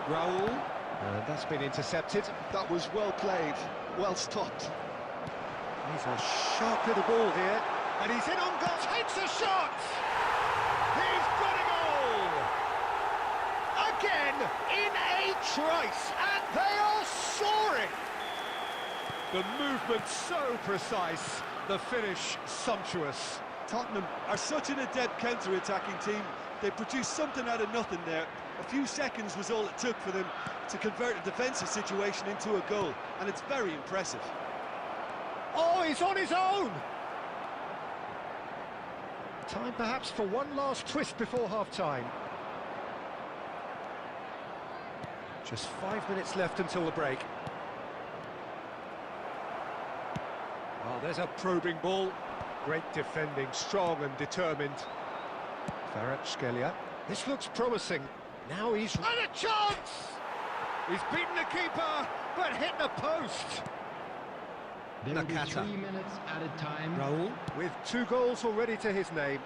S1: Raul, and that's been intercepted.
S2: That was well played, well stopped.
S1: He's a sharp little ball here, and he's in on goal, takes a shot! He's got a goal! Again, in a trice, and they are soaring! The movement so precise, the finish sumptuous.
S2: Tottenham are such an adept counter-attacking team. They produced something out of nothing there. A few seconds was all it took for them to convert a defensive situation into a goal, and it's very impressive.
S1: Oh, he's on his own! Time perhaps for one last twist before half-time. Just 5 minutes left until the break. Oh, there's a probing ball. Great defending, strong and determined. Kvaratskhelia. This looks promising. Now he's... And a chance! He's beaten the keeper, but hit the post.
S3: There will be
S1: Nakata.
S3: 3 minutes added time.
S1: Raul, with 2 goals already to his name.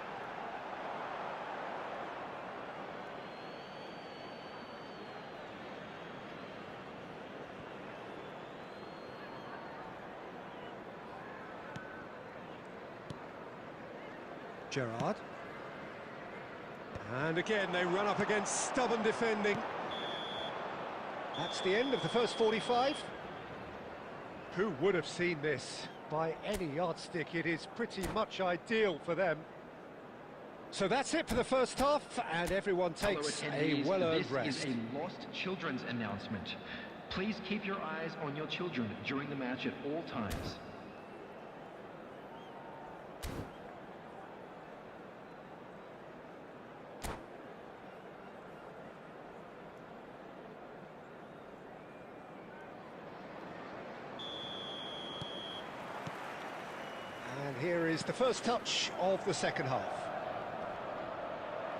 S1: Gerrard. And again, they run up against stubborn defending. That's the end of the first 45. Who would have seen this? By any yardstick, it is pretty much ideal for them. So that's it for the first half, and everyone takes a well-earned rest.
S4: This is a lost children's announcement. Please keep your eyes on your children during the match at all times.
S1: And here is the first touch of the second half.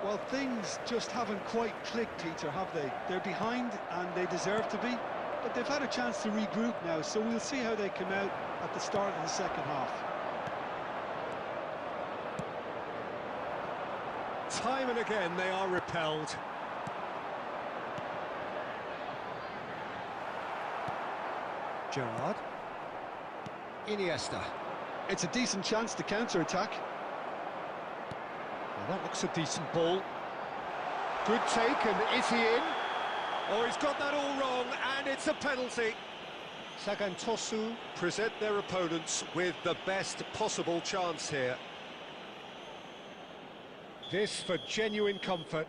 S2: Well, things just haven't quite clicked, Peter, have they? They're behind, and they deserve to be, but they've had a chance to regroup now, so we'll see how they come out at the start of the second half.
S1: Time and again, they are repelled. Gerrard. Iniesta.
S2: It's a decent chance to counter-attack.
S1: Well, that looks a decent ball. Good take, and is he in?
S5: Oh, he's got that all wrong, and it's a penalty.
S1: Sagantosu.
S5: Present their opponents with the best possible chance here.
S1: This for genuine comfort.